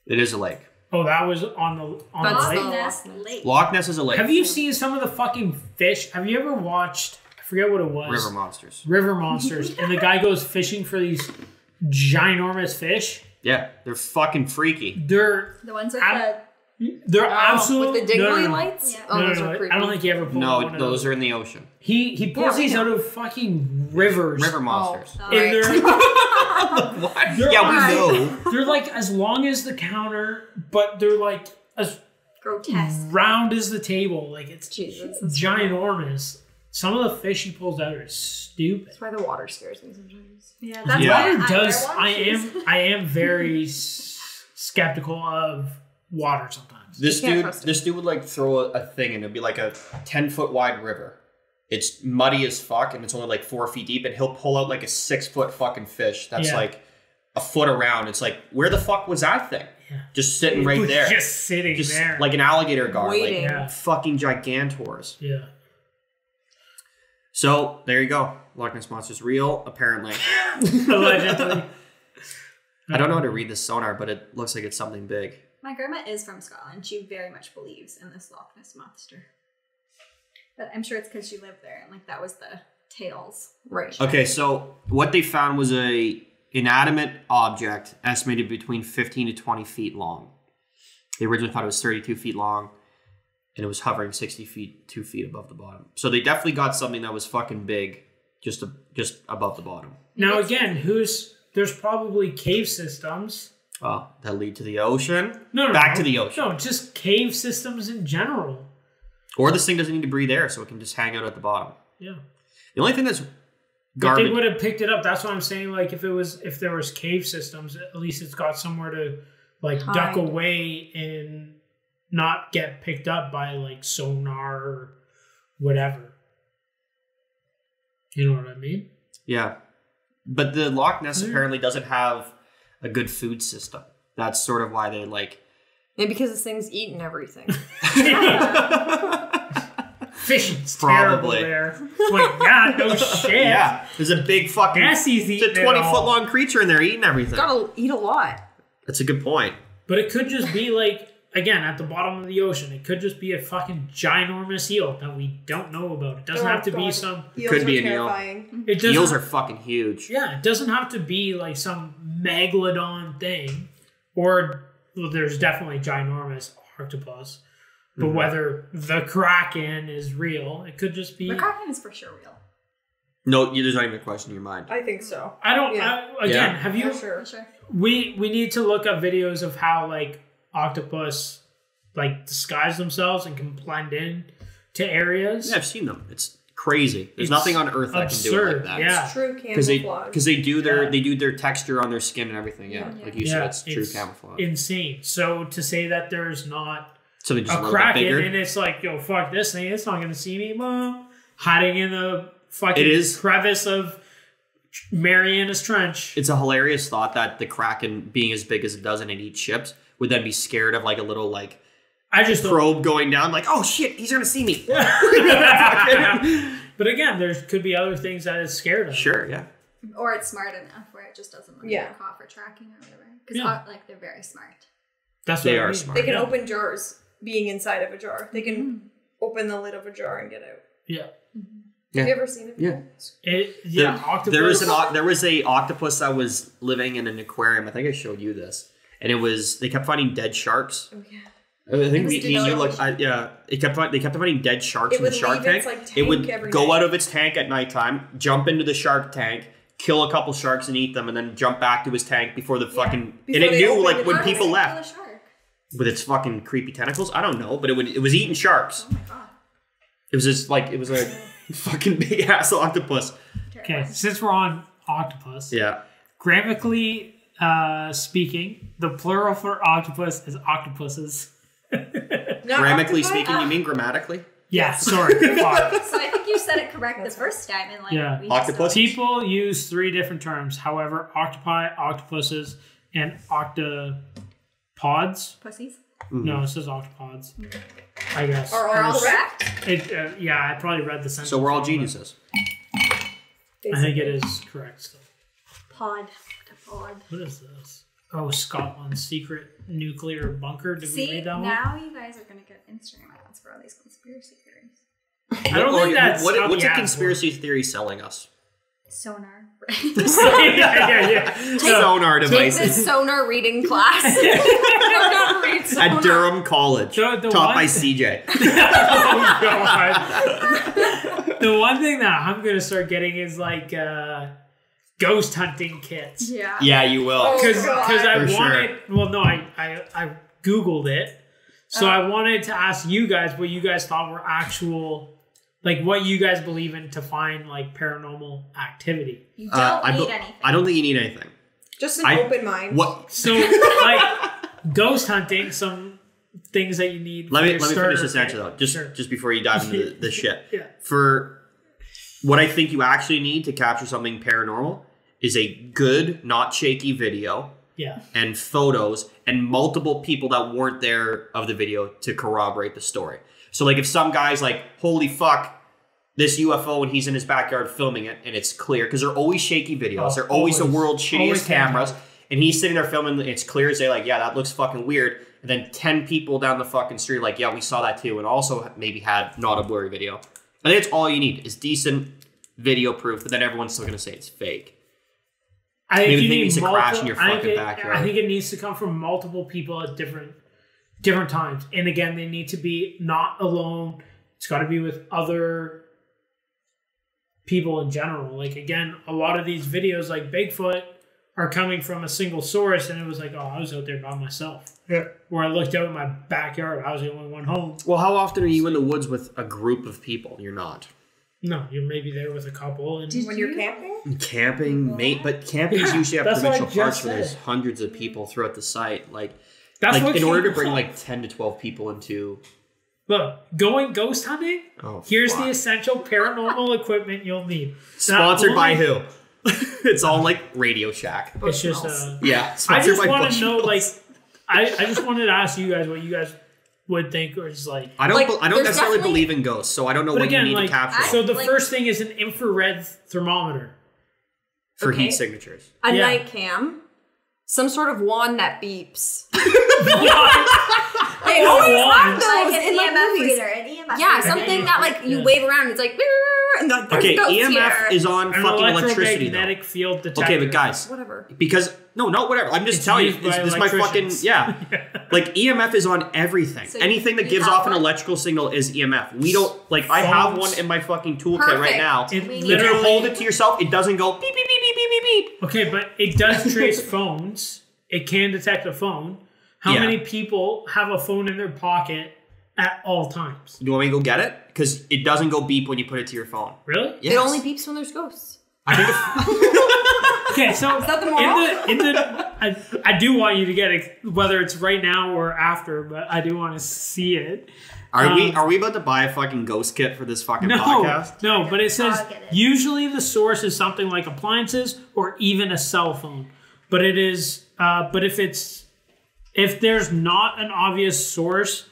It is a lake.
Oh, that was on the
That's
lake?
the-
Ness Lake.
Loch Ness is a lake.
Have you seen some of the fucking fish? Have you ever watched, I forget what it was.
River monsters.
River monsters. And the guy goes fishing for these ginormous fish.
Yeah, they're fucking freaky.
They're
The ones with
Ab-
the...
they're absolutely
With the diggly
no.
lights?
Yeah.
Oh,
No,
those
no,
are
no,
creepy.
I don't think he ever pulled one
No,
of
those are in the ocean.
He pulls
we
these
know.
out of fucking rivers.
River monsters.
Oh,
And
Right.
What?
they're
Yeah, we
alright.
know.
They're like as long as the counter, but they're like as
grotesque.
round as the table. Like it's
Jesus. That's
ginormous. Some of the fish he pulls out are stupid.
why the water scares me sometimes.
Yeah, that's
Yeah.
why
Water does.
wear water
I
shoes.
am very skeptical of water sometimes.
This
You can't
dude,
trust
this dude would like throw a thing and it'd be like a 10-foot wide river. It's muddy as fuck and it's only like 4 feet deep, and he'll pull out like a 6-foot fucking fish that's
Yeah.
like a foot around. It's like, where the fuck was that thing?
Yeah.
Just sitting right
It was
there.
just sitting
Just
there.
like an alligator guard.
Waiting.
Like
Yeah.
fucking gigantors.
Yeah.
So there you go. Loch Ness Monster's real, apparently.
Allegedly.
I don't know how to read this sonar, but it looks like it's something big.
My grandma is from Scotland. She very much believes in this Loch Ness Monster. But I'm sure it's because she lived there and like that was the tales.
Right.
Okay, so what they found was a inanimate object estimated between 15 to 20 feet long. They originally thought it was 32 feet long, and it was hovering 2 feet above the bottom. So they definitely got something that was fucking big, just above the bottom.
Now again, there's probably cave systems.
Oh, that lead to the ocean?
No,
Back to the ocean.
No, just cave systems in general.
Or this thing doesn't need to breathe air, so it can just hang out at the bottom.
Yeah.
The only thing that's
But
garbage...
they would have picked it up. That's what I'm saying. Like if there was cave systems, at least it's got somewhere to like duck
Hide.
away and not get picked up by like sonar or whatever. You know what I mean?
Yeah. But the Loch Ness apparently doesn't have a good food system. That's sort of why they like...
And because this thing's eating everything.
Fishing's
Probably.
terrible there. Like, yeah, no shit.
Yeah. There's a big fucking...
Nessie's
It's a
eating it all.
20-foot long creature in there eating everything.
Gotta eat a lot.
That's a good point.
But it could just be like, again, at the bottom of the ocean, it could just be a fucking ginormous eel that we don't know about. It doesn't have to be some...
Could be an eel.
It doesn't,
Eels are fucking huge.
Yeah, it doesn't have to be like some megalodon thing. Or, well, there's definitely ginormous octopus. But whether the Kraken is real, it could just be...
The Kraken is for sure real.
No, there's not even a question in your mind.
I think so.
I don't...
Yeah.
Again,
Yeah.
have you...
For sure.
For sure.
We need to look up videos of how like octopus like disguise themselves and can blend in to areas.
Yeah, I've seen them. It's crazy. There's
It's
nothing on Earth that can do it like
absurd,
that.
yeah.
True
Because
camouflage.
they do their texture on their skin and everything. Yeah,
Yeah.
like you said, it's true camouflage.
Insane. So to say that there's not
Something just
a
a little bit
Kraken
bigger.
and it's like, yo, fuck this thing, it's not gonna see me, mom. Hiding in the fucking
It is.
crevice of Mariana's Trench.
It's a hilarious thought that the Kraken, being as big as it does and it eats ships, would then be scared of like a little like
I just don't-
probe going down. Like, oh shit, he's gonna see me.
But again, there could be other things that it's scared of.
Sure, yeah.
Or it's smart enough where it just doesn't look
Yeah.
like caught for tracking or whatever. Because
Yeah.
like they're very smart.
That's
They
what I
are
mean.
smart.
They can
Yeah.
open jars being inside of a jar. They can open the lid of a jar and get out.
Yeah.
Yeah.
Have you ever seen it?
Yeah.
Octopus.
There was a octopus that was living in an aquarium. I think I showed you this, and they kept finding dead sharks.
Oh yeah.
I think
It's
me and you
delicious.
looked. Yeah, they kept finding dead sharks
It
in the
would
shark
leave
tank.
its, like,
It would
tank every
go
night.
out of its tank at nighttime, jump into the shark tank, kill a couple sharks and eat them, and then jump back to his tank before the fucking.
Before
And it
they
knew
open
like
it.
when
How
people
Kill a
left
shark.
with its fucking creepy tentacles. I don't know, but it was eating sharks.
Oh my god.
It was just like it was a fucking big ass octopus.
Okay, since we're on octopus,
Yeah.
grammatically speaking, the plural for octopus is octopuses.
Not
Grammatically
octopi?
speaking, you mean grammatically?
Yeah, sorry. Fuck.
So I think you said it correct the first time, and like
Yeah.
we just
Octopus?
People use 3 different terms. However, octopi, octopuses, and octopods.
pussies.
No, it says octopods. I guess.
Are all correct?
Yeah, I probably read the sentence.
So we're all
wrong, but
geniuses.
I think it is correct still.
Pod. Pod.
What is this? Oh, Scotland's secret nuclear bunker. Did we
See,
read that one?
now you guys are gonna get Instagram ads for all these conspiracy theories.
I don't think that's how
what's
the
a
ads
conspiracy theory selling us?
Sonar.
yeah.
Sonar
Take
devices
this sonar reading class. Learn how to read sonar.
at Durham College,
The
taught
one-
by CJ.
Oh, God. The one thing that I'm gonna start getting is like ghost hunting kits.
Yeah.
Yeah, you will.
Oh,
Because I
For
wanted, well, no, I Googled it. So I wanted to ask you guys what you guys thought were actual, like what you guys believe in to find like paranormal activity.
You don't need anything.
I don't think you need anything.
Just an
I-
open mind.
What?
So like ghost hunting, some things that you need.
Let
for
me
your
finish
starter
this
kit.
answer though. Just
Sure.
just before you dive into this shit.
Yeah.
For what I think you actually need to capture something paranormal is a good, not shaky video
Yeah.
and photos and multiple people that weren't there of the video to corroborate the story. So like if some guy's like, holy fuck, this UFO and he's in his backyard filming it and it's clear, because they're always shaky videos.
Oh,
they're always the
always.
world's
Always
shittiest cameras.
cameras.
And he's sitting there filming, it's clear as day, like, yeah, that looks fucking weird. And then 10 people down the fucking street like, yeah, we saw that too. And also maybe had not a blurry video. I think it's all you need is decent video proof, but then everyone's still going to say it's fake.
I think
Maybe
you
the thing
need
needs to crash in
multiple.
your
I think
fucking
it-
backyard.
I think it needs to come from multiple people at different times. And again, they need to be not alone. It's got to be with other people in general. Like again, a lot of these videos, like Bigfoot, are coming from a single source, and it was like, oh, I was out there by myself.
Yeah.
Where I looked out in my backyard, I was the only one home.
Well, how often are you in the woods with a group of people? You're not.
No, you're maybe there with a couple. And
When you're camping?
Camping, mate, but camping's usually at
That's what I
provincial parks
just
where there's
said.
hundreds of people throughout the site.
that's
like
what
in order to
people-
bring like 10 to 12 people into.
Look, going ghost hunting.
Oh,
Here's
fuck.
the essential paranormal equipment you'll need.
Sponsored by
only-
who? It's all like Radio Shack.
It's just
Yeah,
I
sponsored
just
by
want to know,
Bushmills.
like, I just wanted to ask you guys what you guys would think, or just like.
I don't.
like,
I don't
there's
necessarily
definitely-
believe in ghosts, so I don't know
But
what
again,
you need
like,
to capture
so the
like-
first thing is an infrared thermometer.
for
Okay.
heat signatures.
A
Yeah.
night cam. Some sort of wand that beeps.
They
always have
wand.
those
Like an
in, like,
EMF
movies.
reader. An EMF
Yeah,
reader.
something that like you
Yeah.
wave around and it's like and there's
Okay,
ghosts
EMF
here.
is on
An
fucking electricity though.
electromagnetic field detector.
Okay, but guys,
whatever.
because no, whatever. I'm just
It's
telling you,
used by
this is my fucking
electricians.
yeah. Like EMF is on everything.
So
Anything that
you
gives
have
off an
one?
electrical signal is EMF. We don't like. I have
Phones.
one in my fucking toolkit
Perfect.
right now.
It
If you
literally-
hold it to yourself, it doesn't go beep beep beep beep beep beep beep.
Okay, but it does trace phones. It can detect a phone. How
Yeah.
many people have a phone in their pocket at all times?
Do you want me to go get it? Because it doesn't go beep when you put it to your phone.
Really?
Yes.
It only beeps when there's ghosts.
I think if,
Okay, so
that the moral?
I do want you to get it, whether it's right now or after, but I do want to see it.
are we about to buy a fucking ghost kit for this fucking podcast?
No, but it says
I'll get it.
usually the source is something like appliances or even a cell phone. But it is, but if there's not an obvious source,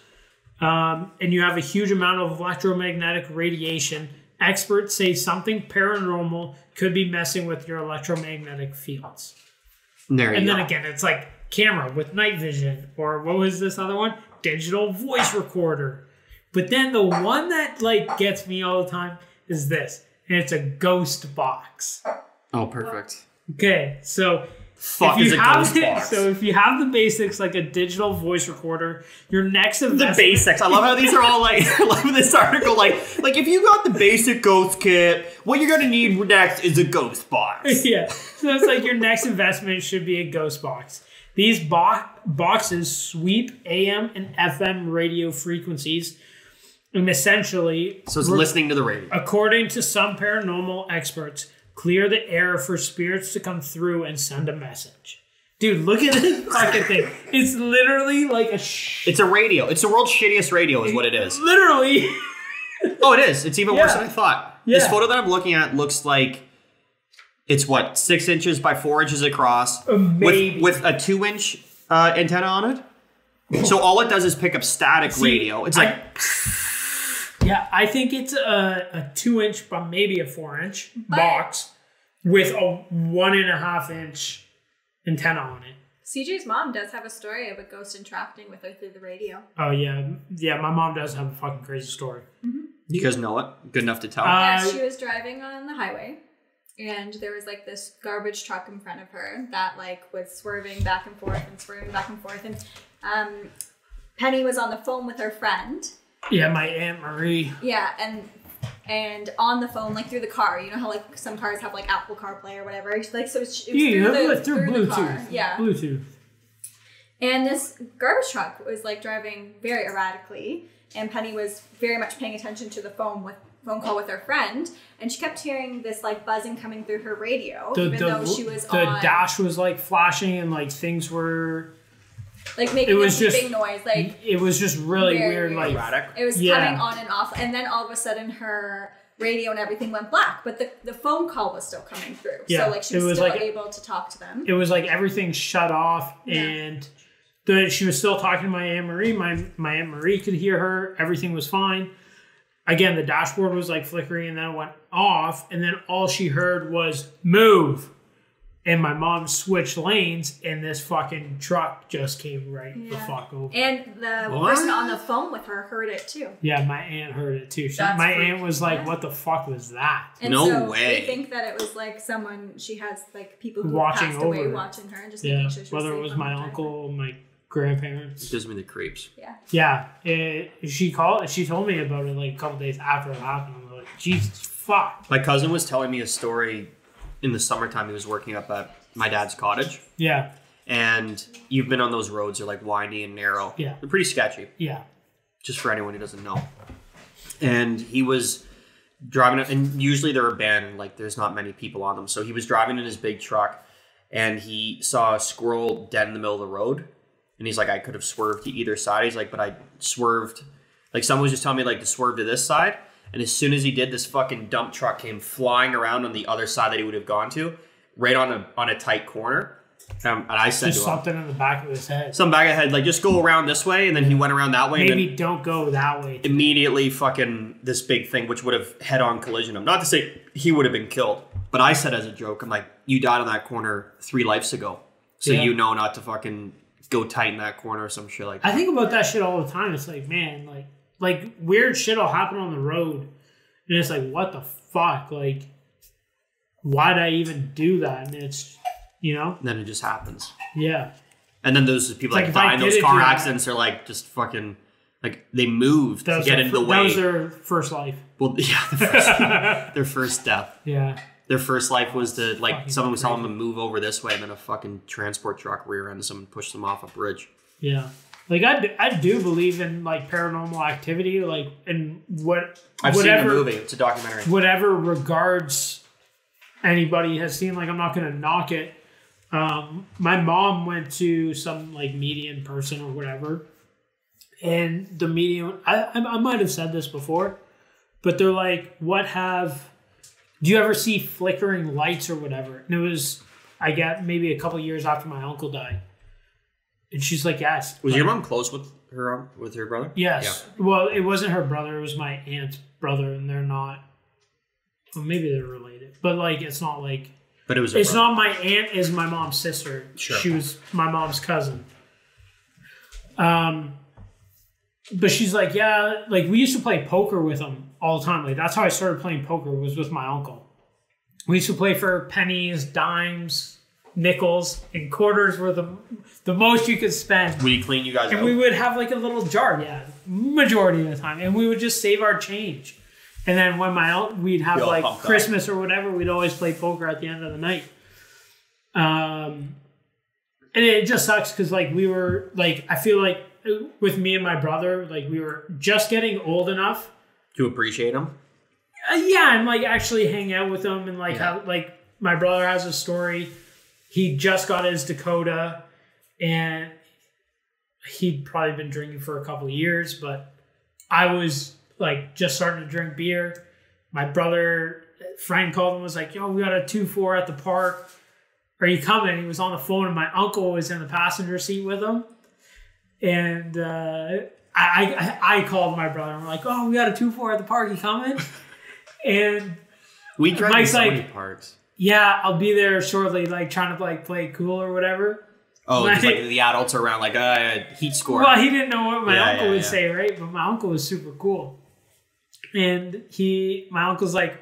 and you have a huge amount of electromagnetic radiation, experts say something paranormal could be messing with your electromagnetic fields.
There you
And
go.
then again, it's like camera with night vision, or what was this other one? Digital voice recorder. But then the one that like gets me all the time is this, and it's a ghost box.
Oh, perfect.
Okay, so
fuck is a ghost box?
So if you have the basics, like a digital voice recorder, your next investment...
The basics. I love how these are all like, I love this article, like if you got the basic ghost kit, what you're gonna need next is a ghost box.
Yeah. So it's like your next investment should be a ghost box. These boxes sweep AM and FM radio frequencies and essentially...
So it's listening to the radio.
According to some paranormal experts, clear the air for spirits to come through and send a message. Dude, look at this fucking thing. It's literally like a...
It's a radio. It's the world's shittiest radio is what it is.
Literally.
Oh, it is. It's even worse than I thought.
Yeah.
This photo that I'm looking at looks like it's what, 6 inches by 4 inches across
Maybe.
with a 2-inch antenna on it. So all it does is pick up static radio. It's like...
Yeah, I think it's a 2-inch, but maybe a 4-inch box with a 1.5-inch antenna on it.
CJ's mom does have a story of a ghost interacting with her through the radio.
Oh, yeah. Yeah, my mom does have a fucking crazy story.
Mm-hmm.
You guys know it? Good enough to tell?
Yeah, she was driving on the highway, and there was like this garbage truck in front of her that like was swerving back and forth and swerving back and forth. And Penny was on the phone with her friend.
Yeah, my Aunt Marie.
Yeah, and on the phone, like through the car. You know how like some cars have like Apple CarPlay or whatever. Like so, it was through
Bluetooth.
the car. Yeah,
Bluetooth.
And this garbage truck was like driving very erratically, and Penny was very much paying attention to the phone call with her friend, and she kept hearing this like buzzing coming through her radio, even though she was on.
The dash was like flashing, and like things were.
Like making a beeping noise, like
it was just really weird, like
erratic.
It was coming on and off, and then all of a sudden her radio and everything went black, but the phone call was still coming through.
Yeah,
so like she was still able to talk to them.
It was like everything shut off, and she was still talking to my Aunt Marie. My Aunt Marie could hear her. Everything was fine. Again, the dashboard was like flickering, and then it went off, and then all she heard was "move." And my mom switched lanes, and this fucking truck just came right the fuck over.
And the person on the phone with her heard it too.
Yeah, my aunt heard it too. My aunt was like, "What the fuck was that?"
And
no way.
They think that it was like someone she has like people who
watching
passed away
over
watching her and just making sure she was
whether it
safe
was
on
my
the
uncle, my grandparents.
It gives me the creeps.
Yeah.
Yeah, she told me about it like a couple days after it happened. I'm like, Jesus fuck.
My cousin was telling me a story in the summertime. He was working up at my dad's cottage.
Yeah.
And you've been on those roads. They're like windy and narrow.
Yeah.
They're pretty sketchy.
Yeah.
Just for anyone who doesn't know. And he was driving, and usually they're abandoned. Like there's not many people on them. So he was driving in his big truck, and he saw a squirrel dead in the middle of the road. And he's like, I could have swerved to either side. He's like, but I swerved. Like someone was just telling me like to swerve to this side. And as soon as he did, this fucking dump truck came flying around on the other side that he would have gone to, right on a tight corner. And I said
just
to him,
something in the back of his head.
some back of head, like just go around this way. And then he went around that way.
Maybe
and then
don't go that way.
immediately fucking this big thing, which would have head-on collision him. Not to say he would have been killed, but I said as a joke, I'm like, you died on that corner 3 lives ago. So you know not to fucking go tight in that corner or some shit like that.
I think about that shit all the time. It's like, man, like weird shit will happen on the road. And it's like, what the fuck? Like, why'd I even do that? And it's,
And then it just happens.
Yeah.
And then those people
Like,
that
if I
die in those
did it,
car
dude,
accidents are like just fucking, like they moved to get into the way.
That was their first life.
Well, yeah, their first death.
Yeah.
Their first life was to, like,
Fucking
someone was telling
crazy.
them to move over this way, and then a fucking transport truck rear-ended them and pushed them off a bridge.
Yeah. Like, I do believe in, like, paranormal activity, like, in
I've seen the movie. It's a documentary.
Whatever regards anybody has seen, like, I'm not going to knock it. My mom went to some, like, medium person or whatever, and the medium, I might have said this before, but they're like, do you ever see flickering lights or whatever? And it was, I got maybe a couple years after my uncle died. And she's like, yes.
Was your mom close with her brother?
Yes. Yeah. Well, it wasn't her brother. It was my aunt's brother, and they're not. Well, maybe they're related, but like it's not like.
But it was.
It's not my aunt. Is my mom's sister.
Sure.
She was my mom's cousin. But she's like, yeah, like we used to play poker with them all the time. Like that's how I started playing poker was with my uncle. We used to play for pennies, dimes, nickels, and quarters were the most you could spend.
Would he clean you guys
And
out?
we would have like a little jar, majority of the time. And we would just save our change. And then when we'd have
You're all
like
pumped up.
Christmas or whatever, we'd always play poker at the end of the night. And it just sucks because like we were like, I feel like with me and my brother, like we were just getting old enough
to appreciate him.
and like actually hang out with them and like how like my brother has a story. He just got his Dakota and he'd probably been drinking for a couple of years, but I was like just starting to drink beer. My brother friend called and was like, yo, we got a 2-4 at the park. Are you coming? He was on the phone and my uncle was in the passenger seat with him. And I called my brother. I'm like, oh, we got a 2-4 at the park. You coming? And
We drive to
Mike's
so many
like,
parks.
yeah, I'll be there shortly, like trying to like play it cool or whatever.
Oh,
Like-
'cause, like the adults are around, like heat score.
Well, he didn't know what my
Yeah,
uncle
yeah,
would
yeah.
say, right? But my uncle was super cool. And my uncle's like,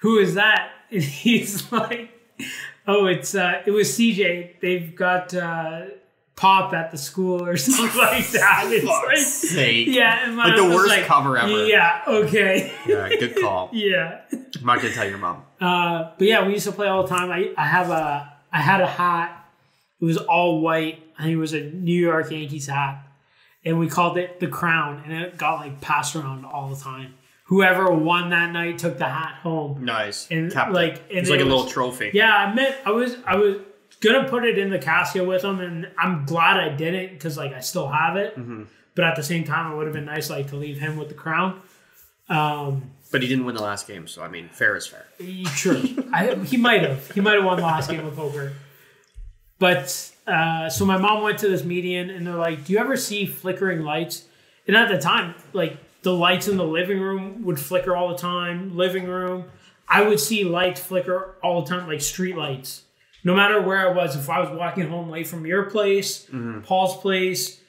who is that? And he's like, oh, it was CJ. They've got pop at the school or something like that. It's like,
Sake.
yeah, and my
Like the
uncle's
worst
like,
cover ever.
Yeah, okay.
Yeah, good call.
Yeah.
I'm not gonna tell your mom.
But yeah, we used to play all the time. I had a hat. It was all white. I think it was a New York Yankees hat. And we called it the Crown. And it got like passed around all the time. Whoever won that night took the hat home.
Nice.
And
Kept
like,
it.
and
It's like
it
a little
was-
trophy.
Yeah, I was gonna put it in the casket with him, and I'm glad I didn't because like I still have it.
Mm-hmm.
But at the same time, it would have been nice like to leave him with the crown.
But he didn't win the last game, so I mean, fair is fair.
Sure, he might have won the last game of poker. But so my mom went to this meeting, and they're like, "Do you ever see flickering lights?" And at the time, like the lights in the living room would flicker all the time. Living room, I would see lights flicker all the time, like street lights. No matter where I was, if I was walking home late from your place, Paul's place,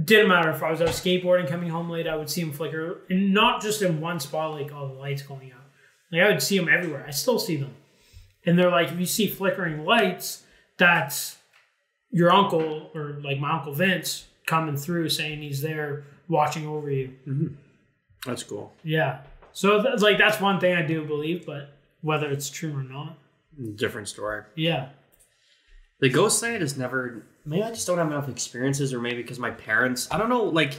didn't matter. If I was out skateboarding, coming home late, I would see them flicker. And not just in one spot, like, oh, the light's going out. Like, I would see them everywhere. I still see them. And they're like, if you see flickering lights, that's your uncle, or like my Uncle Vince, coming through saying he's there watching over you.
Mm-hmm. That's cool.
Yeah. So, that's one thing I do believe, but whether it's true or not.
Different story.
Yeah.
The ghost side is never... Maybe I just don't have enough experiences, or maybe because my parents... I don't know, like...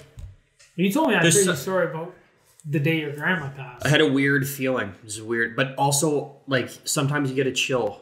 You told me I
There's
heard
so-
a story about the day your grandma passed.
I had a weird feeling. It was weird. But also, like, sometimes you get a chill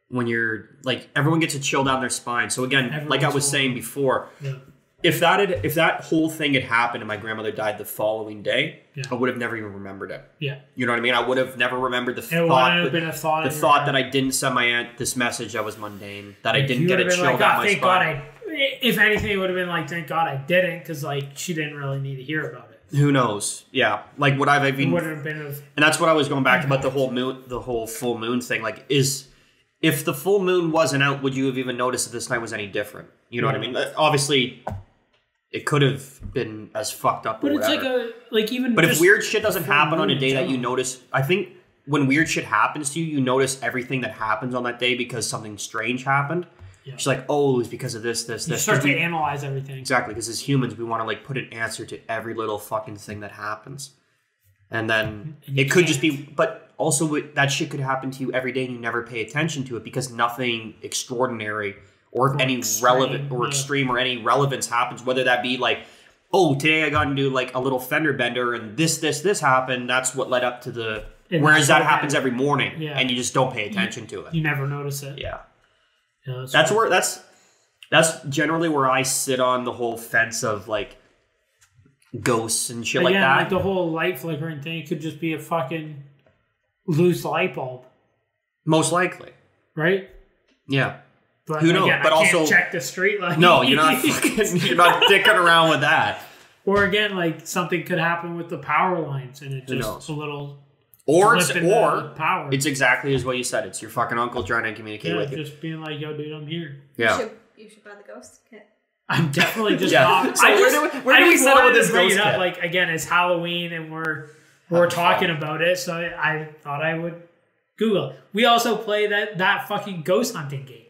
when you're... Like, everyone gets a chill down their spine. So again,
Everyone's
like I was
cool.
saying before...
Yeah.
If that whole thing had happened and my grandmother died the following day,
Yeah.
I would have never even remembered it.
Yeah.
You know what I mean? I would have never remembered the
It
thought.
would have been a thought.
The
in your
thought
head.
that I didn't send my aunt this message that was mundane. That I
Like,
didn't
you
get a
would've been
chill
like,
down
"Oh,
my
thank
spine.
God if anything, it would have been like, thank God I didn't, because like she didn't really need to hear about it.
Who knows? Yeah, like what I've
It
even,
would have been.
and that's what I was going back to about the whole full moon thing. Like, if the full moon wasn't out, would you have even noticed that this night was any different? You know what I mean? Obviously, it could have been as fucked up.
But
or
it's
whatever.
even.
But if
just
weird shit doesn't
full
happen on a
moon
day that you
general.
notice, I think when weird shit happens to you, you notice everything that happens on that day because something strange happened.
Yeah.
It's like, oh, it was because of this.
you
'Cause
start to
we-
analyze everything.
Exactly, because as humans, we want to like put an answer to every little fucking thing that happens. And then
And you
it could just
can't.
be, but also that shit could happen to you every day and you never pay attention to it because nothing extraordinary or any
extreme,
relevant or
yeah.
extreme or any relevance happens, whether that be like, oh, today I got into like a little fender bender and this happened. That's what led up to the,
And
whereas
that's
that
what
happens
happened.
every morning
Yeah.
and you just don't pay attention to it.
You never notice it.
Yeah.
Yeah,
That's where that's generally where I sit on the whole fence of like ghosts and shit like
Again,
that.
like the whole light flickering thing could just be a fucking loose light bulb,
Most likely.
right?
Yeah.
But
Who knows?
Again,
But
I can't
also-
check the street light.
No, you're not you're not dicking around with that.
Or again, like something could happen with the power lines, and it
Who
just
knows?
a little
Or
blip in the power.
it's exactly as what you said. It's your fucking uncle trying to communicate
yeah,
with you.
just being like, "Yo, dude, I'm here."
Yeah.
You should buy the ghost kit.
I'm definitely just
Yeah.
not.
So
I
where
just,
do we
I
settle
just
with
wanted
this
to bring
ghost
it up.
kit?
Like again, it's Halloween, and we're
Having
talking
fun.
about it, so I thought I would Google. We also play that fucking ghost hunting game.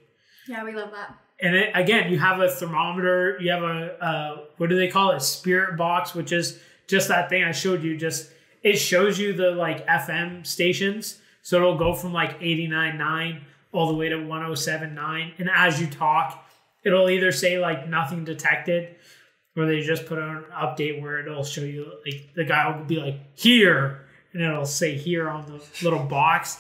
Yeah, we love that.
And again, you have a thermometer. You have a what do they call it? Spirit box, which is just that thing I showed you. Just it shows you the like FM stations, so it'll go from like 89.9 all the way to 107.9. And as you talk, it'll either say like nothing detected, or they just put an update where it'll show you like the guy will be like here, and it'll say here on the little box.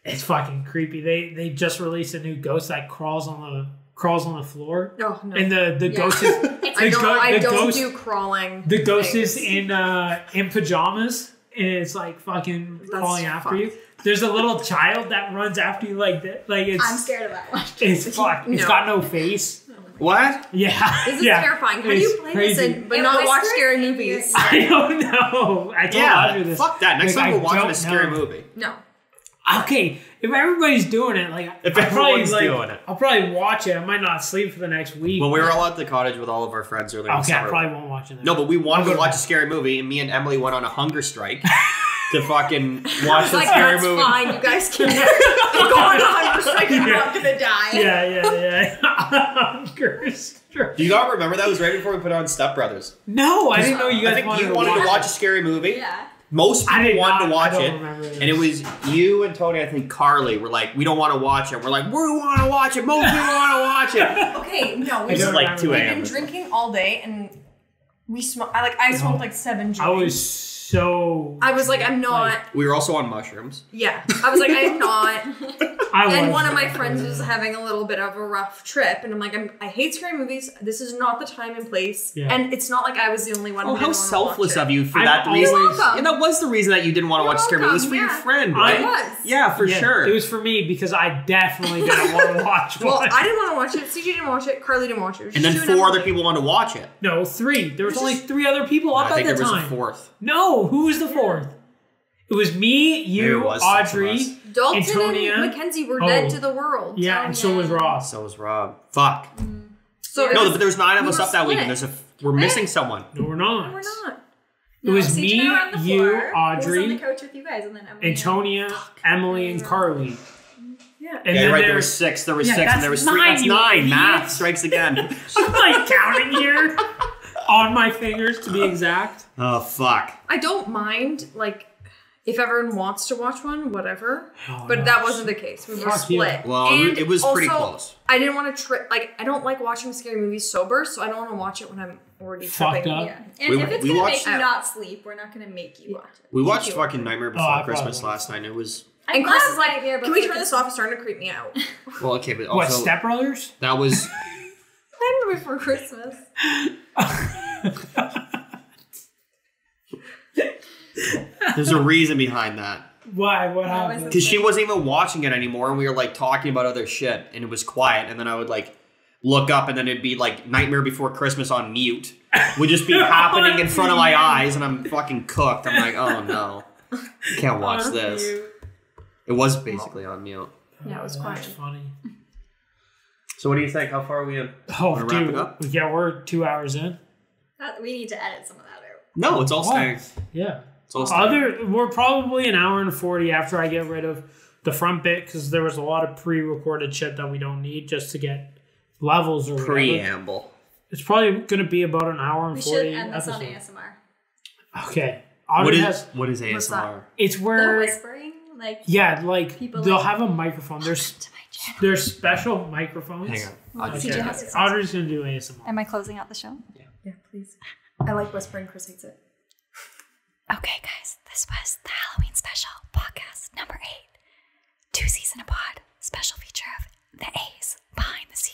It's fucking creepy. They just released a new ghost that crawls on the floor.
Oh, no.
And the ghost is
I don't do crawling.
The ghost is in pajamas, and it's like fucking crawling after you. There's a little child that runs after you like that. Like it's
I'm scared of that one.
It's fucked. It's got no face.
What?
Yeah.
This is terrifying. How do you play this but not watch scary movies?
I don't know. I told Audrey this.
Fuck that. Next
Like,
time we're
I
watching
don't
a scary
know.
movie.
No.
Okay, if everybody's doing it, like
If
I'll probably,
everyone's doing it.
I'll probably watch it. I might not sleep for the next week.
When we were all at the cottage with all of our friends earlier in the
okay, I
summer.
probably won't watch it. Then.
No, but we wanted
I'll
to
go
watch
to
a scary movie, and me and Emily went on a hunger strike to fucking watch the
Like,
scary
that's
movie.
fine. You guys can go on a hunger strike. You're not going to die.
Yeah. Hunger strike.
Do you not remember that? It was right before we put on Step Brothers.
No, I didn't know you guys
I think
wanted,
you wanted to
watch
watch a scary movie.
Yeah.
Most
I
people
did
wanted
not.
to watch
I
it.
don't remember this.
And it was you and Tony, I think Carly, were like, we don't want to watch it. We're like, we want to watch it. Most people want to watch it.
Okay, no.
This is
don't
like
remember
2
that.
We've
a.m.
been drinking all day, and we smoked. I smoked like 7 joints.
I was so.
I was like, I'm not.
We were also on mushrooms.
Yeah. I was like, I'm not. And
was
one of my friends was having a little bit of a rough trip, and I'm like, I hate scary movies. This is not the time and place.
Yeah.
And it's not like I was the only one.
Oh,
who
how
didn't wanna
selfless
watch it.
of you for
I'm
that
always-
reason.
welcome.
And that was the reason that you didn't want to
You're
watch a scary movie. It was for
welcome,
your
yeah.
friend,
I
right?
It was.
Yeah, for
Yeah,
sure.
It was for me because I definitely didn't want to watch
Well,
one.
I didn't want to watch it. CJ didn't watch it. Carly didn't watch it. It was
And
just
then
you
4
Emily.
other people wanted to watch it.
No, 3. There was only 3 other people up
I
at
think
the
there was
time.
a 4th.
No, who was the 4th? It was me,
Maybe
you,
it was 6 of
Audrey,
us.
Dalton
Antonia.
and Mackenzie were
Oh.
dead to the world.
Yeah, and so was Ross.
So was Rob. Fuck.
So it
No,
was-
but there was 9 of
we
us
were
up that
split.
weekend. We're missing someone.
No, we're not.
We're not.
It was
CJ
me,
and I were on the
you,
floor. Who was on
Audrey,
the couch with you guys, and then Emily.
Antonia, Emily, and Carly.
Yeah.
And
Yeah,
then
you're right. There
there
was 6. There was
Yeah,
6,
that's
and there was 3.
9,
That's
you
9.
idiot.
Math strikes again.
I'm like counting here on my fingers to be exact.
Oh, fuck.
I don't mind, like, if everyone wants to watch one, whatever.
Oh,
But
no.
that wasn't the case. We were
Fuck you.
split.
Well,
And
it was pretty
also,
close.
I didn't want to I don't like watching scary movies sober, so I don't want to watch it when I'm already
Fucked
tripping.
up.
Yeah. And if it's
we
gonna
watched-
make you not sleep, we're not gonna make you watch it.
We watched fucking Nightmare Before
I
Christmas
probably
last night. It was...
And Chris is like,
Nightmare
can we
Before
turn this off? It's starting to creep me out.
Well, okay, but
What,
also...
Step Brothers?
That was...
Nightmare Before Christmas.
There's a reason behind that.
Why? What
was
happened?
it?
Because she wasn't even watching it anymore, and we were like talking about other shit, and it was quiet, and then I would like look up, and then it'd be like Nightmare Before Christmas on mute. Would just be happening in front of my eyes, and I'm fucking cooked. I'm like, oh no. Can't watch this. It was basically on mute.
Yeah, it was
That's
quiet.
funny.
So what do you think? How far are we in?
Oh,
Wanna wrap
dude.
it up?
Yeah, we're 2 hours in.
We need to edit some of that out.
No, it's all
What?
staying.
Yeah.
It's all staying.
We're probably an hour and 40 after I get rid of the front bit because there was a lot of pre-recorded shit that we don't need just to get levels or whatever.
Preamble.
It's probably going to be about an hour and
We
40
should end this on
episodes.
ASMR.
Okay.
What
Audrey
is
What's
ASMR?
that?
it's
The
where
whispering, like
yeah, like
People
they'll
like,
have a microphone. There's
to my channel.
there's special microphones.
Hang on. I'll just
CJ
check
has
it.
to-
Audrey's going to do ASMR.
Am I closing out the show?
Yeah, please. I like whispering. Chris hates it.
Okay, guys, this was the Halloween special podcast number 8. 2 season a pod special feature of the A's behind the scenes.